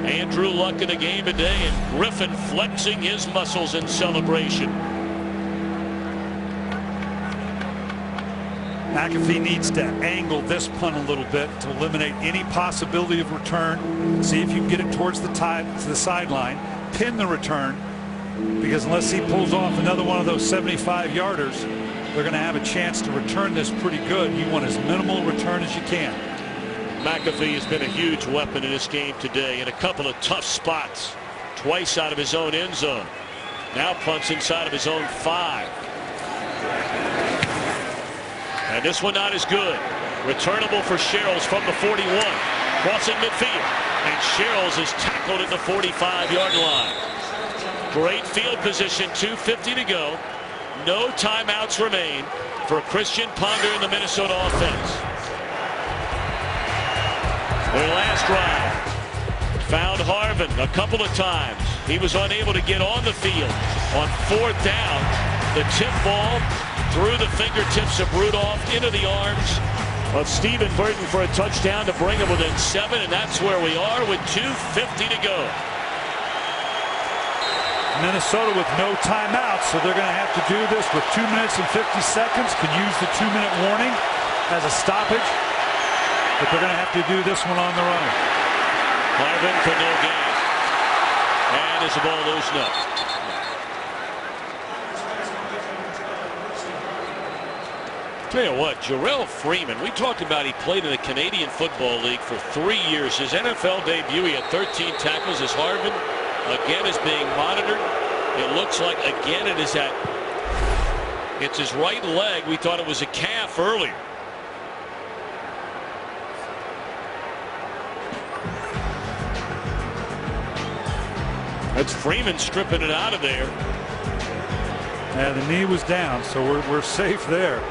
Andrew Luck in the game today, and Griffin flexing his muscles in celebration. McAfee needs to angle this punt a little bit to eliminate any possibility of return. See if you can get it towards the sideline. Pin the return, because unless he pulls off another one of those 75-yarders, they're going to have a chance to return this pretty good. You want as minimal return as you can. McAfee has been a huge weapon in this game today in a couple of tough spots. Twice out of his own end zone. Now punts inside of his own 5. And this one not as good. Returnable for Sherrills from the 41. Crossing midfield. And Sherrills is tackled at the 45-yard line. Great field position. 2:50 to go. No timeouts remain for Christian Ponder and the Minnesota offense. Their last drive found Harvin a couple of times. He was unable to get on the field. On 4th down, the tip ball through the fingertips of Rudolph into the arms of Stephen Burton for a touchdown to bring him within 7, and that's where we are with 2:50 to go. Minnesota with no timeouts, so they're going to have to do this with 2 minutes and 50 seconds. Can use the 2-minute warning as a stoppage, but they're going to have to do this one on their own. Harvin for no gain. And is the ball loose? No. Tell you what, Jarrell Freeman, we talked about he played in the Canadian Football League for 3 years. His NFL debut, he had 13 tackles. As Harvin again is being monitored. It looks like again it's his right leg. We thought it was a calf earlier. That's Freeman stripping it out of there. Yeah, the knee was down, so we're safe there.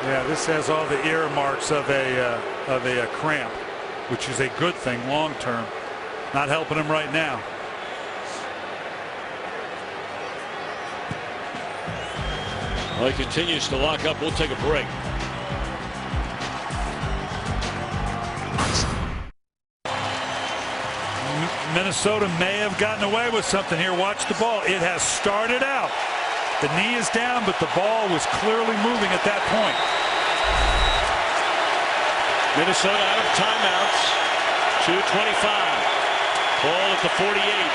Yeah, this has all the earmarks of a cramp, which is a good thing long term. Not helping him right now. Well, he continues to lock up. We'll take a break. Minnesota may have gotten away with something here. Watch the ball. It has started out. The knee is down, but the ball was clearly moving at that point. Minnesota out of timeouts. 2:25. Ball at the 48.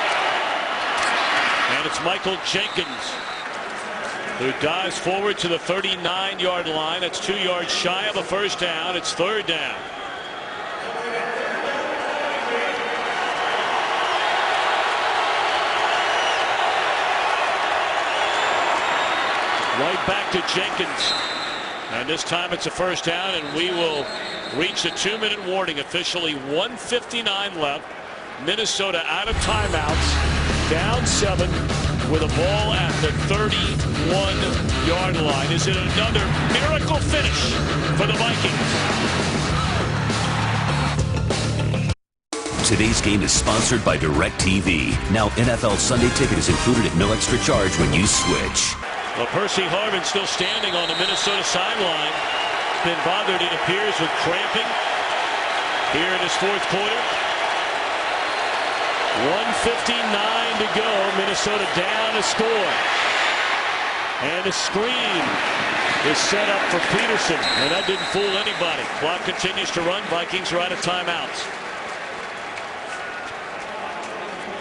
And it's Michael Jenkins who dives forward to the 39-yard line. It's 2 yards shy of a first down. It's 3rd down. Right back to Jenkins. And this time it's a first down, and we will reach the 2-minute warning. Officially 1:59 left. Minnesota out of timeouts. Down 7 with a ball at the 31-yard line. Is it another miracle finish for the Vikings? Today's game is sponsored by DirecTV. Now NFL Sunday Ticket is included at no extra charge when you switch. Well, Percy Harvin still standing on the Minnesota sideline. Been bothered, it appears, with cramping here in his 4th quarter. 1:59 to go. Minnesota down a score. And a screen is set up for Peterson. And that didn't fool anybody. Clock continues to run. Vikings are out of timeouts.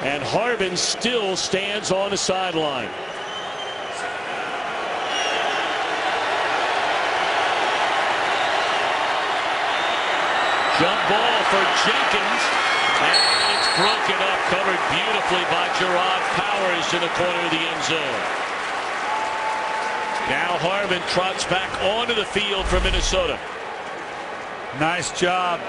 And Harvin still stands on the sideline. Jump ball for Jenkins. And it's broken up, covered beautifully by Gerard Powers in the corner of the end zone. Now Harvin trots back onto the field for Minnesota. Nice job.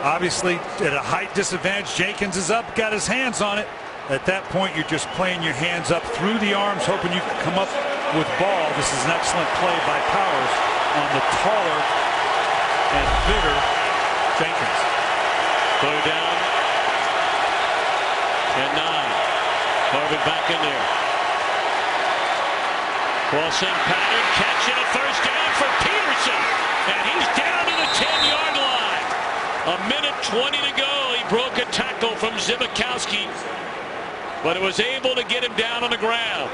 Obviously at a height disadvantage. Jenkins is up, got his hands on it. At that point, you're just playing your hands up through the arms, hoping you can come up with ball. This is an excellent play by Powers on the taller and bigger Jenkins. Third down and 9. Harvin back in there. Crossing pattern, catch and a first down for Peterson. And he's down to the 10-yard line. A minute 20 to go. He broke a tackle from Zimikowski, but it was able to get him down on the ground.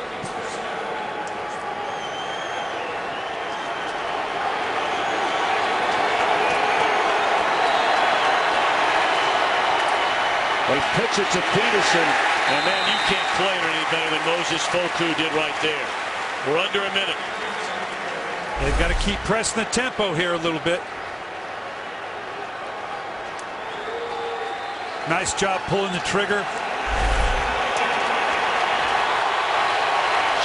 They pitch it to Peterson, and man, you can't play it any better than Moses Foku did right there. We're under a minute. They've got to keep pressing the tempo here a little bit. Nice job pulling the trigger.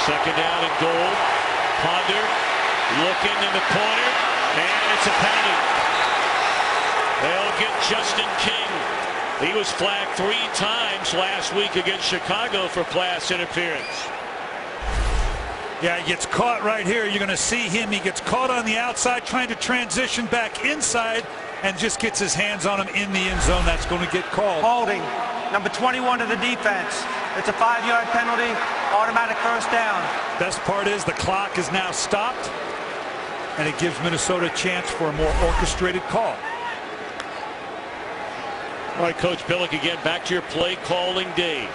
Second down and goal. Ponder looking in the corner, and it's a penalty. They'll get Justin King. He was flagged 3 times last week against Chicago for pass interference. Yeah, he gets caught right here. You're going to see him. He gets caught on the outside trying to transition back inside and just gets his hands on him in the end zone. That's going to get called. Holding. Number 21 to the defense. It's a 5-yard penalty. Automatic first down. Best part is the clock is now stopped, and it gives Minnesota a chance for a more orchestrated call. All right, Coach Billick, again, back to your play calling days.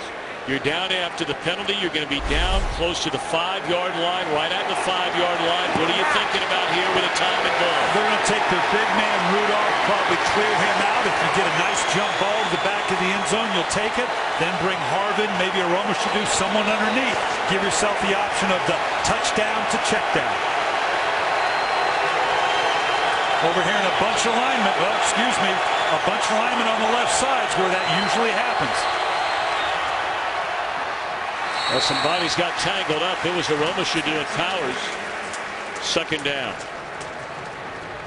You're down after the penalty. You're going to be down close to the 5-yard line, right at the 5-yard line. What are you thinking about here with a time and goal? They're going to take their big man Rudolph, probably clear him out. If you get a nice jump ball to the back of the end zone, you'll take it. Then bring Harvin, maybe Aroma should do someone underneath. Give yourself the option of the touchdown to check down. Over here in a bunch of linemen, well, excuse me, a bunch of linemen on the left side's where that usually happens. Well, somebody's got tangled up. It was Aroma should do it. Powers. Second down.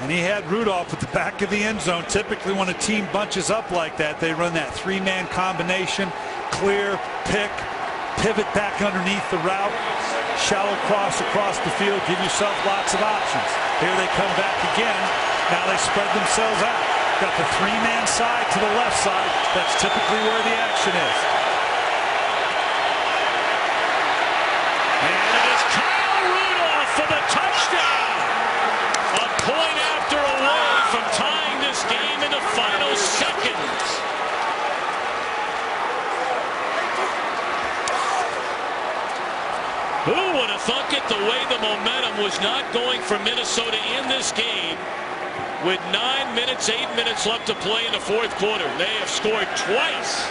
And he had Rudolph at the back of the end zone. Typically when a team bunches up like that, they run that 3-man combination, clear, pick, pivot back underneath the route, shallow cross across the field, give yourself lots of options. Here they come back again. Now they spread themselves out. Got the 3-man side to the left side. That's typically where the action is. And it is Kyle Rudolph for the touchdown. A point after away from tying this game in the final seconds. Who would have thunk it, the way the momentum was not going for Minnesota in this game? With 9 minutes, 8 minutes left to play in the fourth quarter. They have scored twice.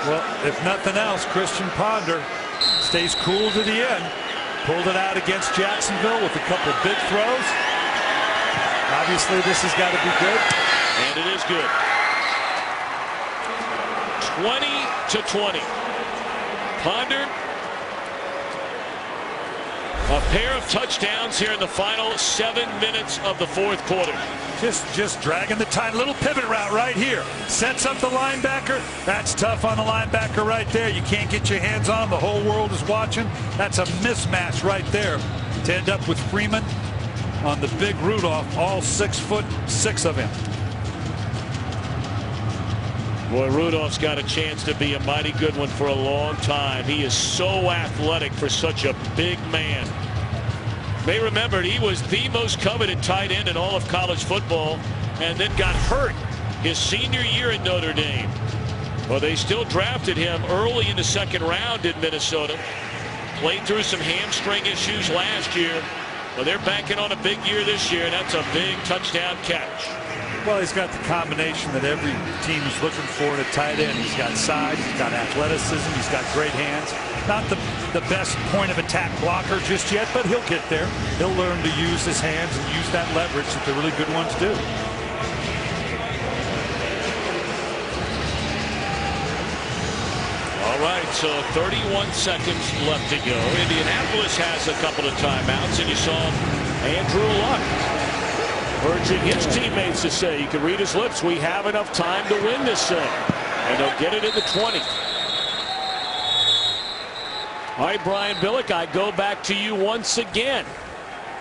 Well, if nothing else, Christian Ponder stays cool to the end. Pulled it out against Jacksonville with a couple big throws. Obviously, this has got to be good. And it is good. 20-20. Ponder. A pair of touchdowns here in the final 7 minutes of the fourth quarter. Just dragging the tight little pivot route right here. Sets up the linebacker. That's tough on the linebacker right there. You can't get your hands on him. The whole world is watching. That's a mismatch right there to end up with Freeman on the big Rudolph, all 6'6" of him. Boy, Rudolph's got a chance to be a mighty good one for a long time. He is so athletic for such a big man. May remember, he was the most coveted tight end in all of college football, and then got hurt his senior year at Notre Dame. Well, they still drafted him early in the second round in Minnesota. Played through some hamstring issues last year. Well, they're banking on a big year this year, and that's a big touchdown catch. Well, he's got the combination that every team is looking for in a tight end. He's got size, he's got athleticism, he's got great hands. Not the best point of attack blocker just yet, but he'll get there. He'll learn to use his hands and use that leverage that the really good ones do. All right, so 31 seconds left to go. Indianapolis has a couple of timeouts, and you saw Andrew Luck urging his teammates to say, you can read his lips, we have enough time to win this thing. And they'll get it in the 20. All right, Brian Billick, I go back to you once again.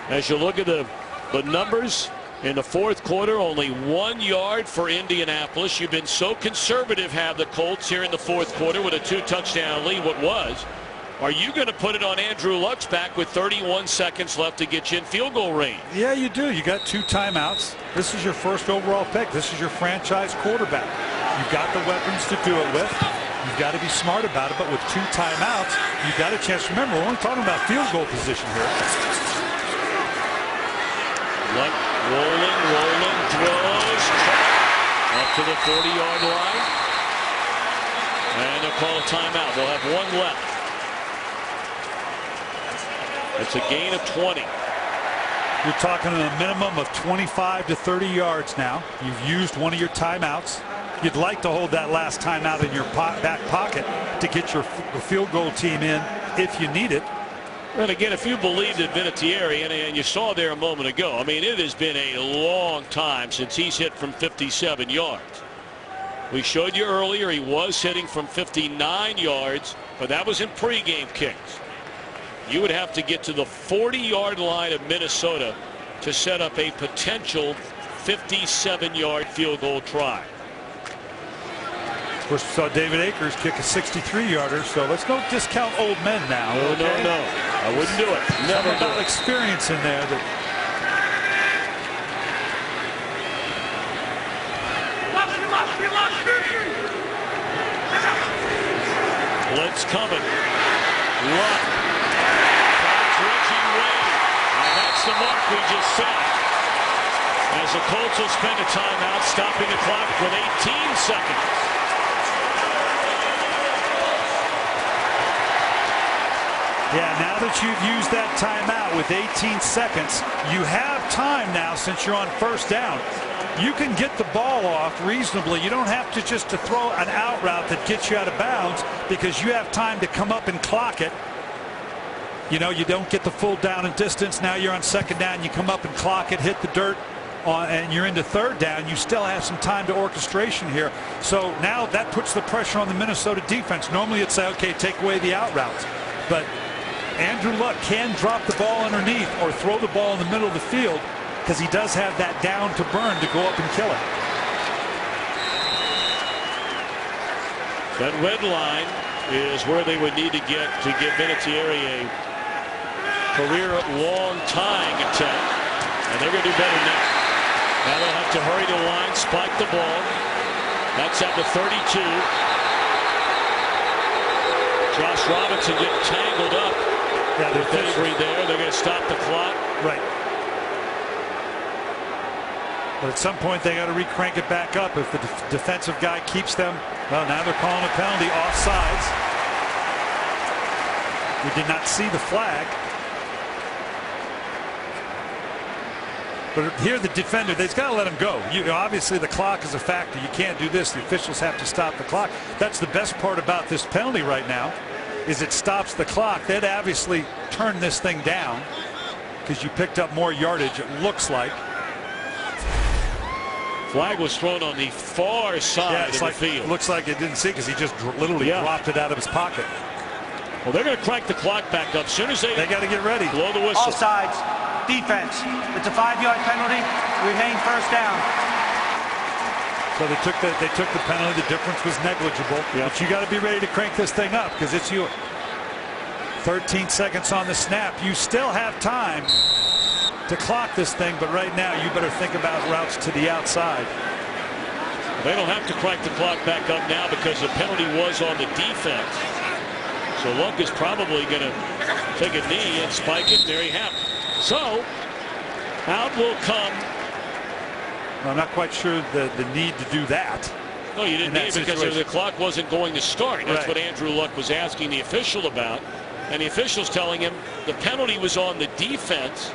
As you look at the numbers in the fourth quarter, only 1 yard for Indianapolis. You've been so conservative, have the Colts, here in the fourth quarter with a 2-touchdown lead, what was. Are you going to put it on Andrew Luck's back with 31 seconds left to get you in field goal range? Yeah, you do. You got 2 timeouts. This is your first overall pick. This is your franchise quarterback. You've got the weapons to do it with. You've got to be smart about it, but with 2 timeouts, you've got a chance. Remember, we're only talking about field goal position here. Luck rolling, throws up to the 40-yard line. And they'll call a timeout. They'll have 1 left. It's a gain of 20. You're talking a minimum of 25 to 30 yards now. You've used one of your timeouts. You'd like to hold that last timeout in your back pocket to get your field goal team in if you need it. And again, if you believed in Vinatieri, and you saw there a moment ago, I mean, it has been a long time since he's hit from 57 yards. We showed you earlier he was hitting from 59 yards, but that was in pregame kicks. You would have to get to the 40-yard line of Minnesota to set up a potential 57-yard field goal try. Of course, we saw David Akers kick a 63-yarder, so let's don't discount old men now. No, okay? no. I wouldn't do it. Never do it. Experience in there. Blitz coming. Luck. Finds Reggie Wayne. And that's the mark we just set. As the Colts will spend a timeout, stopping the clock with 18 seconds. Yeah, now that you've used that timeout with 18 seconds, you have time now since you're on first down. You can get the ball off reasonably. You don't have to just to throw an out route that gets you out of bounds because you have time to come up and clock it. You know, you don't get the full down and distance. Now you're on second down. You come up and clock it, hit the dirt, and you're into third down. You still have some time to orchestration here. So now that puts the pressure on the Minnesota defense. Normally it's say, okay, take away the out routes. But Andrew Luck can drop the ball underneath or throw the ball in the middle of the field because he does have that down to burn to go up and kill it. That red line is where they would need to get to give Vinatieri a career long tying attempt. And they're going to do better now. Now they'll have to hurry to the line, spike the ball. That's at the 32. Josh Robinson getting tangled up. Yeah, with Avery there. They're going to stop the clock. Right. But at some point they got to re-crank it back up. If the defensive guy keeps them, well, now they're calling a penalty offsides. We did not see the flag. But here the defender, they've got to let him go. Obviously the clock is a factor. You can't do this. The officials have to stop the clock. That's the best part about this penalty right now, is it stops the clock. They'd obviously turn this thing down because you picked up more yardage, it looks like. Flag was thrown on the far side of the field. It looks like it didn't see because he just literally dropped it out of his pocket. Well, they're going to crank the clock back up. As soon as they got to get ready. Blow the whistle. All sides. Defense. It's a 5-yard penalty. Remain first down. So they took the penalty. The difference was negligible. Yep. But you got to be ready to crank this thing up because it's you. 13 seconds on the snap. You still have time to clock this thing, but right now you better think about routes to the outside. They don't have to crank the clock back up now because the penalty was on the defense. So Luck is probably going to take a knee and spike it. There you have it. So out will come. Well, I'm not quite sure the need to do that. No, you didn't need it because the clock wasn't going to start. That's right. what Andrew Luck was asking the official about. And the official's telling him the penalty was on the defense.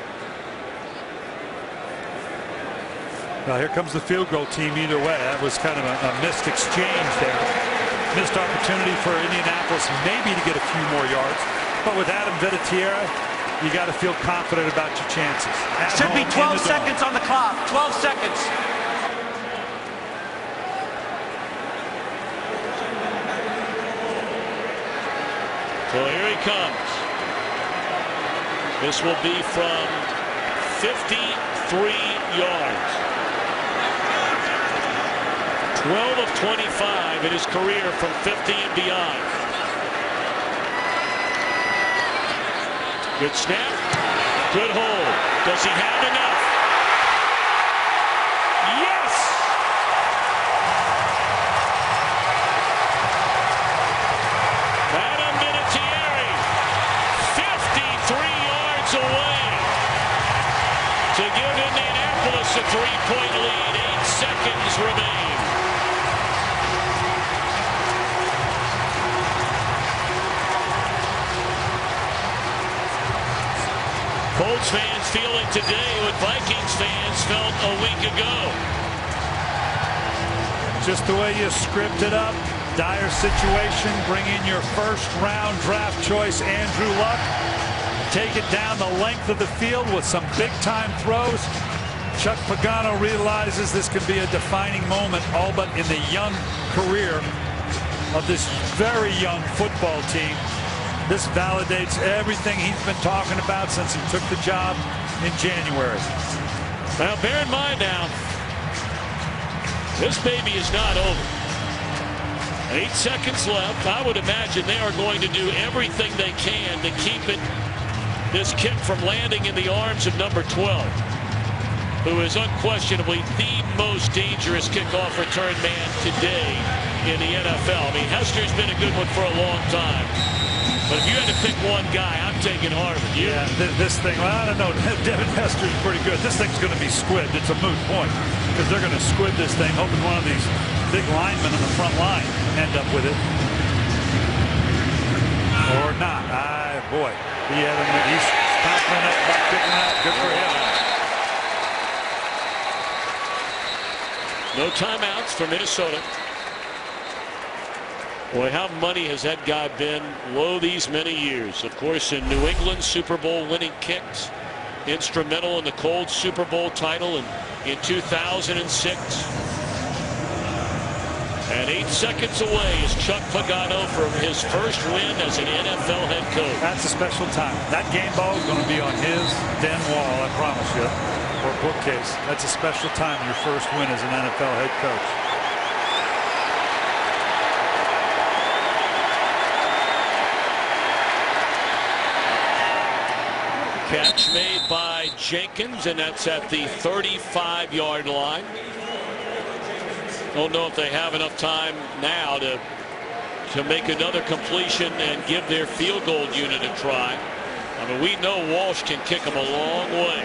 Well, here comes the field goal team either way. That was kind of a missed exchange there. missed opportunity for Indianapolis maybe to get a few more yards. But with Adam Vinatieri, you got to feel confident about your chances. Should be 12 seconds on the clock. 12 seconds. So here he comes. This will be from 53 yards. 12 of 25 in his career from 50 and beyond. Good snap. Good hold. Does he have enough? Yes! Adam Vinatieri, 53 yards away to give Indianapolis a 3-point lead. 8 seconds remain. Colts fans feeling today what Vikings fans felt a week ago. Just the way you script it up. Dire situation. Bring in your first-round draft choice, Andrew Luck. Take it down the length of the field with some big-time throws. Chuck Pagano realizes this could be a defining moment, all but in the young career of this very young football team. This validates everything he's been talking about since he took the job in January. Now, bear in mind now, this baby is not over. 8 seconds left. I would imagine they are going to do everything they can to keep this kick from landing in the arms of number 12, who is unquestionably the most dangerous kickoff return man today in the NFL. I mean, Hester's been a good one for a long time. But if you had to pick one guy, I'm taking Harvard. Yeah, this thing, well, I don't know. Devin Hester's pretty good. This thing's going to be squibbed. It's a moot point because they're going to squib this thing, hoping one of these big linemen on the front line end up with it. Or not. Boy, he's confident about picking that. Good for him. No timeouts for Minnesota. Boy, how money has that guy been low these many years? Of course, in New England, Super Bowl winning kicks, instrumental in the Colts Super Bowl title in 2006. And 8 seconds away is Chuck Pagano from his first win as an NFL head coach. That's a special time. That game ball is going to be on his den wall, I promise you, or bookcase. That's a special time, your first win as an NFL head coach. Catch made by Jenkins, and that's at the 35-yard line. Don't know if they have enough time now to make another completion and give their field goal unit a try. I mean, we know Walsh can kick them a long way.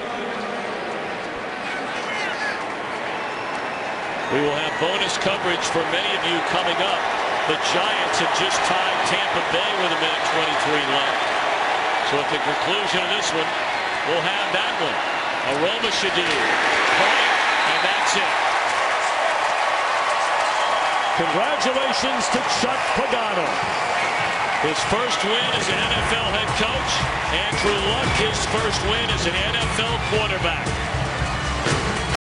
We will have bonus coverage for many of you coming up. The Giants have just tied Tampa Bay with 1:23 left. So at the conclusion of this one, we'll have that one. Aroma should do. And that's it. Congratulations to Chuck Pagano. His first win as an NFL head coach. Andrew Luck, his first win as an NFL quarterback.